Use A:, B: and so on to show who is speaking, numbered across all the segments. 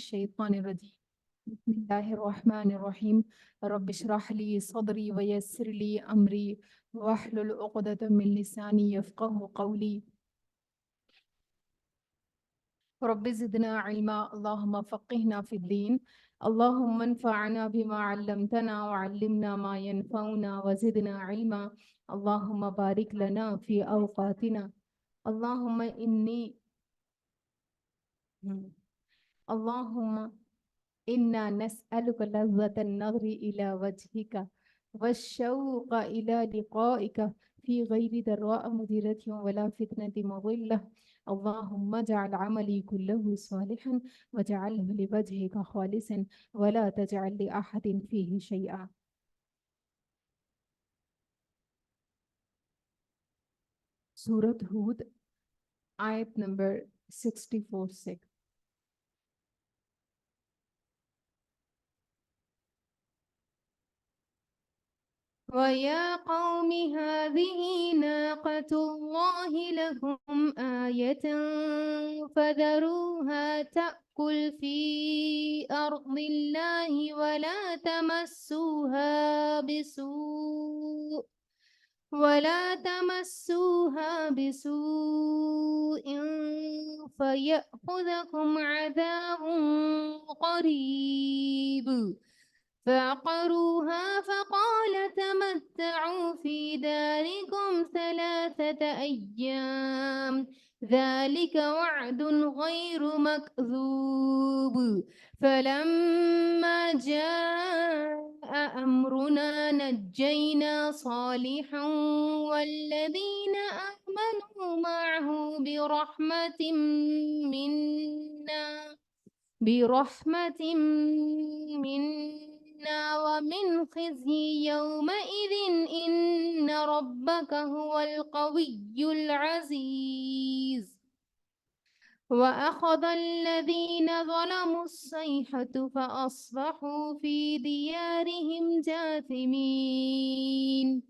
A: الشيطان الرجيم بسم الله الرحمن الرحيم رب اشرح لي صدري ويسر لي أمري واحلل عقدة من لساني يفقه قولي رب زدنا علما اللهم فقهنا في الدين اللهم انفعنا بما علمتنا وعلمنا ما ينفعنا وزدنا علما اللهم بارك لنا في أوقاتنا اللهم اللهم إنا نسألك لذة النظر إلى وجهك والشوق إلى لقائك في غير ضراء مضرة ولا فتنة مضلة اللهم اجعل عملي كله صالحا واجعله لوجهك خالصا ولا تجعل لأحد فيه شيئا. سورة ہود آیت نمبر 64 سے وَيَا قَوْمِ هَٰذِهِ نَاقَةُ اللَّهِ لَكُمْ آيَةً فَذَرُوهَا تَأْكُلْ فِي أَرْضِ اللَّهِ ولا تمسوها بسوء فيأخذكم عذاب قريب فعقروها فقال تمتعوا في داركم 3 أيام ذلك وعد غير مكذوب فلما جاء أمرنا نجينا صالحا والذين آمنوا معه برحمة منا ومن خزي يومئذ إن ربك هو القوي العزيز وأخذ الذين ظلموا الصيحة فأصبحوا في ديارهم جاثمين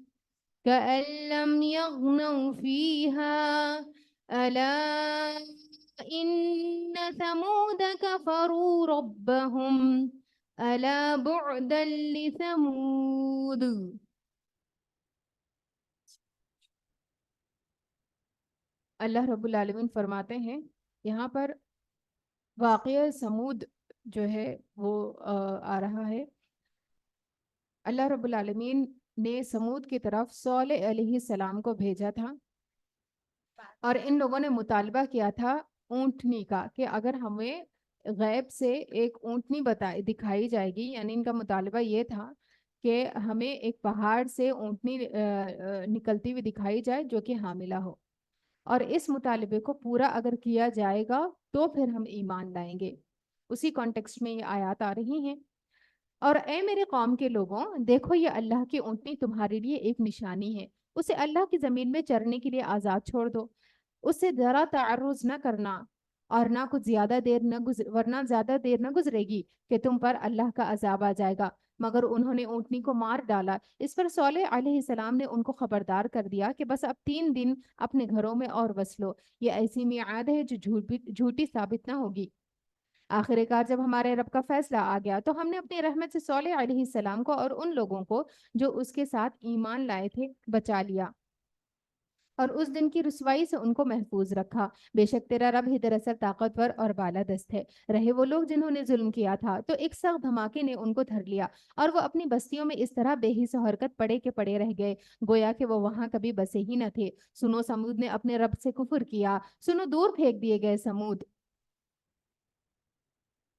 A: كأن لم يغنوا فيها ألا إن ثمود كفروا ربهم ألا بعدا لثمود. اللہ رب العالمین فرماتے ہیں یہاں پر واقعہ سمود جو ہے وہ آ رہا ہے. اللہ رب العالمین نے سمود کی طرف صالح علیہ السلام کو بھیجا تھا اور ان لوگوں نے مطالبہ کیا تھا اونٹنی کا کہ اگر ہمیں غیب سے ایک اونٹنی دکھائی جائے گی، یعنی ان کا مطالبہ یہ تھا کہ ہمیں ایک پہاڑ سے اونٹنی نکلتی ہوئی دکھائی جائے جو کہ حاملہ ہو، اور اس مطالبے کو پورا اگر کیا جائے گا تو پھر ہم ایمان لائیں گے. اسی کانٹیکسٹ میں یہ آیات آ رہی ہیں. اور اے میرے قوم کے لوگوں، دیکھو یہ اللہ کی اونٹنی تمہارے لیے ایک نشانی ہے، اسے اللہ کی زمین میں چرنے کے لیے آزاد چھوڑ دو، اس سے ذرا تعرض نہ کرنا اور نہ کچھ ورنہ زیادہ دیر نہ گزرے گی کہ تم پر اللہ کا عذاب آ جائے گا. مگر انہوں نے اونٹنی کو مار ڈالا. اس پر صالح علیہ السلام نے ان کو خبردار کر دیا کہ بس اب 3 دن اپنے گھروں میں اور بس لو، یہ ایسی میعاد ہے جو جھوٹی ثابت نہ ہوگی. آخر کار جب ہمارے رب کا فیصلہ آ گیا تو ہم نے اپنی رحمت سے صالح علیہ السلام کو اور ان لوگوں کو جو اس کے ساتھ ایمان لائے تھے بچا لیا اور اس دن کی رسوائی سے ان کو محفوظ رکھا. بے شک تیرا رب ہی دراصل طاقتور اور بالادست ہے. رہے وہ لوگ جنہوں نے ظلم کیا تھا تو ایک سخت دھماکے نے ان کو دھر لیا اور وہ اپنی بستیوں میں اس طرح بے حس و حرکت پڑے کے پڑے رہ گئے گویا کہ وہ وہاں کبھی بسے ہی نہ تھے. سنو سمود نے اپنے رب سے کفر کیا، سنو دور پھینک دیے گئے سمود.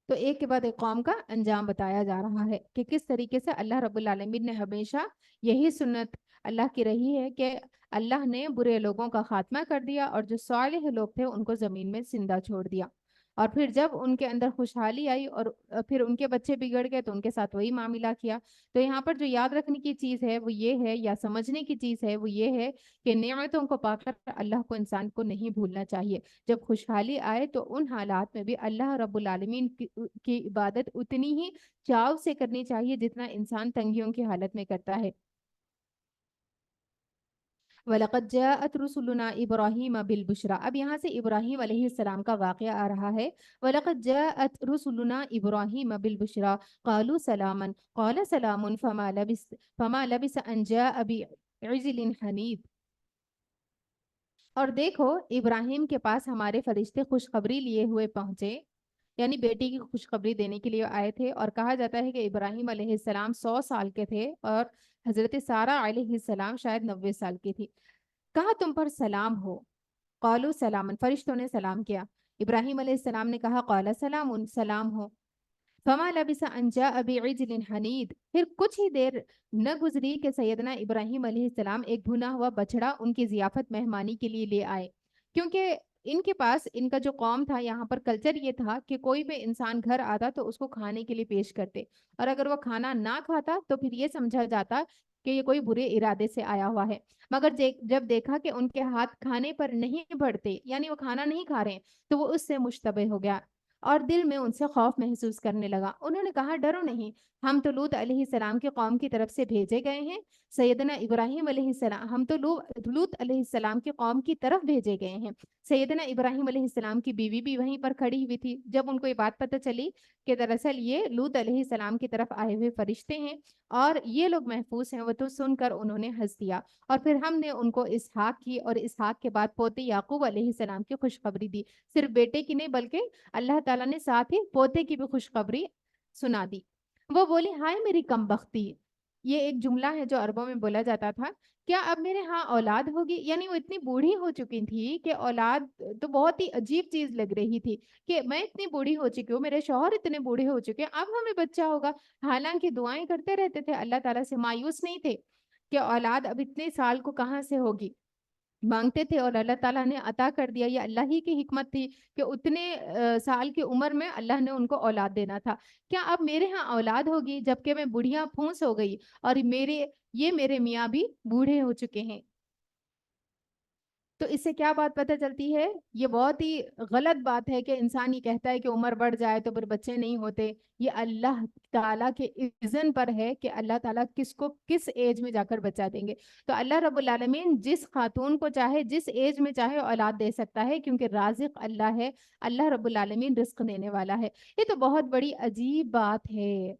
A: تو ایک کے بعد ایک قوم کا انجام بتایا جا رہا ہے کہ کس طریقے سے اللہ رب العالمین نے ہمیشہ یہی سنت اللہ کی رہی ہے کہ اللہ نے برے لوگوں کا خاتمہ کر دیا اور جو صالح لوگ تھے ان کو زمین میں زندہ چھوڑ دیا. اور پھر جب ان کے اندر خوشحالی آئی اور پھر ان کے بچے بگڑ گئے تو ان کے ساتھ وہی معاملہ کیا. تو یہاں پر جو یاد رکھنے کی چیز ہے وہ یہ ہے، یا سمجھنے کی چیز ہے وہ یہ ہے کہ نعمتوں کو پا کر اللہ کو انسان کو نہیں بھولنا چاہیے. جب خوشحالی آئے تو ان حالات میں بھی اللہ رب العالمین کی عبادت اتنی ہی چاو سے کرنی چاہیے جتنا انسان تنگیوں کی حالت میں کرتا ہے. وَلَقَدْ جَاءَتْ رُسُلُنَا إِبْرَاهِيمَ بِالْبُشْرَى. اب یہاں سے ابراہیم علیہ السلام کا واقعہ آ رہا ہے. وَلَقَدْ جَاءَتْ رُسُلُنَا إِبْرَاهِيمَ بِالْبُشْرَى قَالُوا سَلَامًا قَالَ سَلَامٌ فَمَا لَبِثَ أَنْ جَاءَ بِعِجْلٍ حَنِيذٍ. اور دیکھو ابراہیم کے پاس ہمارے فرشتے خوشخبری لیے ہوئے پہنچے، یعنی بیٹی کی خوشخبری دینے کے لیے آئے تھے. اور کہا جاتا ہے کہ ابراہیم علیہ السلام 100 سال کے تھے اور حضرت سارہ علیہ السلام شاید 90 سال کی تھی. کہا تم پر سلام ہو. قالوا سلام، فرشتوں نے سلام کیا. ابراہیم علیہ السلام نے کہا قال سلام، سلام ہو. فما لبث ان جاء بعجل حنید، پھر کچھ ہی دیر نہ گزری کہ سیدنا ابراہیم علیہ السلام ایک بھنا ہوا بچڑا ان کی ضیافت مہمانی کے لیے لے آئے. کیونکہ ان کے پاس ان کا جو قوم تھا یہاں پر کلچر یہ تھا کہ کوئی بھی انسان گھر آتا تو اس کو کھانے کے لیے پیش کرتے، اور اگر وہ کھانا نہ کھاتا تو پھر یہ سمجھا جاتا کہ یہ کوئی برے ارادے سے آیا ہوا ہے. مگر جب دیکھا کہ ان کے ہاتھ کھانے پر نہیں بڑھتے، یعنی وہ کھانا نہیں کھا رہے ہیں، تو وہ اس سے مشتبہ ہو گیا اور دل میں ان سے خوف محسوس کرنے لگا. انہوں نے کہا ڈرو نہیں، ہم تو لوط علیہ السلام کی قوم کی طرف سے بھیجے گئے ہیں. سیدنا ابراہیم علیہ السلام، ہم تو لوط علیہ السلام کی قوم کی طرف بھیجے گئے ہیں. سیدنا ابراہیم علیہ السلام کی بیوی بھی وہیں پر کھڑی ہوئی تھی. جب ان کو یہ بات پتہ چلی کہ دراصل یہ لوط علیہ السلام کی طرف آئے ہوئے فرشتے ہیں اور یہ لوگ محفوظ ہیں، وہ تو سن کر انہوں نے ہنس دیا. اور پھر ہم نے ان کو اسحاق کی اور اسحاق کے بعد پوتے یعقوب علیہ السلام کی خوشخبری دی. صرف بیٹے کی نہیں بلکہ اللہ تعالیٰ نے ساتھ ہی پوتے کی بھی خوشخبری سنا دی. وہ بولی ہائے میری کم بختی. یہ ایک جملہ ہے جو عربوں میں بولا جاتا تھا، کیا اب میرے ہاں اولاد ہوگی؟ یعنی وہ اتنی بوڑھی ہو چکی تھی کہ اولاد تو بہت ہی عجیب چیز لگ رہی تھی کہ میں اتنی بوڑھی ہو چکی ہوں، میرے شوہر اتنے بوڑھے ہو چکے ہیں، اب ہمیں بچہ ہوگا. حالانکہ دعائیں کرتے رہتے تھے، اللہ تعالیٰ سے مایوس نہیں تھے کہ اولاد اب اتنے سال کو کہاں سے ہوگی. مانگتے تھے اور اللہ تعالیٰ نے عطا کر دیا. یہ اللہ ہی کی حکمت تھی کہ اتنے سال کی عمر میں اللہ نے ان کو اولاد دینا تھا. کیا اب میرے ہاں اولاد ہوگی جبکہ میں بڑھیا پھونس ہو گئی اور میرے میاں بھی بوڑھے ہو چکے ہیں؟ تو اس سے کیا بات پتہ چلتی ہے؟ یہ بہت ہی غلط بات ہے کہ انسان یہ کہتا ہے کہ عمر بڑھ جائے تو پھر بچے نہیں ہوتے. یہ اللہ تعالیٰ کے اذن پر ہے کہ اللہ تعالیٰ کس کو کس ایج میں جا کر بچہ دیں گے. تو اللہ رب العالمین جس خاتون کو چاہے جس ایج میں چاہے اولاد دے سکتا ہے، کیونکہ رازق اللہ ہے. اللہ رب العالمین رزق دینے والا ہے. یہ تو بہت بڑی عجیب بات ہے،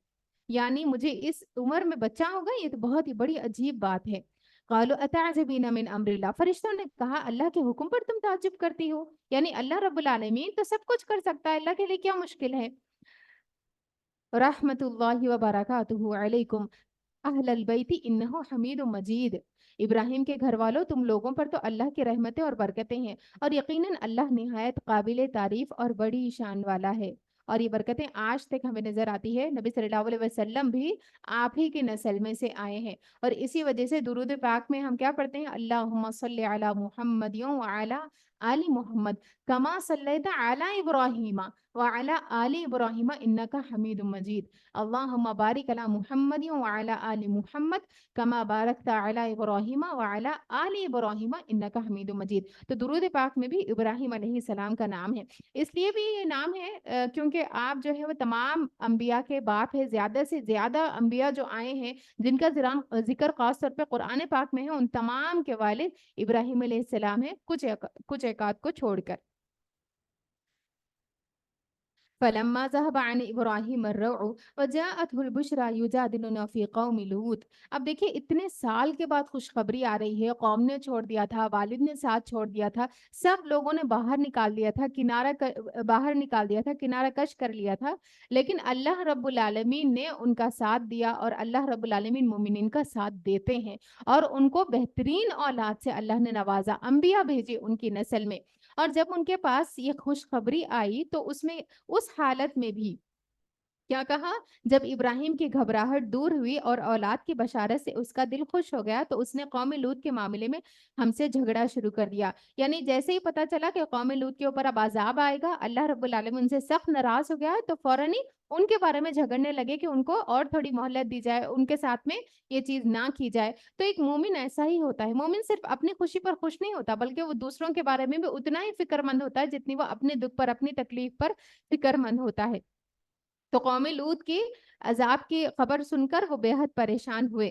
A: یعنی مجھے اس عمر میں بچہ ہوگا، یہ تو بہت ہی بڑی عجیب بات ہے. قالوا اتعجبین من امر اللہ، فرشتوں نے کہا اللہ کے حکم پر تم تعجب کرتی ہو؟ یعنی اللہ رب العالمین تو سب کچھ کر سکتا ہے، اللہ کے لیے کیا مشکل ہے؟ رحمت اللہ وبرکاتہ علیکم اہل البیت انہ حمید مجید. ابراہیم کے گھر والوں، تم لوگوں پر تو اللہ کی رحمتیں اور برکتیں ہیں، اور یقیناً اللہ نہایت قابل تعریف اور بڑی شان والا ہے. اور یہ برکتیں آج تک ہمیں نظر آتی ہے. نبی صلی اللہ علیہ وسلم بھی آپ ہی کی نسل میں سے آئے ہیں، اور اسی وجہ سے درود پاک میں ہم کیا پڑھتے ہیں؟ اللہم صلی علی محمد وعلی آل محمد کما صلیت علی ابراہیم وعلی آل ابراہیم انکا حمید مجید. اللہم بارک علی محمد وعلی آل محمد کما بارکت علی ابراہیم وعلی آل ابراہیم انکا حمید مجید. تو درود پاک میں بھی ابراہیم علیہ السلام کا نام ہے. اس لیے بھی یہ نام ہے کیونکہ آپ جو ہے وہ تمام انبیاء کے باپ ہے. زیادہ سے زیادہ انبیاء جو آئے ہیں جن کا ذکر خاص طور پہ قرآن پاک میں ہے، ان تمام کے والد ابراہیم علیہ السلام ہے، کچھ ایک کو چھوڑ کر. فلما ذهب عن ابراہیم الروع وجاءته البشرى يجادلنا في قوم لوط. اب دیکھیں اتنے سال کے بعد خوشخبری آ رہی ہے. قوم نے چھوڑ دیا تھا، والد نے ساتھ چھوڑ دیا تھا، سب لوگوں نے باہر نکال دیا تھا، کنارہ کش کر لیا تھا. لیکن اللہ رب العالمین نے ان کا ساتھ دیا، اور اللہ رب العالمین مومنین کا ساتھ دیتے ہیں، اور ان کو بہترین اولاد سے اللہ نے نوازا، انبیاء بھیجے ان کی نسل میں. اور جب ان کے پاس یہ خوشخبری آئی تو اس حالت میں بھی کیا کہا؟ جب ابراہیم کی گھبراہٹ دور ہوئی اور اولاد کی بشارت سے اس کا دل خوش ہو گیا، تو اس نے قوم لوط کے معاملے میں ہم سے جھگڑا شروع کر دیا. یعنی جیسے ہی پتا چلا کہ قوم لوط کے اوپر اب عذاب آئے گا، اللہ رب العالمین ان سے سخت ناراض ہو گیا ہے، تو فوراً ہی ان کے بارے میں جھگڑنے لگے کہ ان کو اور تھوڑی مہلت دی جائے، ان کے ساتھ میں یہ چیز نہ کی جائے. تو ایک مومن ایسا ہی ہوتا ہے. مومن صرف اپنی خوشی پر خوش نہیں ہوتا، بلکہ وہ دوسروں کے بارے میں بھی اتنا ہی فکر مند ہوتا ہے جتنی وہ اپنے دکھ پر، اپنی تکلیف پر فکر مند ہوتا ہے. تو قوم لوط کی عذاب کی خبر سن کر وہ بے حد پریشان ہوئے.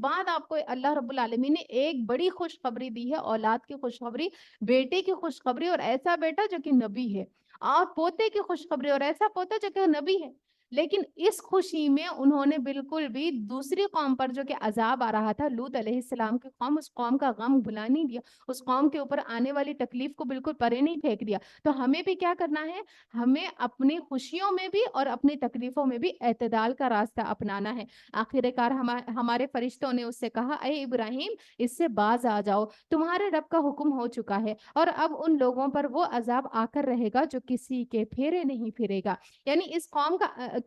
A: بعد آپ کو اللہ رب العالمین نے ایک بڑی خوشخبری دی ہے، اولاد کی خوشخبری، بیٹے کی خوشخبری، اور ایسا بیٹا جو کہ نبی ہے، اور پوتے کی خوشخبری اور ایسا پوتا جو کہ نبی ہے۔ لیکن اس خوشی میں انہوں نے بالکل بھی دوسری قوم پر جو کہ عذاب آ رہا تھا، لوط علیہ السلام کی قوم، اس قوم کا غم بھلا نہیں دیا، اس قوم کے اوپر آنے والی تکلیف کو بالکل پرے نہیں پھینک دیا۔ تو ہمیں بھی کیا کرنا ہے؟ ہمیں اپنی خوشیوں میں بھی اور اپنی تکلیفوں میں بھی اعتدال کا راستہ اپنانا ہے۔ آخر کار ہمارے فرشتوں نے اس سے کہا، اے ابراہیم اس سے باز آ جاؤ، تمہارے رب کا حکم ہو چکا ہے، اور اب ان لوگوں پر وہ عذاب آ کر رہے گا جو کسی کے پھیرے نہیں پھرے گا۔ یعنی اس قوم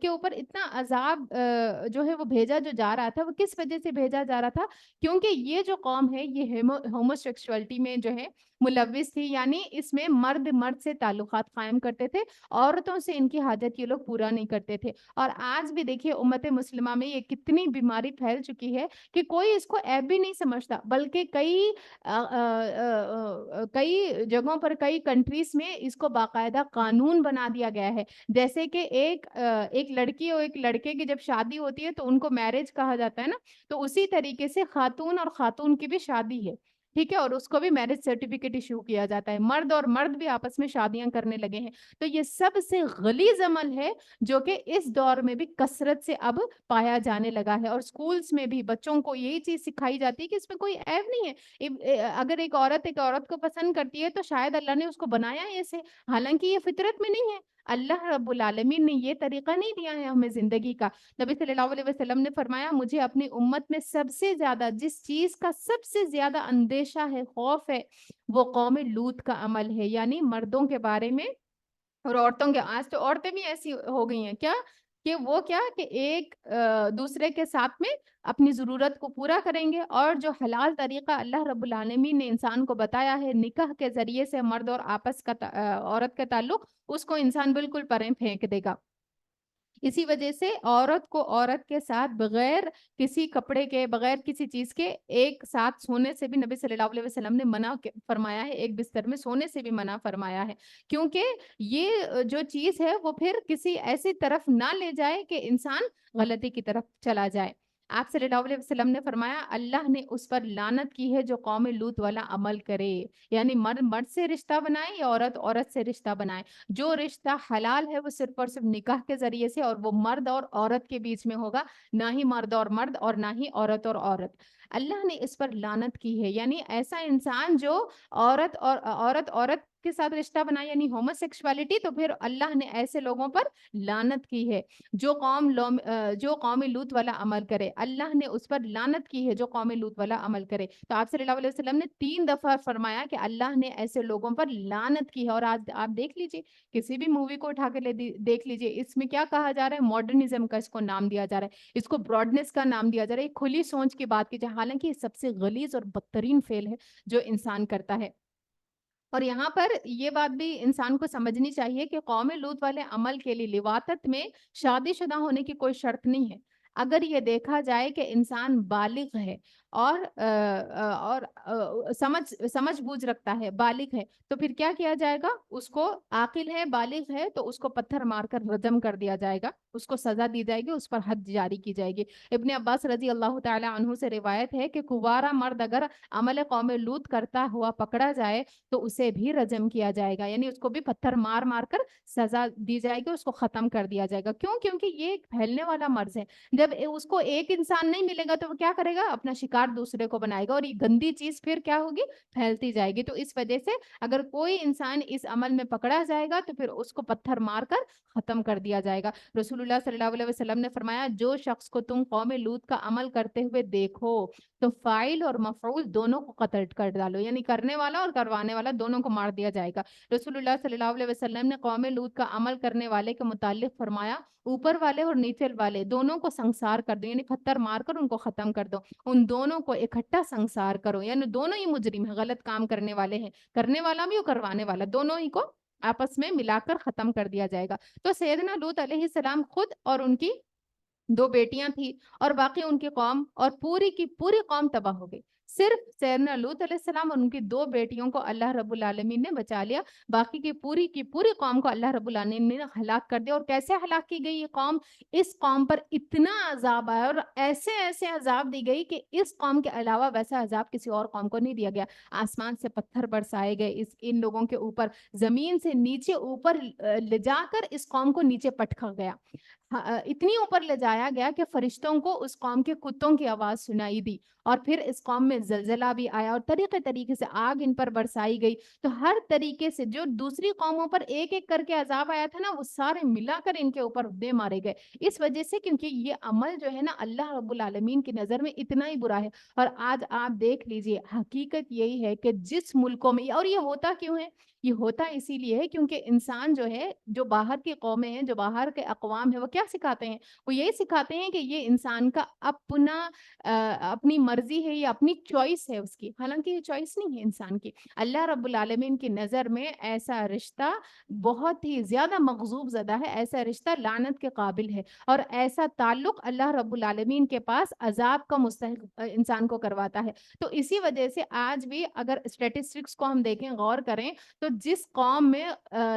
A: کے اوپر اتنا عذاب جو ہے وہ بھیجا جو جا رہا تھا، وہ کس وجہ سے بھیجا جا رہا تھا؟ کیونکہ یہ جو قوم ہے یہ ہوموسیکسوالٹی میں جو ہے ملوث تھی، یعنی اس میں مرد سے تعلقات قائم کرتے تھے، عورتوں سے ان کی حاجت یہ لوگ پورا نہیں کرتے تھے۔ اور آج بھی دیکھیے امت مسلمہ میں یہ کتنی بیماری پھیل چکی ہے کہ کوئی اس کو عیب بھی نہیں سمجھتا، بلکہ کئی جگہوں پر، کئی کنٹریز میں اس کو باقاعدہ قانون بنا دیا گیا ہے۔ جیسے کہ ایک لڑکی اور ایک لڑکے کی جب شادی ہوتی ہے تو ان کو میرج کہا جاتا ہے نا، تو اسی طریقے سے خاتون اور خاتون کی بھی شادی ہے، ٹھیک ہے، اور اس کو بھی میرج سرٹیفکیٹ ایشو کیا جاتا ہے، مرد اور مرد بھی آپس میں شادیاں کرنے لگے ہیں۔ تو یہ سب سے غلیظ عمل ہے جو کہ اس دور میں بھی کثرت سے اب پایا جانے لگا ہے، اور سکولز میں بھی بچوں کو یہی چیز سکھائی جاتی ہے کہ اس میں کوئی عیب نہیں ہے۔ اگر ایک عورت کو پسند کرتی ہے تو شاید اللہ نے اس کو بنایا ہے ایسے، حالانکہ یہ فطرت میں نہیں ہے۔ اللہ رب العالمین نے یہ طریقہ نہیں دیا ہے ہمیں زندگی کا۔ نبی صلی اللہ علیہ وسلم نے فرمایا، مجھے اپنی امت میں سب سے زیادہ جس چیز کا سب سے زیادہ اندیشہ ہے، خوف ہے، وہ قوم لوط کا عمل ہے، یعنی مردوں کے بارے میں اور عورتوں کے۔ آج تو عورتیں بھی ایسی ہو گئی ہیں کیا کہ ایک دوسرے کے ساتھ میں اپنی ضرورت کو پورا کریں گے، اور جو حلال طریقہ اللہ رب العالمین نے انسان کو بتایا ہے نکاح کے ذریعے سے مرد اور عورت کا تعلق، اس کو انسان بالکل پریں پھینک دے گا۔ اسی وجہ سے عورت کو عورت کے ساتھ بغیر کسی کپڑے کے، بغیر کسی چیز کے ایک ساتھ سونے سے بھی نبی صلی اللہ علیہ وسلم نے منع فرمایا ہے، ایک بستر میں سونے سے بھی منع فرمایا ہے، کیونکہ یہ جو چیز ہے وہ پھر کسی ایسی طرف نہ لے جائے کہ انسان غلطی کی طرف چلا جائے۔ آپ صلی اللہ علیہ وسلم نے فرمایا، اللہ نے اس پر لعنت کی ہے جو قوم لوط والا عمل کرے، یعنی مرد سے رشتہ بنائے یا عورت سے رشتہ بنائے، جو رشتہ حلال ہے وہ صرف اور صرف نکاح کے ذریعے سے، اور وہ مرد اور عورت کے بیچ میں ہوگا، نہ ہی مرد اور مرد اور نہ ہی عورت اور عورت۔ اللہ نے اس پر لعنت کی ہے، یعنی ایسا انسان جو عورت کے ساتھ رشتہ بنائے، یعنی ہوموسیکسوالٹی، تو پھر اللہ نے ایسے لوگوں پر لعنت کی ہے۔ جو قوم لوط والا عمل کرے، اللہ نے اس پر لعنت کی ہے جو قوم لوط والا عمل کرے۔ تو آپ صلی اللہ علیہ وسلم نے 3 دفعہ فرمایا کہ اللہ نے ایسے لوگوں پر لعنت کی ہے۔ اور آج آپ دیکھ لیجئے، کسی بھی مووی کو اٹھا کے دیکھ لیجئے، اس میں کیا کہا جا رہا ہے؟ ماڈرنزم کا اس کو نام دیا جا رہا ہے، اس کو براڈنس کا نام دیا جا رہا ہے، کھلی سوچ کی بات کی جائے، حالانکہ یہ سب سے غلیظ اور بدترین فعل ہے جو انسان کرتا ہے۔ اور یہاں پر یہ بات بھی انسان کو سمجھنی چاہیے کہ قوم لوط والے عمل کے لیے لواطت میں شادی شدہ ہونے کی کوئی شرط نہیں ہے۔ اگر یہ دیکھا جائے کہ انسان بالغ ہے اور سمجھ بوجھ رکھتا ہے، بالغ ہے، تو پھر کیا کیا جائے گا؟ اس کو، عاقل ہے، بالغ ہے، تو اس کو پتھر مار کر رجم کر دیا جائے گا، اس کو سزا دی جائے گی، اس پر حد جاری کی جائے گی۔ ابن عباس رضی اللہ تعالی عنہ سے روایت ہے کہ کوارا مرد اگر عمل قوم لوط کرتا ہوا پکڑا جائے تو اسے بھی رجم کیا جائے گا، یعنی اس کو بھی پتھر مار مار کر سزا دی جائے گی، اس کو ختم کر دیا جائے گا۔ کیوں؟ کیونکہ یہ ایک پھیلنے والا مرض ہے۔ جب اس کو ایک انسان نہیں ملے گا تو وہ کیا کرے گا؟ اپنا شکار دوسرے کو بنائے گا، اور یہ گندی چیز پھر کیا ہوگی؟ پھیلتی جائے گی۔ تو اس وجہ سے اگر کوئی انسان اس عمل میں پکڑا جائے گا تو پھر اس کو پتھر مار کر ختم کر دیا جائے گا۔ رسول اللہ صلی اللہ علیہ وسلم نے فرمایا، جو شخص کو تم قوم لوط کا عمل کرتے ہوئے دیکھو تو فاعل اور مفعول دونوں کو قتل کر ڈالو، یعنی کرنے والا اور کروانے والا دونوں کو مار دیا جائے گا۔ رسول اللہ صلی اللہ علیہ وسلم نے قوم لوط کا عمل کرنے والے کے متعلق فرمایا، اوپر والے اور نیچے والے دونوں کو سنسار کر دو، یعنی پتھر مار کر ان کو ختم کر دو، ان دونوں کو اکٹھا سنسار کرو، یعنی دونوں ہی مجرم ہیں، غلط کام کرنے والے ہیں، کرنے والا بھی اور کروانے والا، دونوں ہی کو آپس میں ملا کر ختم کر دیا جائے گا۔ تو سیدنا لوط علیہ السلام خود اور ان کی 2 بیٹیاں تھی اور باقی ان کی قوم اور پوری کی پوری قوم تباہ ہو گئی۔ صرف سیدنا لوط علیہ السلام اور ان کی 2 بیٹیوں کو اللہ رب العالمین نے بچا لیا، باقی کی پوری قوم کو اللہ رب العالمین نے ہلاک کر دیا۔ اور کیسے ہلاک کی گئی یہ قوم؟ اس قوم پر اتنا عذاب آیا اور ایسے ایسے عذاب دی گئی کہ اس قوم کے علاوہ ویسا عذاب کسی اور قوم کو نہیں دیا گیا۔ آسمان سے پتھر برسائے گئے ان لوگوں کے اوپر، زمین سے نیچے اوپر لے جا کر اس قوم کو نیچے پٹکا گیا، اتنی اوپر لے جایا گیا کہ فرشتوں کو اس قوم کے کتوں کی آواز سنائی دی، اور پھر اس قوم میں زلزلہ بھی آیا اور طریقے سے آگ ان پر برسائی گئی۔ تو ہر طریقے سے جو دوسری قوموں پر ایک ایک کر کے عذاب آیا تھا نا، وہ سارے ملا کر ان کے اوپر دے مارے گئے، اس وجہ سے کیونکہ یہ عمل جو ہے نا اللہ رب العالمین کی نظر میں اتنا ہی برا ہے۔ اور آج آپ دیکھ لیجئے، حقیقت یہی ہے کہ جس ملکوں میں، اور یہ ہوتا کیوں ہے؟ یہ ہوتا اسی لیے ہے کیونکہ انسان جو ہے، جو باہر کی قومیں ہیں، جو باہر کے اقوام ہیں، وہ کیا سکھاتے ہیں؟ وہ یہی سکھاتے ہیں کہ یہ انسان کا اپنی مرضی ہے، یہ اپنی چوائس ہے اس کی، حالانکہ یہ چوائس نہیں ہے انسان کی۔ اللہ رب العالمین کی نظر میں ایسا رشتہ بہت ہی زیادہ مغضوب زدہ ہے، ایسا رشتہ لعنت کے قابل ہے، اور ایسا تعلق اللہ رب العالمین کے پاس عذاب کا مستحق انسان کو کرواتا ہے۔ تو اسی وجہ سے آج بھی اگر اسٹیٹسٹکس کو ہم دیکھیں، غور کریں، تو جس قوم میں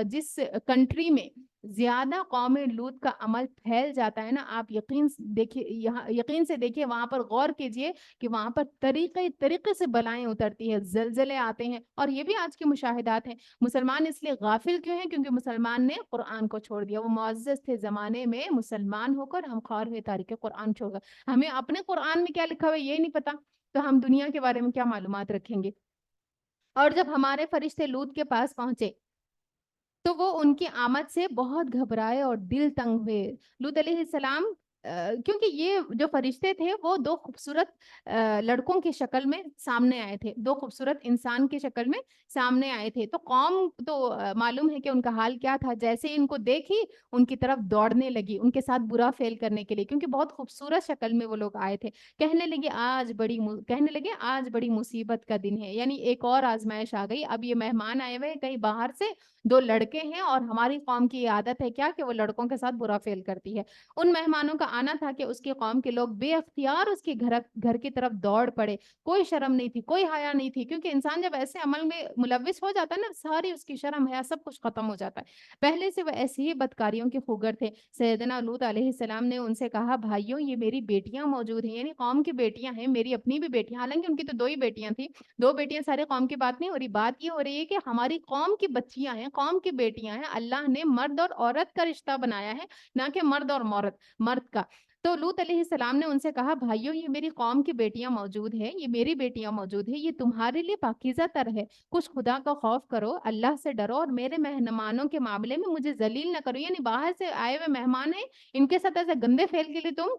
A: جس کنٹری میں زیادہ قوم لوط کا عمل پھیل جاتا ہے نا، آپ یقین سے دیکھیے، وہاں پر غور کیجئے کہ وہاں پر طریقے سے بلائیں اترتی ہے، زلزلے آتے ہیں، اور یہ بھی آج کے مشاہدات ہیں۔ مسلمان اس لیے غافل کیوں ہیں؟ کیونکہ مسلمان نے قرآن کو چھوڑ دیا۔ وہ معزز تھے زمانے میں مسلمان ہو کر، ہم خوار ہوئے تاریخ قرآن چھوڑ کر، ہمیں اپنے قرآن میں کیا لکھا ہوا ہے یہ نہیں پتا، تو ہم دنیا کے بارے میں کیا معلومات رکھیں گے؟ اور جب ہمارے فرشتے لوط کے پاس پہنچے تو وہ ان کی آمد سے بہت گھبرائے اور دل تنگ ہوئے۔ لوط علیہ السلام کیونکہ یہ جو فرشتے تھے وہ 2 خوبصورت لڑکوں کی شکل میں سامنے آئے تھے، 2 خوبصورت انسان کی شکل میں سامنے آئے تھے، تو قوم تو معلوم ہے کہ ان کا حال کیا تھا، جیسے ان کو دیکھی ان کی طرف دوڑنے لگی ان کے ساتھ برا فیل کرنے کے لیے، کیونکہ بہت خوبصورت شکل میں وہ لوگ آئے تھے۔ کہنے لگے آج بڑی مصیبت کا دن ہے، یعنی ایک اور آزمائش آ گئی، اب یہ مہمان آئے ہوئے کہیں باہر سے، 2 لڑکے ہیں، اور ہماری قوم کی عادت ہے کیا کہ وہ لڑکوں کے ساتھ برا فیل کرتی ہے۔ ان مہمانوں کا آنا تھا کہ اس کی قوم کے لوگ بے اختیار اس کے گھر کی طرف دوڑ پڑے، کوئی شرم نہیں تھی، کوئی حیا نہیں تھی، کیونکہ انسان جب ایسے عمل میں ملوث ہو جاتا ہے نا، ساری اس کی شرم حیا سب کچھ ختم ہو جاتا ہے۔ پہلے سے وہ ایسی ہی بدکاریوں کے خوگر تھے۔ سیدنا لوط علیہ السلام نے ان سے کہا، بھائیوں یہ میری بیٹیاں موجود ہیں، یعنی قوم کی بیٹیاں ہیں، میری اپنی بھی بیٹیاں، حالانکہ ان کی تو 2 ہی بیٹیاں تھیں، 2 بیٹیاں سارے قوم کی بات نہیں ہو رہی، بات یہ ہو رہی ہے کہ ہماری قوم کی بچیاں ہیں، قوم کی بیٹیاں ہیں، اللہ نے مرد اور عورت کا رشتہ بنایا ہے، نہ کہ مرد اور مرد کا۔ تو لوط علیہ السلام نے ان سے کہا، بھائیوں یہ میری قوم کی بیٹیاں موجود ہیں، یہ میری بیٹیاں موجود ہیں، یہ تمہارے لیے پاکیزہ تر ہے، کچھ خدا کا خوف کرو، اللہ سے ڈرو، اور میرے مہمانوں کے معاملے میں مجھے ذلیل نہ کرو، یعنی باہر سے آئے ہوئے مہمان ہیں، ان کے ساتھ ایسے گندے فیل کے لیے تم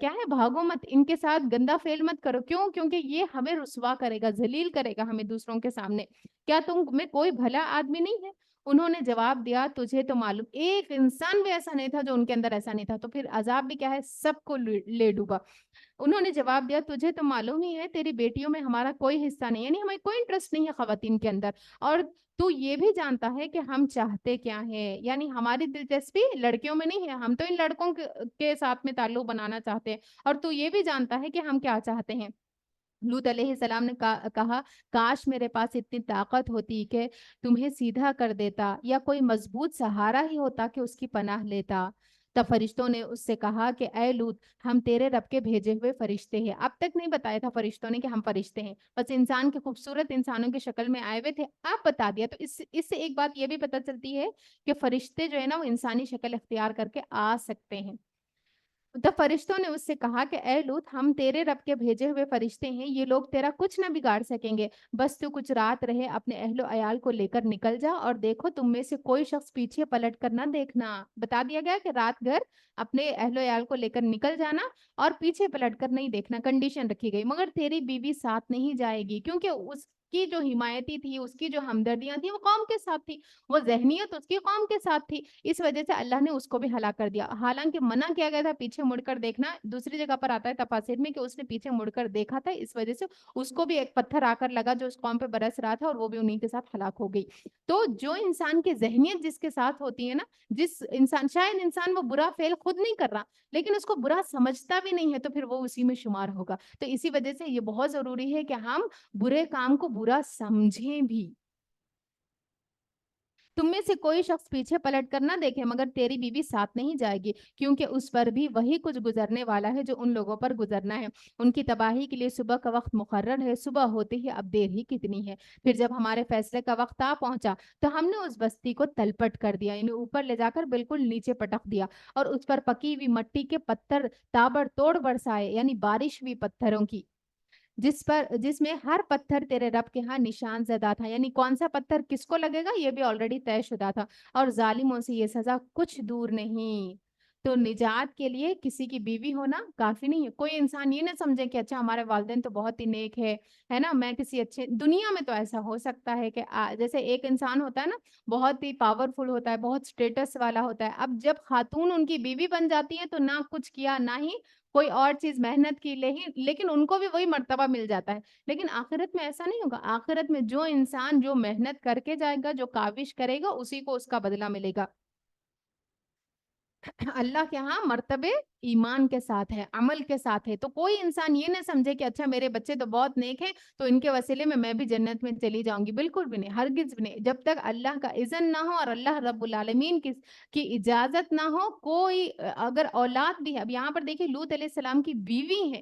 A: کیا ہے بھاگو مت، ان کے ساتھ گندا فیل مت کرو، کیوں؟ کیونکہ یہ ہمیں رسوا کرے گا، ذلیل کرے گا ہمیں دوسروں کے سامنے، کیا تم میں کوئی بھلا آدمی نہیں ہے؟ انہوں نے جواب دیا، تجھے تو معلوم، ایک انسان بھی ایسا نہیں تھا جو ان کے اندر ایسا نہیں تھا، تو پھر عذاب بھی کیا ہے، سب کو لے ڈوبا۔ انہوں نے جواب دیا، تجھے تو معلوم ہی ہے تیری بیٹیوں میں ہمارا کوئی حصہ نہیں، یعنی ہمیں کوئی انٹرسٹ نہیں ہے خواتین کے اندر، اور تو یہ بھی جانتا ہے کہ ہم چاہتے کیا ہیں، یعنی ہماری دلچسپی لڑکیوں میں نہیں ہے، ہم تو ان لڑکوں کے ساتھ میں تعلق بنانا چاہتے ہیں، اور تو یہ بھی جانتا ہے کہ ہم کیا چاہتے ہیں۔ لوط علیہ السلام نے کہا، کاش میرے پاس اتنی طاقت ہوتی کہ تمہیں سیدھا کر دیتا، یا کوئی مضبوط سہارا ہی ہوتا کہ اس کی پناہ لیتا۔ تب فرشتوں نے اس سے کہا کہ اے لوط، ہم تیرے رب کے بھیجے ہوئے فرشتے ہیں۔ اب تک نہیں بتایا تھا فرشتوں نے کہ ہم فرشتے ہیں، بس انسان کے خوبصورت انسانوں کی شکل میں آئے ہوئے تھے، اب بتا دیا۔ تو اس سے ایک بات یہ بھی پتہ چلتی ہے کہ فرشتے جو ہے نا وہ انسانی شکل اختیار کر کے آ سکتے ہیں۔ تب فرشتوں نے اس سے کہا کہ اے لوط، ہم تیرے رب کے بھیجے ہوئے فرشتے ہیں، یہ لوگ تیرا کچھ نہ بگاڑ سکیں گے، بس تو کچھ رات رہے، اپنے اہل و عیال کو لے کر نکل جا، اور دیکھو تم میں سے کوئی شخص پیچھے پلٹ کر نہ دیکھنا۔ بتا دیا گیا کہ رات گھر اپنے اہل و عیال کو لے کر نکل جانا، اور پیچھے پلٹ کر نہیں دیکھنا، کنڈیشن رکھی گئی، مگر تیری بیوی ساتھ نہیں جائے گی، کیونکہ کی جو حمایتی تھی، اس کی جو ہمدردیاں تھیں وہ قوم کے ساتھ تھی، وہ ذہنیت اس کی قوم کے ساتھ تھی، اس وجہ سے اللہ نے اس کو بھی ہلاک کر دیا۔ حالانکہ منع کیا گیا تھا پیچھے مڑ کر دیکھنا، دوسری جگہ پر آتا ہے تفاسیر میں کہ اس نے پیچھے مڑ کر دیکھا تھا، اس وجہ سے اس کو بھی ایک پتھر آ کر لگا جو اس قوم پہ برس رہا تھا، اور وہ بھی انہیں کے ساتھ ہلاک ہو گئی۔ تو جو انسان کی ذہنیت جس کے ساتھ ہوتی ہے نا، جس انسان، شاید انسان وہ برا فعل خود نہیں کر رہا لیکن اس کو برا سمجھتا بھی نہیں ہے، تو پھر وہ اسی میں شمار ہوگا۔ تو اسی وجہ سے یہ بہت ضروری ہے کہ ہم برے کام کو برا سمجھیں بھی۔ تم میں سے کوئی شخص پیچھے پلٹ کر نہ دیکھے مگر تیری بیوی ساتھ نہیں جائے گی، کیونکہ اس پر بھی وہی کچھ گزرنے والا ہے جو ان لوگوں پر گزرنا ہے۔ ان کی تباہی کے لیے صبح کا وقت مقرر ہے، صبح ہوتے ہی اب دیر ہی کتنی ہے۔ پھر جب ہمارے فیصلے کا وقت آ پہنچا تو ہم نے اس بستی کو تلپٹ کر دیا، یعنی اوپر لے جا کر بالکل نیچے پٹک دیا، اور اس پر پکی ہوئی مٹی کے پتھر تابڑ توڑ برسائے، یعنی بارش ہوئی پتھروں کی، جس میں ہر پتھر تیرے رب کے ہاں نشان زدہ تھا، یعنی کون سا پتھر کس کو لگے گا یہ بھی آلریڈی طے شدہ تھا، اور ظالموں سے یہ سزا کچھ دور نہیں۔ تو نجات کے لیے کسی کی بیوی ہونا کافی نہیں ہے۔ کوئی انسان یہ نہ سمجھے کہ اچھا ہمارے والدین تو بہت ہی نیک ہے نا، میں کسی اچھے دنیا میں تو ایسا ہو سکتا ہے کہ جیسے ایک انسان ہوتا ہے نا، بہت ہی پاورفل ہوتا ہے، بہت سٹیٹس والا ہوتا ہے، اب جب خاتون ان کی بیوی بن جاتی ہے تو نہ کچھ کیا نہ ہی کوئی اور چیز محنت کی، لیکن ان کو بھی وہی مرتبہ مل جاتا ہے۔ لیکن آخرت میں ایسا نہیں ہوگا، آخرت میں جو انسان جو محنت کر کے جائے گا، جو کاوش کرے گا، اسی کو اس کا بدلہ ملے گا۔ اللہ کے ہاں مرتبے ایمان کے ساتھ ہے، عمل کے ساتھ ہے۔ تو کوئی انسان یہ نہ سمجھے کہ اچھا میرے بچے تو بہت نیک ہیں تو ان کے وسیلے میں بھی جنت میں چلی جاؤں گی، بالکل بھی نہیں، ہرگز بھی نہیں۔ جب تک اللہ کا اذن نہ ہو اور اللہ رب العالمین کی اجازت نہ ہو، کوئی اگر اولاد بھی ہے، اب یہاں پر دیکھیں لوط علیہ السلام کی بیوی ہے،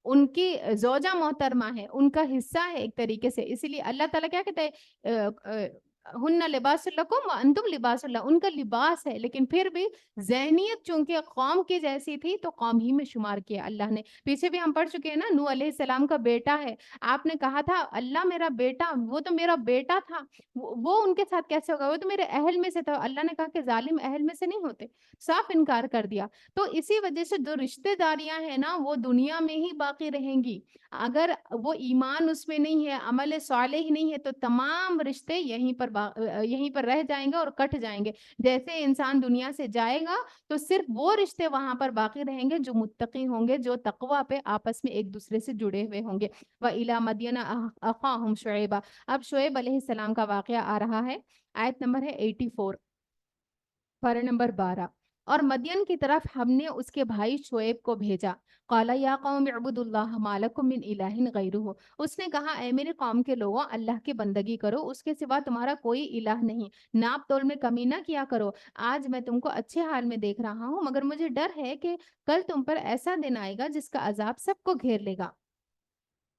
A: ان کی زوجہ محترمہ ہے، ان کا حصہ ہے ایک طریقے سے، اسی لیے اللہ تعالیٰ کیا کہتے ہیں، ہن لباس لکم وانتم لباس اللہ، ان کا لباس ہے، لیکن پھر بھی ذہنیت چونکہ قوم کی جیسی تھی تو قوم ہی میں شمار کیا اللہ نے۔ پیچھے بھی ہم پڑھ چکے ہیں نا، نوح علیہ السلام کا بیٹا ہے، آپ نے کہا تھا اللہ میرا بیٹا، وہ تو میرا بیٹا تھا، وہ ان کے ساتھ کیسے ہوگا، وہ تو میرے اہل میں سے تھا۔ اللہ نے کہا کہ ظالم اہل میں سے نہیں ہوتے، صاف انکار کر دیا۔ تو اسی وجہ سے جو رشتہ داریاں ہیں نا وہ دنیا میں ہی باقی رہیں گی، اگر وہ ایمان اس میں نہیں ہے، عمل صالح نہیں ہے، تو تمام رشتے یہیں پر رہ جائیں گے اور کٹ جائیں گے۔ جیسے انسان دنیا سے جائے گا تو صرف وہ رشتے وہاں پر باقی رہیں گے جو متقی ہوں گے، جو تقوی پہ آپس میں ایک دوسرے سے جڑے ہوئے ہوں گے۔ وَإِلَى مَدْيَنَ أَخَاهُمْ شُعَيْبًا، اب شعیب علیہ السلام کا واقعہ آ رہا ہے، آیت نمبر ہے 84، پارہ نمبر 12۔ اور مدین کی طرف ہم نے اس کے بھائی شعیب کو بھیجا، قال یا قوم اعبدوا اللہ ما لکم من الہ غیرہ، اس نے کہا اے میرے قوم کے لوگوں اللہ کی بندگی کرو، اس کے سوا تمہارا کوئی الہ نہیں، ناپ تول میں کمی نہ کیا کرو، آج میں تم کو اچھے حال میں دیکھ رہا ہوں، مگر مجھے ڈر ہے کہ کل تم پر ایسا دن آئے گا جس کا عذاب سب کو گھیر لے گا۔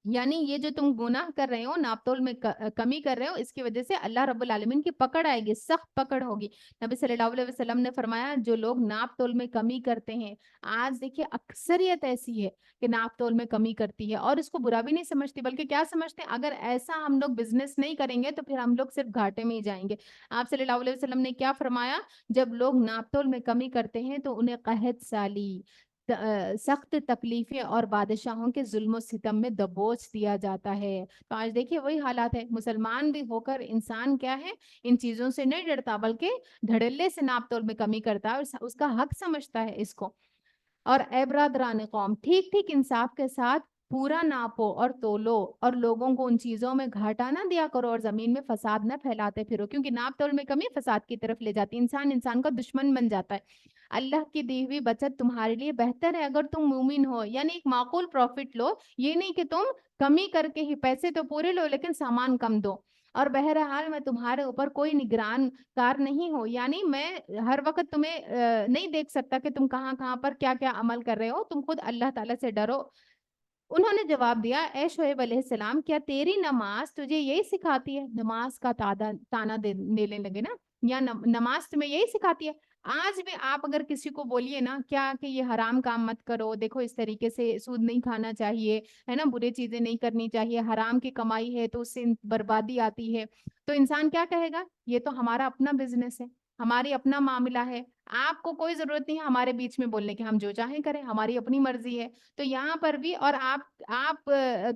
A: یعنی یہ جو تم گناہ کر رہے ہو، ناپ تول میں کمی کر رہے ہو، اس کی وجہ سے اللہ رب العالمین کی پکڑ آئے گی، سخت پکڑ ہوگی۔ نبی صلی اللہ علیہ وسلم نے فرمایا جو لوگ ناپ تول میں کمی کرتے ہیں، آج دیکھیے اکثریت ایسی ہے کہ ناپ تول میں کمی کرتی ہے اور اس کو برا بھی نہیں سمجھتی، بلکہ کیا سمجھتے ہیں، اگر ایسا ہم لوگ بزنس نہیں کریں گے تو پھر ہم لوگ صرف گھاٹے میں ہی جائیں گے۔ آپ صلی اللہ علیہ وسلم نے کیا فرمایا، جب لوگ ناپ تول میں کمی کرتے ہیں تو انہیں قحط سالی، سخت تکلیفیں اور بادشاہوں کے ظلم و ستم میں دبوچ دیا جاتا ہے۔ تو آج دیکھیے وہی حالات ہے، مسلمان بھی ہو کر انسان کیا ہے، ان چیزوں سے نہیں ڈرتا بلکہ دھڑلے سے ناپ تول میں کمی کرتا ہے اور اس کا حق سمجھتا ہے اس کو۔ اور اے برادران قوم، ٹھیک ٹھیک انصاف کے ساتھ پورا ناپو اور تولو، اور لوگوں کو ان چیزوں میں گھاٹا نہ دیا کرو اور زمین میں فساد نہ پھیلاتے پھرو، کیونکہ ناپ تول میں کمی فساد کی طرف لے جاتی، انسان کا دشمن بن جاتا ہے۔ اللہ کی دی ہوئی بچت تمہارے لیے بہتر ہے اگر تم مومن ہو، یعنی ایک معقول پروفٹ لو، یہ نہیں کہ تم کمی کر کے ہی پیسے تو پورے لو لیکن سامان کم دو۔ اور بہرحال میں تمہارے اوپر کوئی نگران کار نہیں ہو، یعنی میں ہر وقت تمہیں نہیں دیکھ سکتا کہ تم کہاں کہاں پر کیا کیا عمل کر رہے ہو، تم خود اللہ تعالیٰ سے ڈرو۔ انہوں نے جواب دیا اے شعیب علیہ السلام، کیا تیری نماز تجھے یہی سکھاتی ہے، نماز کا تانا دینے لگے نا، یا نماز تمہیں یہی سکھاتی ہے؟ آج بھی آپ اگر کسی کو بولیے نا کیا کہ یہ حرام کام مت کرو، دیکھو اس طریقے سے سود نہیں کھانا چاہیے، ہے نا، برے چیزیں نہیں کرنی چاہیے، حرام کی کمائی ہے تو اس سے بربادی آتی ہے، تو انسان کیا کہے گا، یہ تو ہمارا اپنا بزنس ہے، ہماری اپنا معاملہ ہے، آپ کو کوئی ضرورت نہیں ہے ہمارے بیچ میں بولنے کی، ہم جو چاہیں کریں، ہماری اپنی مرضی ہے۔ تو یہاں پر بھی، اور آپ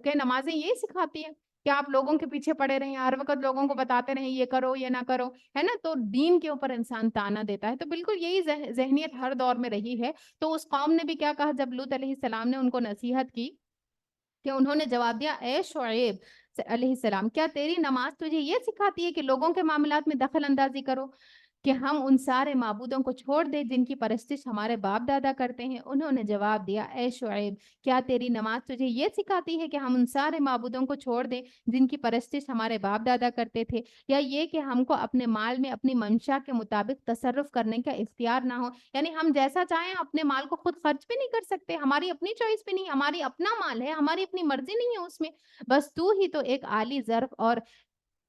A: کے نمازیں یہی سکھاتی ہیں کہ آپ لوگوں کے پیچھے پڑے رہیں، ہر وقت لوگوں کو بتاتے رہیں یہ کرو یہ نہ کرو، ہے نا؟ تو دین کے اوپر انسان تانا دیتا ہے۔ تو بالکل یہی ذہنیت ہر دور میں رہی ہے۔ تو اس قوم نے بھی کیا کہا جب لوط علیہ السلام نے ان کو نصیحت کی، کہ انہوں نے جواب دیا، اے شعیب علیہ السلام، کیا تیری نماز تجھے یہ سکھاتی ہے کہ لوگوں کے معاملات میں دخل اندازی کرو، کہ ہم ان سارے معبودوں کو چھوڑ دیں جن کی پرستش ہمارے باپ دادا کرتے ہیں؟ انہوں نے جواب دیا، اے شعیب، کیا تیری نماز تجھے یہ سکھاتی ہے کہ ہم ان سارے معبودوں کو چھوڑ دیں جن کی پرستش ہمارے باپ دادا کرتے تھے، یا یہ کہ ہم کو اپنے مال میں اپنی منشا کے مطابق تصرف کرنے کا اختیار نہ ہو؟ یعنی ہم جیسا چاہیں اپنے مال کو خود خرچ بھی نہیں کر سکتے، ہماری اپنی چوائس بھی نہیں، ہماری اپنا مال ہے، ہماری اپنی مرضی نہیں ہے اس میں، بس تو ہی تو ایک عالی ظرف اور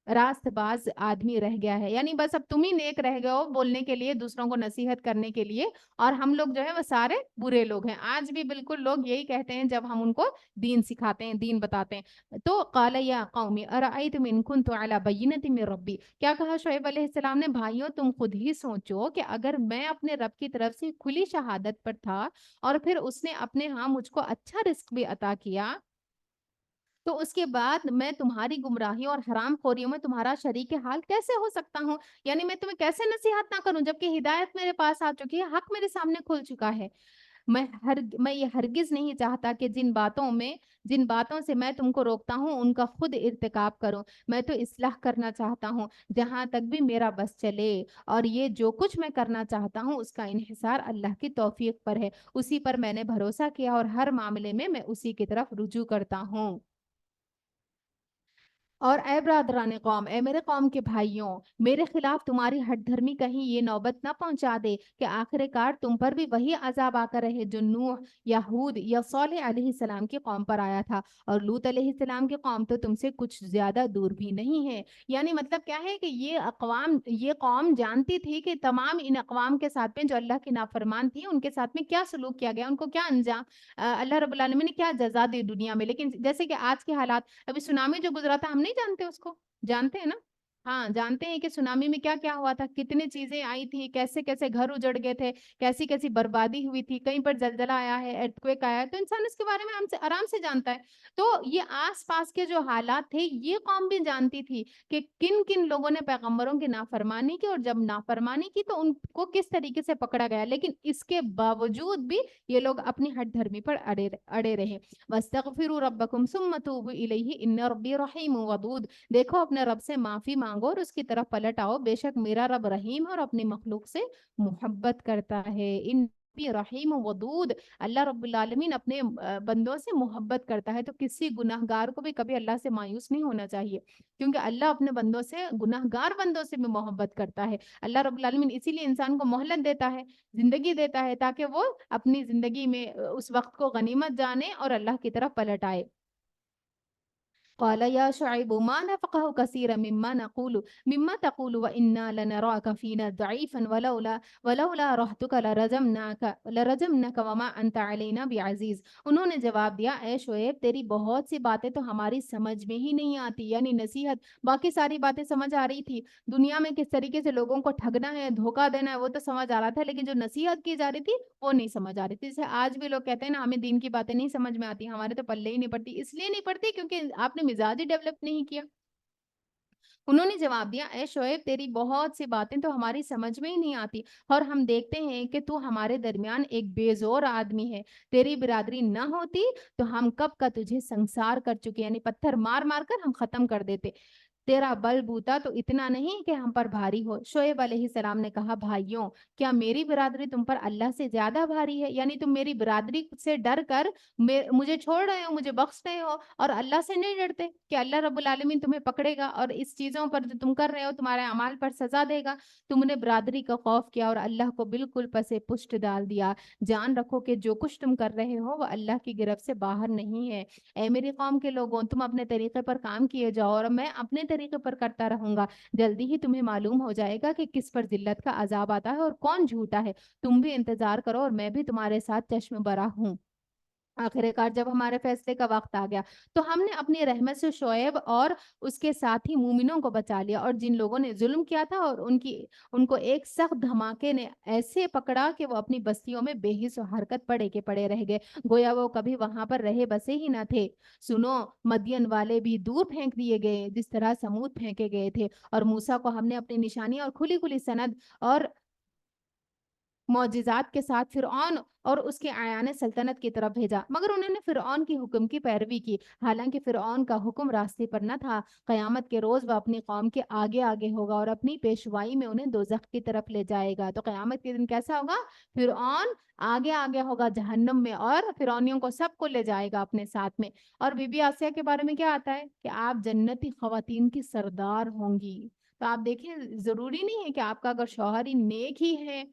A: راست باز آدمی رہ گیا ہے، یعنی بس اب تم ہی نیک رہ گئے ہو بولنے کے لیے، دوسروں کو نصیحت کرنے کے لیے، اور ہم لوگ جو ہے وہ سارے برے لوگ ہیں۔ آج بھی بالکل لوگ یہی کہتے ہیں جب ہم ان کو دین سکھاتے ہیں، دین بتاتے ہیں۔ تو قال یا قوم ارأیتم ان کنت علی بینۃ من ربی، کیا کہا شعیب علیہ السلام نے، بھائیوں تم خود ہی سوچو کہ اگر میں اپنے رب کی طرف سے کھلی شہادت پر تھا، اور پھر اس نے اپنے ہاں مجھ کو اچھا رزق بھی عطا کیا، تو اس کے بعد میں تمہاری گمراہیوں اور حرام خوریوں میں تمہارا شریک حال کیسے ہو سکتا ہوں؟ یعنی میں تمہیں کیسے نصیحت نہ کروں جبکہ ہدایت میرے پاس آ چکی ہے، حق میرے سامنے کھل چکا ہے۔ میں یہ ہرگز نہیں چاہتا کہ جن باتوں سے میں تم کو روکتا ہوں ان کا خود ارتکاب کروں، میں تو اصلاح کرنا چاہتا ہوں جہاں تک بھی میرا بس چلے، اور یہ جو کچھ میں کرنا چاہتا ہوں اس کا انحصار اللہ کی توفیق پر ہے، اسی پر میں نے بھروسہ کیا اور ہر معاملے میں اسی کی طرف رجوع کرتا ہوں۔ اور اے برادران قوم، اے میرے قوم کے بھائیوں، میرے خلاف تمہاری ہٹ دھرمی کہیں یہ نوبت نہ پہنچا دے کہ آخر کار تم پر بھی وہی عذاب آ کر رہے جو نوح یا ہود یا صالح علیہ السلام کی قوم پر آیا تھا، اور لوط علیہ السلام کی قوم تو تم سے کچھ زیادہ دور بھی نہیں ہے۔ یعنی مطلب کیا ہے کہ یہ قوم جانتی تھی کہ تمام ان اقوام کے ساتھ میں جو اللہ کی نافرمان تھی ان کے ساتھ میں کیا سلوک کیا گیا، ان کو کیا انجام اللہ رب العالمین نے کیا جزا دی دنیا میں۔ لیکن جیسے کہ آج کے حالات، ابھی سونامی جو گزرا تھا ہم نہیں جانتے اس کو، جانتے ہیں نا؟ ہاں جانتے ہیں کہ سونامی میں کیا کیا ہوا تھا، کتنی چیزیں آئی تھی، کیسے کیسے گھر اجڑ گئے تھے، کیسی کیسی بربادی ہوئی تھی، کہیں پر زلزلہ آیا ہے، ارتھکویک آیا ہے، تو انسان اس کے بارے میں آرام سے جانتا ہے۔ تو یہ آس پاس کے جو حالات تھے یہ قوم بھی جانتی تھی کہ کن کن لوگوں نے پیغمبروں کی نافرمانی کی، اور جب نافرمانی کی تو ان کو کس طریقے سے پکڑا گیا، لیکن اس کے باوجود بھی یہ لوگ اپنی ہٹ دھرمی پر اڑے رہے۔ وَاسْتَغْفِرُوا رَبَّكُمْ ثُمَّ تُوبُوا إِلَيْهِ إِنَّ رَبِّي رَحِيمٌ وَدُودٌ، دیکھو اپنے رب سے معافی مانگو اور اس کی طرف پلٹ آؤ، بے شک میرا رب رحیم اور اپنی مخلوق سے محبت کرتا ہے۔ ان ربی رحیم ودود، اللہ رب العالمین اپنے بندوں سے محبت کرتا ہے، تو کسی گناہ گار کو بھی کبھی اللہ سے مایوس نہیں ہونا چاہیے، کیونکہ اللہ اپنے بندوں سے، گناہ گار بندوں سے بھی محبت کرتا ہے۔ اللہ رب العالمین اسی لیے انسان کو مہلت دیتا ہے، زندگی دیتا ہے، تاکہ وہ اپنی زندگی میں اس وقت کو غنیمت جانے اور اللہ کی طرف پلٹ آئے۔ قال يا شعيب ما نفقه كثيرا مما تقول وإنا لنراك فينا ضعيفا ولولا رهتك لرجمنك وما أنت علينا بعزيز۔ انہوں نے جواب دیا، اے شعیب تیری بہت سی باتیں تو ہماری سمجھ میں ہی نہیں آتی، یعنی نصیحت، باقی ساری باتیں سمجھ آ رہی تھی، دنیا میں کس طریقے سے لوگوں کو ٹھگنا ہے، دھوکہ دینا ہے، وہ تو سمجھ آ رہا تھا، لیکن جو نصیحت کی جا رہی تھی وہ نہیں سمجھ آ رہی تھی۔ جیسے آج بھی لوگ کہتے ہیں نا ہمیں دین کی باتیں نہیں سمجھ میں آتی، ہمارے تو پلے ہی نہیں پڑتی، اس لیے نہیں پڑتی کیونکہ آپ نے مزاج ہی ڈیولپ نہیں کیا۔ انہوں نے جواب دیا، اے شعیب تیری بہت سی باتیں تو ہماری سمجھ میں ہی نہیں آتی، اور ہم دیکھتے ہیں کہ تو ہمارے درمیان ایک بے زور آدمی ہے، تیری برادری نہ ہوتی تو ہم کب کا تجھے سنسار کر چکے، یعنی پتھر مار مار کر ہم ختم کر دیتے، تیرا بل بوتا تو اتنا نہیں کہ ہم پر بھاری ہو۔ شعیب علیہ السلام نے کہا، بھائیوں کیا میری برادری تم پر اللہ سے زیادہ بھاری ہے؟ یعنی تم میری برادری سے ڈر کر مجھے چھوڑ رہے ہو، مجھے بخش رہے ہو، اور اللہ سے نہیں ڈرتے کہ اللہ رب العالمین تمہیں پکڑے گا اور اس چیزوں پر جو تم کر رہے ہو تمہارے اعمال پر سزا دے گا؟ تم نے برادری کا خوف کیا اور اللہ کو بالکل پسے پشت ڈال دیا۔ جان رکھو کہ جو کچھ تم کر رہے ہو وہ اللہ کی گرفت سے باہر نہیں ہے۔ اے میری قوم کے لوگوں، تم اپنے طریقے پر کام کیے جاؤ اور میں اپنے طریقے پر کرتا رہوں گا، جلدی ہی تمہیں معلوم ہو جائے گا کہ کس پر ذلت کا عذاب آتا ہے اور کون جھوٹا ہے۔ تم بھی انتظار کرو اور میں بھی تمہارے ساتھ چشم برا ہوں۔ آخر کار جب ہمارے فیصلے کا وقت آ گیا تو ہم نے اپنی رحمت سے شعیب اور اس کے ساتھی مومنوں کو بچا لیا، اور جن لوگوں نے ظلم کیا تھا اور ان کو ایک سخت دھماکے نے ایسے پکڑا کہ وہ اپنی بستیوں میں بے حس و حرکت پڑے کے پڑے رہ گئے، گویا وہ کبھی وہاں پر رہے بسے ہی نہ تھے۔ سنو، مدین والے بھی دور پھینک دیے گئے جس طرح سمود پھینکے گئے تھے، اور موسیٰ کو ہم نے اپنی نشانی اور کھلی کھلی سند اور معجزات کے ساتھ فرعون اور اس کے اعیان سلطنت کی طرف بھیجا، مگر انہوں نے فرعون کی حکم کی پیروی کی، حالانکہ فرعون کا حکم راستے پر نہ تھا۔ قیامت کے روز وہ اپنی قوم کے آگے آگے ہوگا اور اپنی پیشوائی میں انہیں دوزخ کی طرف لے جائے گا۔ تو قیامت کے دن کیسا ہوگا؟ فرعون آگے آگے ہوگا جہنم میں، اور فرعونیوں کو سب کو لے جائے گا اپنے ساتھ میں۔ اور بی بی آسیہ کے بارے میں کیا آتا ہے کہ آپ جنتی خواتین کی سردار ہوں گی۔ تو آپ دیکھیں، ضروری نہیں ہے کہ آپ کا اگر شوہر ہی نیک ہی ہے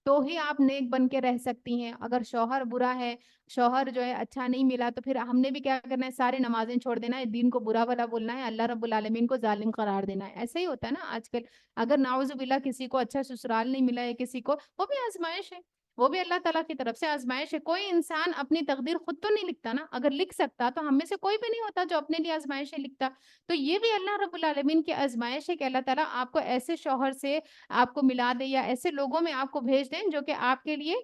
A: تو ہی آپ نیک بن کے رہ سکتی ہیں۔ اگر شوہر برا ہے، شوہر جو ہے اچھا نہیں ملا، تو پھر ہم نے بھی کیا کرنا ہے؟ سارے نمازیں چھوڑ دینا ہے، دین کو برا بھلا بولنا ہے، اللہ رب العالمین کو ظالم قرار دینا ہے۔ ایسا ہی ہوتا ہے نا آج کل۔ اگر نعوذ باللہ کسی کو اچھا سسرال نہیں ملا ہے کسی کو، وہ بھی آزمائش ہے، وہ بھی اللہ تعالیٰ کی طرف سے آزمائش ہے۔ کوئی انسان اپنی تقدیر خود تو نہیں لکھتا نا، اگر لکھ سکتا تو ہم میں سے کوئی بھی نہیں ہوتا جو اپنے لیے آزمائشیں لکھتا۔ تو یہ بھی اللہ رب العالمین کی آزمائش ہے کہ اللہ تعالیٰ آپ کو ایسے شوہر سے آپ کو ملا دے، یا ایسے لوگوں میں آپ کو بھیج دیں جو کہ آپ کے لیے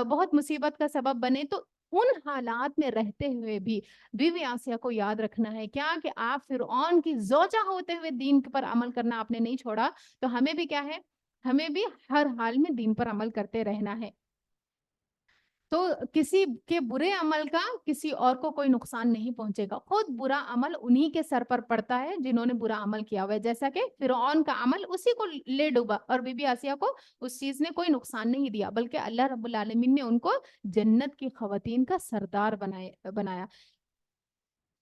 A: بہت مصیبت کا سبب بنے۔ تو ان حالات میں رہتے ہوئے بھی بی بی آسیہ کو یاد رکھنا ہے کیا کہ آپ فرعون کی زوجہ ہوتے ہوئے دین پر عمل کرنا آپ نے نہیں چھوڑا۔ تو ہمیں بھی کیا ہے؟ ہمیں بھی ہر حال میں دین پر عمل کرتے رہنا ہے۔ تو کسی کے برے عمل کا کسی اور کو کوئی نقصان نہیں پہنچے گا، خود برا عمل انہی کے سر پر پڑتا ہے جنہوں نے برا عمل کیا ہوا ہے، جیسا کہ فرعون کا عمل اسی کو لے ڈوبا، اور بی بی آسیہ کو اس چیز نے کوئی نقصان نہیں دیا، بلکہ اللہ رب العالمین نے ان کو جنت کی خواتین کا سردار بنایا۔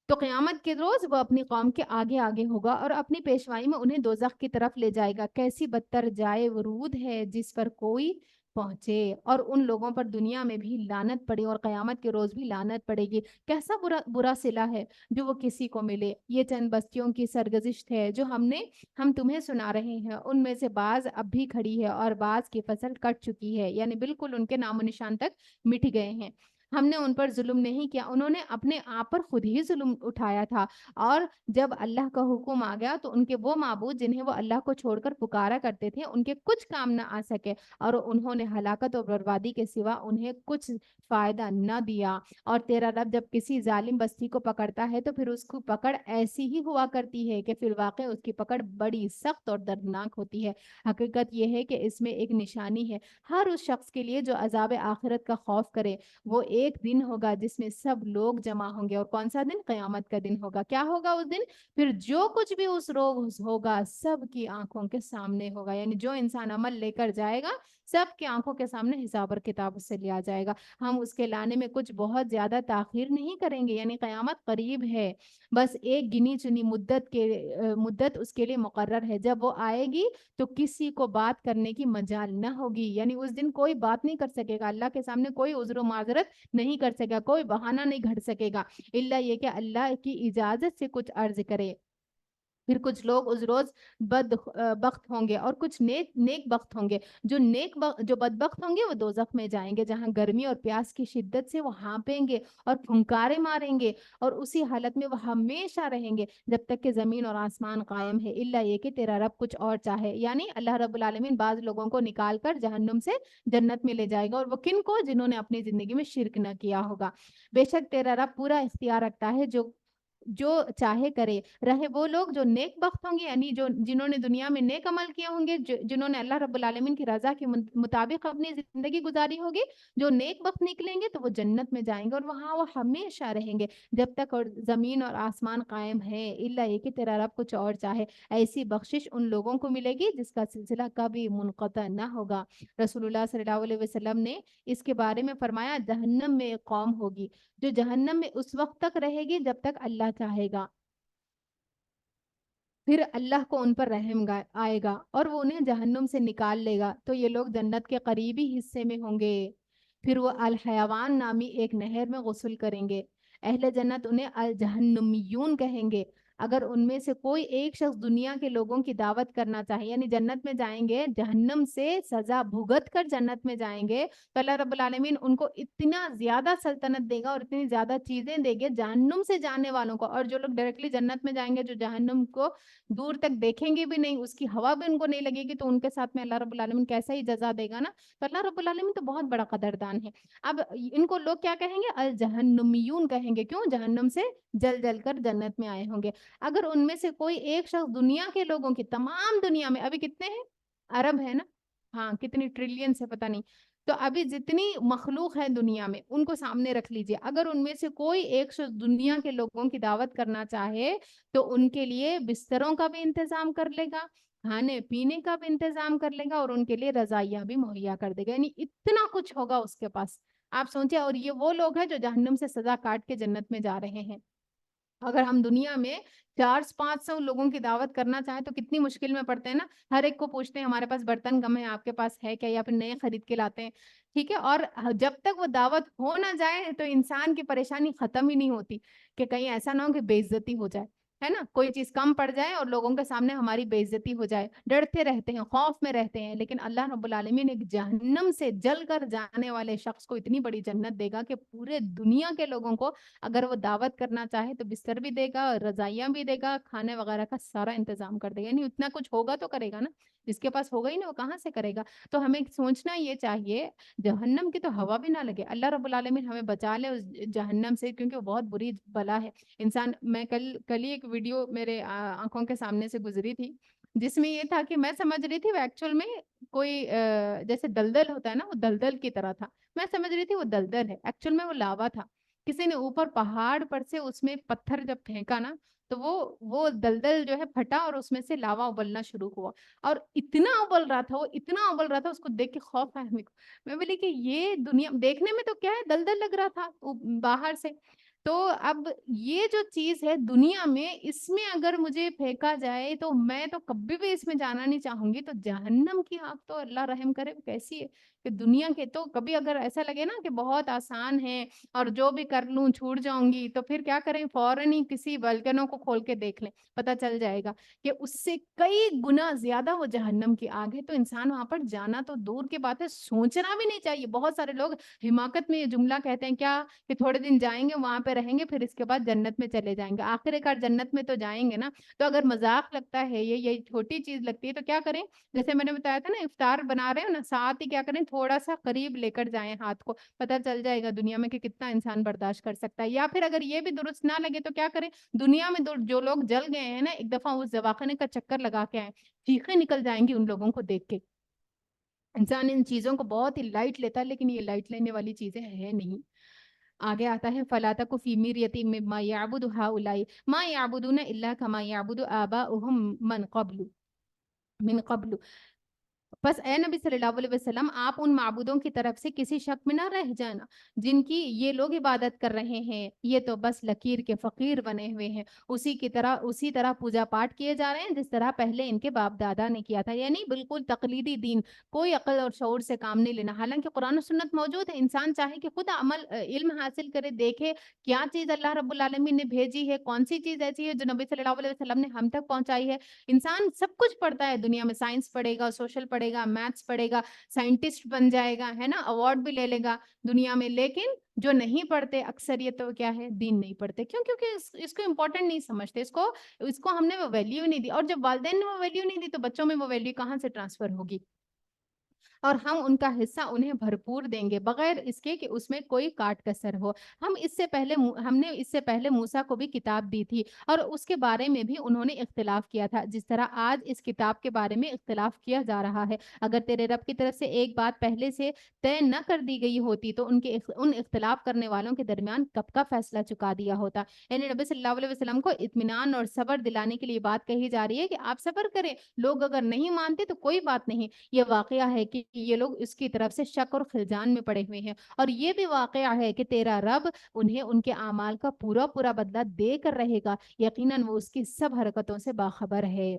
A: تو قیامت کے روز وہ اپنی قوم کے آگے آگے ہوگا اور اپنی پیشوائی میں انہیں دوزخ کی طرف لے جائے گا۔ کیسی بدتر جائے ورود ہے جس پر کوئی پہنچے، اور ان لوگوں پر دنیا میں بھی لعنت پڑے اور قیامت کے روز بھی لعنت پڑے گی۔ کیسا برا صلہ ہے جو وہ کسی کو ملے۔ یہ چند بستیوں کی سرگزشت ہے جو ہم تمہیں سنا رہے ہیں، ان میں سے بعض اب بھی کھڑی ہے اور بعض کی فصل کٹ چکی ہے، یعنی بالکل ان کے نام و نشان تک مٹ گئے ہیں۔ ہم نے ان پر ظلم نہیں کیا، انہوں نے اپنے آپ پر خود ہی ظلم اٹھایا تھا، اور جب اللہ کا حکم آ گیا تو ان کے وہ معبود جنہیں وہ اللہ کو چھوڑ کر پکارا کرتے تھے ان کے کچھ کام نہ آ سکے، اور انہوں نے ہلاکت اور بربادی کے سوا انہیں کچھ فائدہ نہ دیا۔ اور تیرا رب جب کسی ظالم بستی کو پکڑتا ہے تو پھر اس کو پکڑ ایسی ہی ہوا کرتی ہے کہ فی الواقع اس کی پکڑ بڑی سخت اور دردناک ہوتی ہے۔ حقیقت یہ ہے کہ اس میں ایک نشانی ہے ہر اس شخص کے لیے جو عذاب آخرت کا خوف کرے۔ وہ ایک دن ہوگا جس میں سب لوگ جمع ہوں گے، اور کون سا دن؟ قیامت کا دن ہوگا۔ کیا ہوگا اس دن؟ پھر جو کچھ بھی اس روز ہوگا سب کی آنکھوں کے سامنے ہوگا، یعنی جو انسان عمل لے کر جائے گا سب کی آنکھوں کے سامنے حساب اور کتاب اس سے لیا جائے گا۔ ہم اس کے لانے میں کچھ بہت زیادہ تاخیر نہیں کریں گے، یعنی قیامت قریب ہے، بس ایک گنی چنی مدت اس کے لیے مقرر ہے۔ جب وہ آئے گی تو کسی کو بات کرنے کی مجال نہ ہوگی، یعنی اس دن کوئی بات نہیں کر سکے گا، اللہ کے سامنے کوئی عذر و معذرت نہیں کر سکے گا، کوئی بہانہ نہیں گھڑ سکے گا، الا یہ کہ اللہ کی اجازت سے کچھ عرض کرے۔ پھر کچھ لوگ اس روز بخت ہوں گے اور کچھ نیک بخت ہوں گے۔ جو بدبخت ہوں گے وہ دوزخ میں جائیں گے، جہاں گرمی اور پیاس کی شدت سے وہ ہانپیں گے اور پھنکارے ماریں گے، اور اسی حالت میں وہ ہمیشہ رہیں گے جب تک کہ زمین اور آسمان قائم ہے، الا یہ کہ تیرا رب کچھ اور چاہے۔ یعنی اللہ رب العالمین بعض لوگوں کو نکال کر جہنم سے جنت میں لے جائے گا، اور وہ کن کو؟ جنہوں نے اپنی زندگی میں شرک نہ کیا ہوگا۔ بے شک تیرا رب پورا اختیار رکھتا ہے، جو چاہے کرے۔ رہے وہ لوگ جو نیک بخت ہوں گے، یعنی جنہوں نے دنیا میں نیک عمل کیا ہوں گے، جنہوں نے اللہ رب العالمین کی رضا کے مطابق اپنی زندگی گزاری ہوگی، جو نیک بخت نکلیں گے تو وہ جنت میں جائیں گے اور وہاں وہ ہمیشہ رہیں گے جب تک اور زمین اور آسمان قائم ہے، الا یہ کہ تیرا رب کچھ اور چاہے۔ ایسی بخشش ان لوگوں کو ملے گی جس کا سلسلہ کبھی منقطع نہ ہوگا۔ رسول اللہ صلی اللہ علیہ وسلم نے اس کے بارے میں فرمایا، جہنم میں ایک قوم ہوگی جو جہنم میں اس وقت تک رہے گی جب تک اللہ چاہے گا، پھر اللہ کو ان پر رحم آئے گا اور وہ انہیں جہنم سے نکال لے گا، تو یہ لوگ جنت کے قریبی حصے میں ہوں گے۔ پھر وہ الحیوان نامی ایک نہر میں غسل کریں گے، اہل جنت انہیں الجہنمیون کہیں گے۔ اگر ان میں سے کوئی ایک شخص دنیا کے لوگوں کی دعوت کرنا چاہے، یعنی جنت میں جائیں گے، جہنم سے سزا بھگت کر جنت میں جائیں گے، تو اللہ رب العالمین ان کو اتنا زیادہ سلطنت دے گا اور اتنی زیادہ چیزیں دے گے جہنم سے جانے والوں کو، اور جو لوگ ڈائریکٹلی جنت میں جائیں گے، جو جہنم کو دور تک دیکھیں گے بھی نہیں، اس کی ہوا بھی ان کو نہیں لگے گی، تو ان کے ساتھ میں اللہ رب العالمین کیسا ہی جزا دے گا نا. تو اللہ رب العالمین تو بہت بڑا قدردان ہے. اب ان کو لوگ کیا کہیں گے؟ الجہنمیون کہیں گے. کیوں؟ جہنم سے جل جل کر جنت میں آئے ہوں گے. اگر ان میں سے کوئی ایک شخص دنیا کے لوگوں کی، تمام دنیا میں ابھی کتنے ہیں؟ ارب ہے نا، ہاں کتنی ٹریلین سے پتہ نہیں، تو ابھی جتنی مخلوق ہے دنیا میں ان کو سامنے رکھ لیجئے. اگر ان میں سے کوئی ایک شخص دنیا کے لوگوں کی دعوت کرنا چاہے تو ان کے لیے بستروں کا بھی انتظام کر لے گا، کھانے پینے کا بھی انتظام کر لے گا، اور ان کے لیے رضائیاں بھی مہیا کر دے گا. یعنی اتنا کچھ ہوگا اس کے پاس. آپ سوچیں، اور یہ وہ لوگ ہیں جو جہنم سے سزا کاٹ کے جنت میں جا رہے ہیں. اگر ہم دنیا میں 400-500 لوگوں کی دعوت کرنا چاہیں تو کتنی مشکل میں پڑتے ہیں نا. ہر ایک کو پوچھتے ہیں ہمارے پاس برتن کم ہے، آپ کے پاس ہے کیا، یا پھر نئے خرید کے لاتے ہیں. ٹھیک ہے، اور جب تک وہ دعوت ہو نہ جائے تو انسان کی پریشانی ختم ہی نہیں ہوتی کہ کہیں ایسا نہ ہو کہ بے عزتی ہو جائے، ہے نا، کوئی چیز کم پڑ جائے اور لوگوں کے سامنے ہماری بے عزتی ہو جائے. ڈرتے رہتے ہیں، خوف میں رہتے ہیں. لیکن اللہ رب العالمین ایک جہنم سے جل کر جانے والے شخص کو اتنی بڑی جنت دے گا کہ پورے دنیا کے لوگوں کو اگر وہ دعوت کرنا چاہے تو بستر بھی دے گا، رضائیاں بھی دے گا، کھانے وغیرہ کا سارا انتظام کر دے گا. یعنی اتنا کچھ ہوگا تو کرے گا نا، جس کے پاس ہوگا ہی نہیں وہ کہاں سے کرے گا. تو ہمیں سوچنا یہ چاہیے جہنم کی تو ہوا بھی نہ لگے. اللہ رب العالمین ہمیں بچا لے اس جہنم سے، کیونکہ وہ بہت بری بلا ہے. انسان، میں کل ہی ایک ویڈیو میرے آنکھوں کے سامنے سے گزری تھی، جس میں یہ تھا کہ میں سمجھ رہی تھی وہ ایکچوئل میں کوئی جیسے دلدل ہوتا ہے نا، وہ دلدل کی طرح تھا. میں سمجھ رہی تھی وہ دلدل ہے، ایکچوئل میں وہ لاوا تھا. کسی نے اوپر پہاڑ پر سے اس میں پتھر جب پھینکا نا تو وہ دلدل جو ہے پھٹا اور اس میں سے لاوا ابلنا شروع ہوا، اور اتنا ابل رہا تھا، وہ اتنا ابل رہا تھا، اس کو دیکھ کے خوف آیا میرے کو. میں بولی کہ یہ دنیا دیکھنے میں تو کیا ہے، دلدل لگ رہا تھا باہر سے. تو اب یہ جو چیز ہے دنیا میں، اس میں اگر مجھے پھینکا جائے تو میں تو کبھی بھی اس میں جانا نہیں چاہوں گی. تو جہنم کی آگ تو اللہ رحم کرے کیسی ہے کہ دنیا کے، تو کبھی اگر ایسا لگے نا کہ بہت آسان ہے اور جو بھی کر لوں چھوٹ جاؤں گی، تو پھر کیا کریں، فوراً ہی کسی والکنوں کو کھول کے دیکھ لیں، پتہ چل جائے گا کہ اس سے کئی گنا زیادہ وہ جہنم کی آگ ہے. تو انسان وہاں پر جانا تو دور کی بات ہے، سوچنا بھی نہیں چاہیے. بہت سارے لوگ حماقت میں یہ جملہ کہتے ہیں کیا کہ تھوڑے دن جائیں گے وہاں پہ رہیں گے پھر اس کے بعد جنت میں چلے جائیں گے. آخر کار جنت میں تو جائیں گے نا. تو اگر مذاق لگتا ہے یہ چھوٹی چیز لگتی ہے تو کیا کریں، جیسے میں نے بتایا تھا نا افطار بنا رہے ہو نا، ساتھ ہی کیا کریں، تھوڑا سا قریب لے کر جائیں ہاتھ کو، پتہ چل جائے گا دنیا میں کہ کتنا انسان برداشت کر سکتا ہے. یا پھر اگر یہ بھی درست نہ لگے تو کیا کریں، دنیا میں جو لوگ جل گئے ہیں نا، ایک دفعہ اس دواخانے کا چکر لگا کے آئیں، چیخیں نکل جائیں گی ان لوگوں کو دیکھ کے. انسان ان چیزوں کو بہت ہی لائٹ لیتا ہے، لیکن یہ لائٹ لینے والی چیزیں ہیں نہیں. آگے آتا ہے فَلَا تَكُ فِي مِرْيَةٍ مِّمَّا يَعْبُدُ هَٰؤُلَاءِ مَا يَعْبُدُونَ إِلَّا كَمَا يَعْبُدُ آبَاؤُهُم من قبل. بس اے نبی صلی اللہ علیہ وسلم، آپ ان معبودوں کی طرف سے کسی شک میں نہ رہ جانا جن کی یہ لوگ عبادت کر رہے ہیں. یہ تو بس لکیر کے فقیر بنے ہوئے ہیں، اسی طرح پوجا پاٹ کیے جا رہے ہیں جس طرح پہلے ان کے باپ دادا نے کیا تھا. یعنی بالکل تقلیدی دین، کوئی عقل اور شعور سے کام نہیں لینا. حالانکہ قرآن و سنت موجود ہے، انسان چاہے کہ خود علم حاصل کرے، دیکھے کیا چیز اللہ رب العالمین نے بھیجی ہے، کون سی چیز ایسی ہے جو نبی صلی اللہ علیہ وسلم نے ہم تک پہنچائی ہے. انسان سب کچھ پڑھتا ہے دنیا میں، سائنس پڑھے گا، سوشل پڑھے گا، میتھس پڑھے گا، سائنٹسٹ بن جائے گا، ہے نا، ایوارڈ بھی لے لے گا دنیا میں. لیکن جو نہیں پڑھتے اکثریت تو کیا ہے، دین نہیں پڑھتے. کیوں؟ کیونکہ اس کو امپورٹنٹ نہیں سمجھتے، اس کو ہم نے وہ ویلیو نہیں دی. اور جب والدین نے وہ ویلیو نہیں دی تو بچوں میں وہ ویلیو کہاں سے ٹرانسفر ہوگی. اور ہم ان کا حصہ انہیں بھرپور دیں گے بغیر اس کے کہ اس میں کوئی کاٹ کسر ہو. ہم نے اس سے پہلے موسیٰ کو بھی کتاب دی تھی اور اس کے بارے میں بھی انہوں نے اختلاف کیا تھا، جس طرح آج اس کتاب کے بارے میں اختلاف کیا جا رہا ہے. اگر تیرے رب کی طرف سے ایک بات پہلے سے طے نہ کر دی گئی ہوتی تو ان اختلاف کرنے والوں کے درمیان کب کا فیصلہ چکا دیا ہوتا. یعنی نبی صلی اللہ علیہ وسلم کو اطمینان اور صبر دلانے کے لیے بات کہی جا رہی ہے کہ آپ صبر کریں، لوگ اگر نہیں مانتے تو کوئی بات نہیں. یہ واقعہ ہے کہ یہ لوگ اس کی طرف سے شک اور خلجان میں پڑے ہوئے ہیں، اور یہ بھی واقعہ ہے کہ تیرا رب انہیں ان کے اعمال کا پورا بدلہ دے کر رہے گا. یقیناً وہ اس کی سب حرکتوں سے باخبر ہے.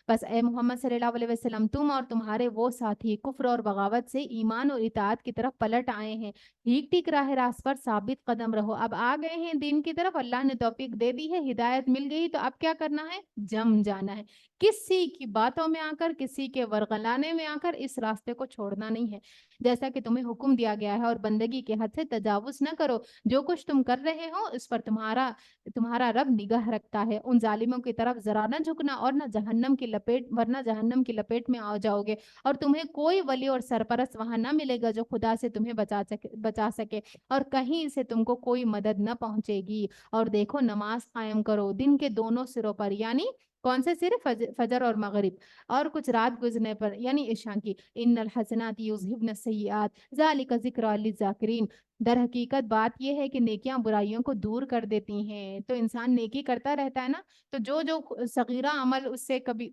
A: بس اے محمد صلی اللہ علیہ وسلم تم اور تمہارے وہ ساتھی کفر اور بغاوت سے ایمان اور اطاعت کی طرف پلٹ آئے ہیں، ٹھیک ٹھیک راہ راست پر ثابت قدم رہو۔ اب آ گئے ہیں دین کی طرف، اللہ نے توفیق دے دی ہے، ہدایت مل گئی، تو اب کیا کرنا ہے؟ جم جانا ہے، کسی کی باتوں میں آ کر، کسی کے ورغلانے میں آ کر اس راستے کو چھوڑنا نہیں ہے۔ جیسا کہ تمہیں حکم دیا گیا ہے، اور بندگی کے حد سے تجاوز نہ کرو، جو کچھ تم کر رہے ہو اس پر تمہارا رب نگاہ رکھتا ہے۔ ان ظالموں کی طرف ذرا نہ جھکنا، اور نہ جہنم کی لپیٹ، ورنہ جہنم کی لپیٹ میں آ جاؤ گے، اور تمہیں کوئی ولی اور سرپرست وہاں نہ ملے گا جو خدا سے تمہیں بچا سکے، اور کہیں سے تم کو کوئی مدد نہ پہنچے گی۔ اور دیکھو نماز قائم کرو دن کے دونوں سروں پر، یعنی کون سے سرے؟ فجر اور مغرب، اور کچھ رات گزرنے پر یعنی عشاء کی۔ ان الحسنات یذہبن السیئات ذالک ذکری للذاکرین، در حقیقت بات یہ ہے کہ نیکیاں برائیوں کو دور کر دیتی ہیں۔ تو انسان نیکی کرتا رہتا ہے نا، تو جو صغیرہ عمل اس سے کبھی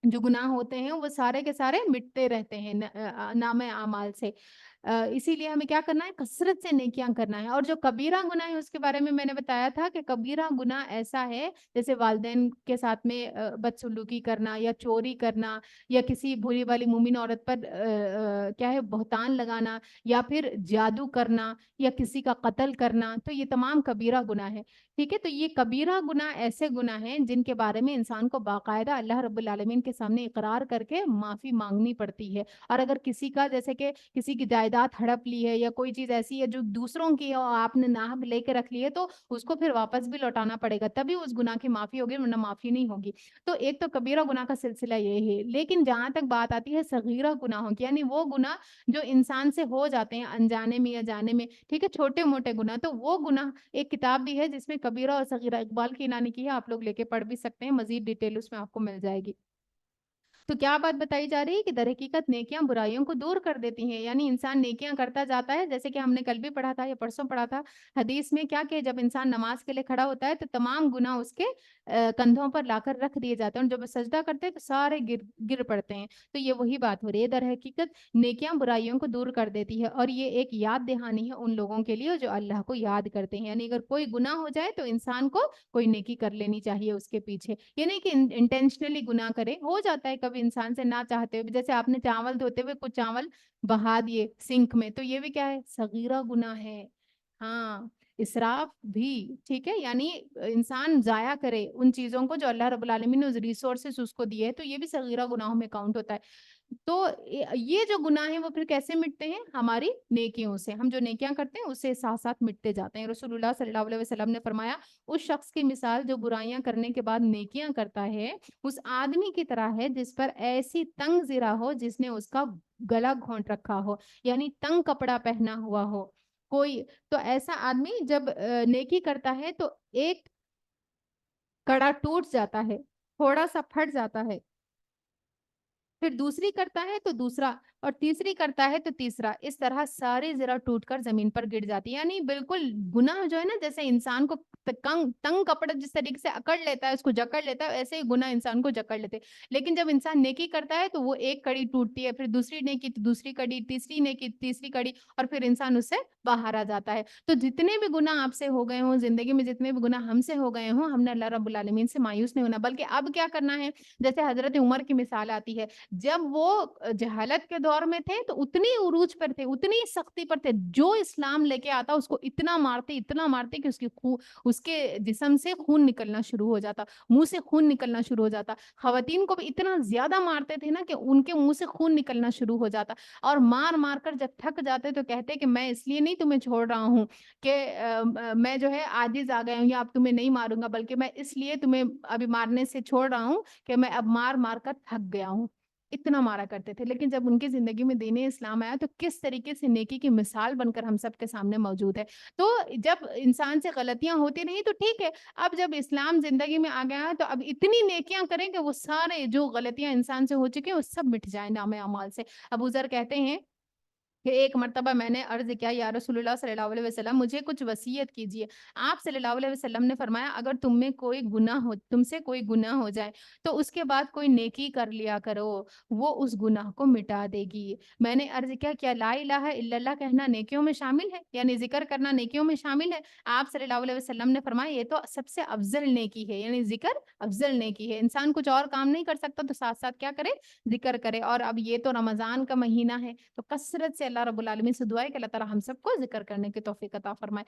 A: جو گناہ ہوتے ہیں وہ سارے کے سارے مٹتے رہتے ہیں نام اعمال سے۔ اسی لیے ہمیں کیا کرنا ہے؟ کثرت سے نیکیاں کرنا ہے۔ اور جو کبیرہ گناہ ہے اس کے بارے میں میں نے بتایا تھا کہ کبیرہ گناہ ایسا ہے جیسے والدین کے ساتھ میں بدسلوکی کرنا، یا چوری کرنا، یا کسی بری والی مومن عورت پر کیا ہے بہتان لگانا، یا پھر جادو کرنا، یا کسی کا قتل کرنا، تو یہ تمام کبیرہ گناہ ہے۔ ٹھیک ہے، تو یہ کبیرہ گناہ ایسے گناہ ہیں جن کے بارے میں انسان کو باقاعدہ اللہ رب العالمین کے سامنے اقرار کر کے معافی مانگنی پڑتی ہے۔ اور اگر کسی کا جیسے کہ کسی کی جائیداد ہڑپ لی ہے، یا کوئی چیز ایسی ہے جو دوسروں کی ہے اور آپ نے ناحق لے کے رکھ لی ہے، تو اس کو پھر واپس بھی لوٹانا پڑے گا، تبھی اس گناہ کی معافی ہوگی، ورنہ معافی نہیں ہوگی۔ تو ایک تو کبیرہ گناہ کا سلسلہ یہ ہے۔ لیکن جہاں تک بات آتی ہے صغیرہ گناہوں کی، یعنی وہ گناہ جو انسان سے ہو جاتے ہیں انجانے میں یا جانے میں، ٹھیک ہے، چھوٹے موٹے گناہ، تو وہ گناہ ایک کتاب بھی ہے جس میں کبیرہ اور صغیرہ، اقبال کی نانی کی ہے، آپ لوگ لے کے پڑھ بھی سکتے ہیں، مزید ڈیٹیل اس میں آپ کو مل جائے گی۔ تو کیا بات بتائی جا رہی ہے کہ در حقیقت نیکیاں برائیوں کو دور کر دیتی ہیں، یعنی انسان نیکیاں کرتا جاتا ہے، جیسے کہ ہم نے کل بھی پڑھا تھا یا پرسوں پڑھا تھا حدیث میں، کیا کہ جب انسان نماز کے لیے کھڑا ہوتا ہے تو تمام گناہ اس کے کندھوں پر لا کر رکھ دیے جاتے ہیں، اور جب وہ سجدہ کرتے ہیں تو سارے گر پڑتے ہیں۔ تو یہ وہی بات ہو رہی ہے، در حقیقت نیکیاں برائیوں کو دور کر دیتی ہے، اور یہ ایک یاد دہانی ہے ان لوگوں کے لیے جو اللہ کو یاد کرتے ہیں۔ یعنی اگر کوئی گناہ ہو جائے تو انسان کو کوئی نیکی کر لینی چاہیے اس کے پیچھے، یہ نہیں کہ انٹینشنلی گناہ کرے، ہو جاتا ہے کبھی انسان سے نہ چاہتے ہوئے، جیسے آپ نے چاول دھوتے ہوئے کچھ چاول بہا دیے سنک میں، تو یہ بھی کیا ہے؟ صغیرہ گناہ ہے۔ ہاں، اسراف بھی، ٹھیک ہے، یعنی انسان ضائع کرے ان چیزوں کو جو اللہ رب العالمین نے ریسورسز اس کو دیے ہے، تو یہ بھی صغیرہ گناہوں میں کاؤنٹ ہوتا ہے۔ تو یہ جو گناہ ہیں وہ پھر کیسے مٹتے ہیں؟ ہماری نیکیوں سے، ہم جو نیکیاں کرتے ہیں اس سے ساتھ ساتھ مٹتے جاتے ہیں۔ رسول اللہ صلی اللہ علیہ وسلم نے فرمایا اس شخص کی مثال جو برائیاں کرنے کے بعد نیکیاں کرتا ہے اس آدمی کی طرح ہے جس پر ایسی تنگ زرہ ہو جس نے اس کا گلا گھونٹ رکھا ہو، یعنی تنگ کپڑا پہنا ہوا ہو کوئی۔ تو ایسا آدمی جب نیکی کرتا ہے تو ایک کڑا ٹوٹ جاتا ہے، تھوڑا سا پھٹ جاتا ہے، پھر دوسری کرتا ہے تو دوسرا، اور تیسری کرتا ہے تو تیسرا، اس طرح ساری زرہ ٹوٹ کر زمین پر گر جاتی ہے۔ یعنی بالکل گناہ جو ہے نا، جیسے انسان کو تنگ کپڑا جس طریقے سے اکڑ لیتا ہے، اس کو جکڑ لیتا ہے، ایسے ہی گناہ انسان کو جکڑ لیتے ہیں۔ لیکن جب انسان نیکی کرتا ہے تو وہ ایک کڑی ٹوٹتی ہے، پھر دوسری نیکی تو دوسری کڑی، تیسری نیکی تیسری کڑی، اور پھر انسان اس سے باہر آ جاتا ہے۔ تو جتنے بھی گناہ آپ سے ہو گئے ہوں زندگی میں، جتنے بھی گناہ ہم سے ہو گئے ہوں، ہم نے اللہ رب العالمین سے مایوس نہیں ہونا، بلکہ اب کیا کرنا ہے؟ جیسے حضرت عمر کی مثال آتی ہے، جب وہ جہالت کے دور میں تھے تو اتنی عروج پر تھے، اتنی سختی پر تھے، جو اسلام لے کے آتا اس کو اتنا مارتے کہ اس کے جسم سے خون نکلنا شروع ہو جاتا، منہ سے خون نکلنا شروع ہو جاتا۔ خواتین کو بھی اتنا زیادہ مارتے تھے نا کہ ان کے منہ سے خون نکلنا شروع ہو جاتا، اور مار مار کر جب تھک جاتے تو کہتے کہ میں اس لیے نہیں تمہیں چھوڑ رہا ہوں کہ میں جو ہے عاجز آ گیا ہوں یا اب تمہیں نہیں ماروں گا، بلکہ میں اس لیے تمہیں ابھی مارنے سے چھوڑ رہا ہوں کہ میں اب مار مار کر تھک گیا ہوں۔ اتنا مارا کرتے تھے، لیکن جب ان کی زندگی میں دین اسلام آیا تو کس طریقے سے نیکی کی مثال بن کر ہم سب کے سامنے موجود ہے۔ تو جب انسان سے غلطیاں ہوتی نہیں تو ٹھیک ہے، اب جب اسلام زندگی میں آ گیا ہے تو اب اتنی نیکیاں کریں کہ وہ سارے جو غلطیاں انسان سے ہو چکے ہیں وہ سب مٹ جائیں نام اعمال سے۔ ابو ذر کہتے ہیں کہ ایک مرتبہ میں نے عرض کیا یا رسول اللہ صلی اللہ علیہ وسلم مجھے کچھ وصیت کیجیے. آپ صلی اللہ علیہ وسلم نے فرمایا اگر تم سے کوئی گناہ ہو جائے تو اس کے بعد کوئی نیکی کر لیا کرو، وہ اس گناہ کو مٹا دے گی. میں نے عرض کیا لا الہ الا اللہ کہنا نیکیوں میں شامل ہے، یعنی ذکر کرنا نیکیوں میں شامل ہے؟ آپ صلی اللہ علیہ وسلم نے فرمایا یہ تو سب سے افضل نیکی ہے، یعنی ذکر افضل نیکی ہے. انسان کچھ اور کام نہیں کر سکتا تو ساتھ ساتھ کیا کرے؟ ذکر کرے. اور اب یہ تو رمضان کا مہینہ ہے تو کثرت سے اللہ رب العالمین سے دعا ہے کہ اللہ تعالی ہم سب کو ذکر کرنے کی توفیق عطا فرمائے.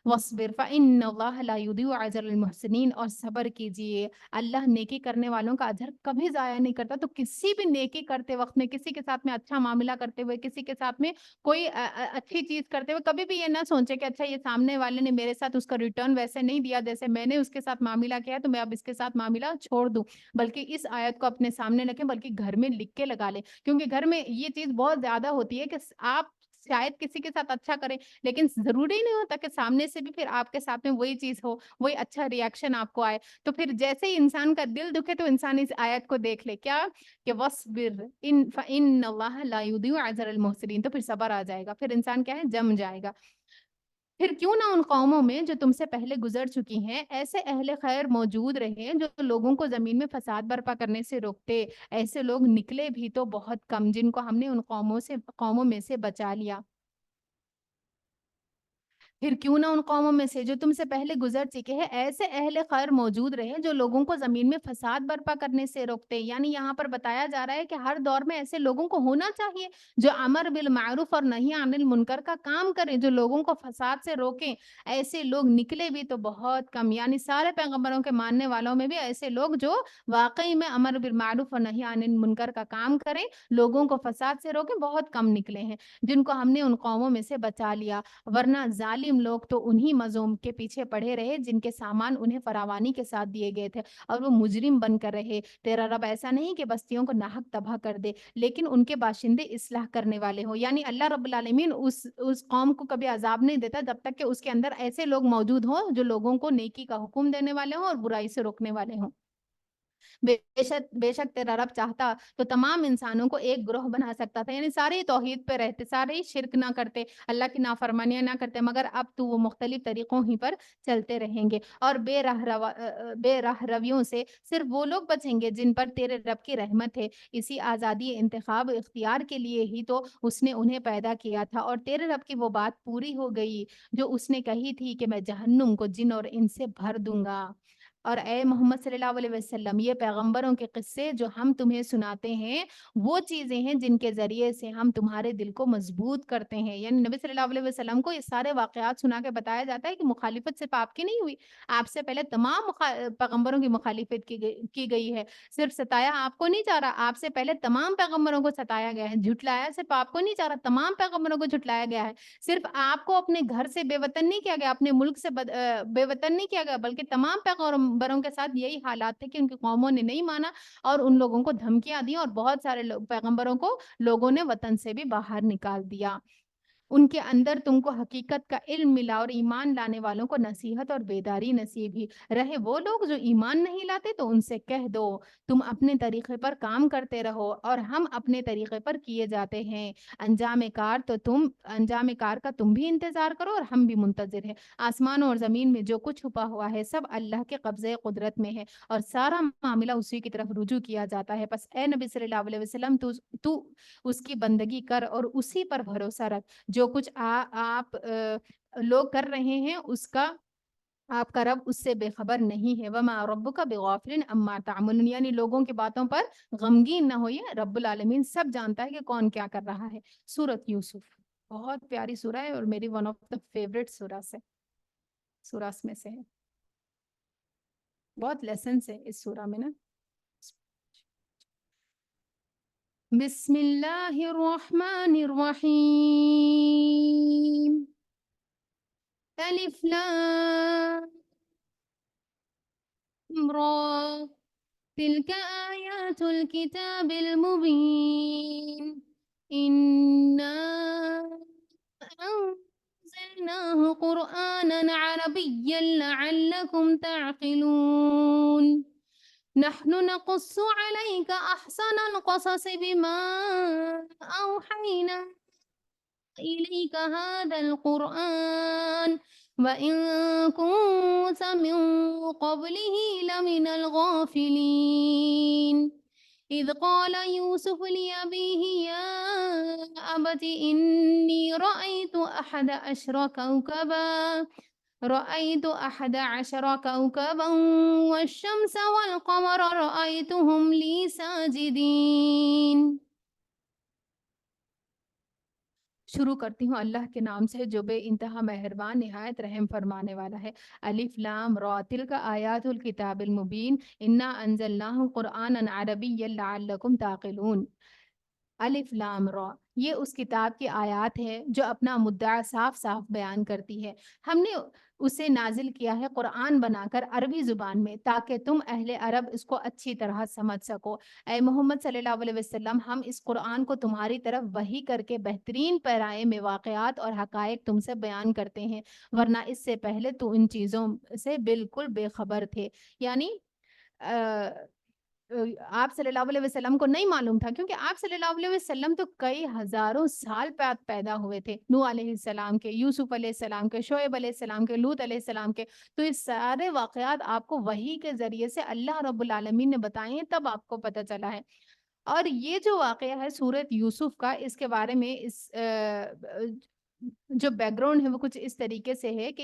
A: وَاصْبِرْ فَإِنَّ اللَّهَ لَا يُضِيعُ أَجْرَ الْمُحْسِنِينَ، اور صبر کیجئے، اللہ نیکی کرنے والوں کا اجر کبھی ضائع نہیں کرتا. تو کسی بھی نیکی کرتے وقت میں، کسی کے ساتھ میں اچھا معاملہ کرتے ہوئے، کسی کے ساتھ میں کوئی اچھی چیز کرتے ہوئے کبھی بھی یہ نہ سوچے کہ اچھا یہ سامنے والے نے میرے ساتھ اس کا ریٹرن ویسے نہیں دیا جیسے میں نے اس کے ساتھ معاملہ کیا تو میں اب اس کے ساتھ معاملہ چھوڑ دوں. بلکہ اس آیت کو اپنے سامنے رکھیں، بلکہ گھر میں لکھ کے لگا لیں، کیونکہ گھر میں یہ چیز بہت زیادہ ہوتی ہے کہ آپ شاید کسی کے ساتھ اچھا کریں لیکن ضروری نہیں ہوتا کہ سامنے سے بھی پھر آپ کے ساتھ میں وہی چیز ہو، وہی اچھا ریاکشن آپ کو آئے. تو پھر جیسے ہی انسان کا دل دکھے تو انسان اس آیت کو دیکھ لے کیا کہ وَاصْبِرْ فَإِنَّ اللَّهَ لَا يُضِيعُ أَجْرَ الْمُحْسِنِينَ. تو پھر صبر آ جائے گا، پھر انسان کیا ہے؟ جم جائے گا. پھر کیوں نہ ان قوموں میں جو تم سے پہلے گزر چکی ہیں ایسے اہل خیر موجود رہے جو لوگوں کو زمین میں فساد برپا کرنے سے روکتے. ایسے لوگ نکلے بھی تو بہت کم جن کو ہم نے ان قوموں میں سے بچا لیا. پھر کیوں نہ ان قوموں میں سے جو تم سے پہلے گزر چکے ہیں ایسے اہل خیر موجود رہے جو لوگوں کو زمین میں فساد برپا کرنے سے روکتے. یعنی یہاں پر بتایا جا رہا ہے کہ ہر دور میں ایسے لوگوں کو ہونا چاہیے جو امر بالمعروف اور نہی عن المنکر کا کام کریں، جو لوگوں کو فساد سے روکیں. ایسے لوگ نکلے بھی تو بہت کم، یعنی سارے پیغمبروں کے ماننے والوں میں بھی ایسے لوگ جو واقعی میں امر بالمعروف اور نہی عن المنکر کا کام کریں، لوگوں کو فساد سے روکیں، بہت کم نکلے ہیں جن کو ہم نے ان قوموں میں سے بچا لیا. ورنہ ظالم لوگ تو انہی مظلوم کے پیچھے پڑے رہے جن کے سامان انہیں فراوانی کے ساتھ دیے گئے تھے اور وہ مجرم بن کر رہے. تیرا رب ایسا نہیں کہ بستیوں کو ناحق تباہ کر دے لیکن ان کے باشندے اصلاح کرنے والے ہوں. یعنی اللہ رب العالمین اس قوم کو کبھی عذاب نہیں دیتا جب تک کہ اس کے اندر ایسے لوگ موجود ہوں جو لوگوں کو نیکی کا حکم دینے والے ہوں اور برائی سے روکنے والے ہوں. بے شک تیرا رب چاہتا تو تمام انسانوں کو ایک گروہ بنا سکتا تھا، یعنی سارے توحید پہ رہتے، سارے شرک نہ کرتے، اللہ کی نافرمانیاں نہ کرتے، مگر اب تو وہ مختلف طریقوں ہی پر چلتے رہیں گے. اور بے راہ رویوں سے صرف وہ لوگ بچیں گے جن پر تیرے رب کی رحمت ہے. اسی آزادی انتخاب اختیار کے لیے ہی تو اس نے انہیں پیدا کیا تھا اور تیرے رب کی وہ بات پوری ہو گئی جو اس نے کہی تھی کہ میں جہنم کو جن اور ان سے بھر دوں گا. اور اے محمد صلی اللہ علیہ وسلم یہ پیغمبروں کے قصے جو ہم تمہیں سناتے ہیں وہ چیزیں ہیں جن کے ذریعے سے ہم تمہارے دل کو مضبوط کرتے ہیں. یعنی نبی صلی اللہ علیہ وسلم کو یہ سارے واقعات سنا کے بتایا جاتا ہے کہ مخالفت صرف آپ کی نہیں ہوئی، آپ سے پہلے تمام پیغمبروں کی مخالفت کی گئی ہے. صرف ستایا آپ کو نہیں جا رہا، آپ سے پہلے تمام پیغمبروں کو ستایا گیا ہے. جھٹلایا صرف آپ کو نہیں جا رہا، تمام پیغمبروں کو جھٹلایا گیا ہے. صرف آپ کو اپنے گھر سے بے وطن نہیں کیا گیا، اپنے ملک سے بے وطن نہیں کیا گیا، بلکہ تمام پیغمبروں کے ساتھ یہی حالات تھے کہ ان کی قوموں نے نہیں مانا اور ان لوگوں کو دھمکیاں دی اور بہت سارے پیغمبروں کو لوگوں نے وطن سے بھی باہر نکال دیا. ان کے اندر تم کو حقیقت کا علم ملا اور ایمان لانے والوں کو نصیحت اور بیداری نصیب ہی رہے. وہ لوگ جو ایمان نہیں لاتے تو ان سے کہہ دو تم اپنے طریقے پر کام کرتے رہو اور ہم اپنے طریقے پر کیے جاتے ہیں. انجام کار کا تم بھی انتظار کرو اور ہم بھی منتظر ہیں. آسمانوں اور زمین میں جو کچھ چھپا ہوا ہے سب اللہ کے قبضے قدرت میں ہے اور سارا معاملہ اسی کی طرف رجوع کیا جاتا ہے. بس اے نبی صلی اللہ علیہ وسلم تو اس کی بندگی کر اور اسی پر بھروسہ رکھ. جو کچھ آپ لوگ کر رہے ہیں اس کا آپ کا رب اس سے بے خبر نہیں ہے. وما ربک بغافل عما تعملون، یعنی لوگوں کی باتوں پر غمگین نہ ہوئے، رب العالمین سب جانتا ہے کہ کون کیا کر رہا ہے. سورۃ یوسف بہت پیاری سورہ ہے اور میری ون آف دا فیوریٹ سورہ میں سے ہے. بہت لیسنس ہے اس سورہ میں نا. بسم اللہ الرحمن الرحیم. الف لام را تلك آیات الكتاب المبین إنا أنزلناه قرآنا عربيا لعلكم تعقلون. نحن نقص عليك أحسن القصص بما أوحينا
B: إليك هذا القرآن وإن كنت من قبله لمن الغافلين إذ قال يوسف لأبيه يا أبت إني رأيت أحد عشر كوكبا والشمس والقمر رأيتهم لي ساجدين.
A: شروع کرتی ہوں اللہ کے نام سے جو بے انتہا مہربان نہایت رحم فرمانے والا ہے۔ الف لام را تلک آیات الکتاب المبین انا انزلناہ قرآنا عربیا لعلکم تعقلون۔ الف لام را یہ اس کتاب کی آیات ہے جو اپنا مدعا صاف صاف بیان کرتی ہے۔ ہم نے اسے نازل کیا ہے قرآن بنا کر عربی زبان میں تاکہ تم اہل عرب اس کو اچھی طرح سمجھ سکو۔ اے محمد صلی اللہ علیہ وسلم ہم اس قرآن کو تمہاری طرف وحی کر کے بہترین پیرائے میں واقعات اور حقائق تم سے بیان کرتے ہیں، ورنہ اس سے پہلے تو ان چیزوں سے بالکل بے خبر تھے۔ یعنی آپ صلی اللہ علیہ وسلم کو نہیں معلوم تھا، کیونکہ آپ صلی اللہ علیہ وسلم تو کئی ہزاروں سال بعد پیدا ہوئے تھے، نوح علیہ السلام کے، یوسف علیہ السلام کے، شعیب علیہ السلام کے، لوط علیہ السلام کے۔ تو یہ سارے واقعات آپ کو وحی کے ذریعے سے اللہ رب العالمین نے بتائے ہیں، تب آپ کو پتہ چلا ہے۔ اور یہ جو واقعہ ہے سورت یوسف کا، اس کے بارے میں جو بیک گراؤنڈ ہے وہ کچھ اس طریقے سے ہے کہ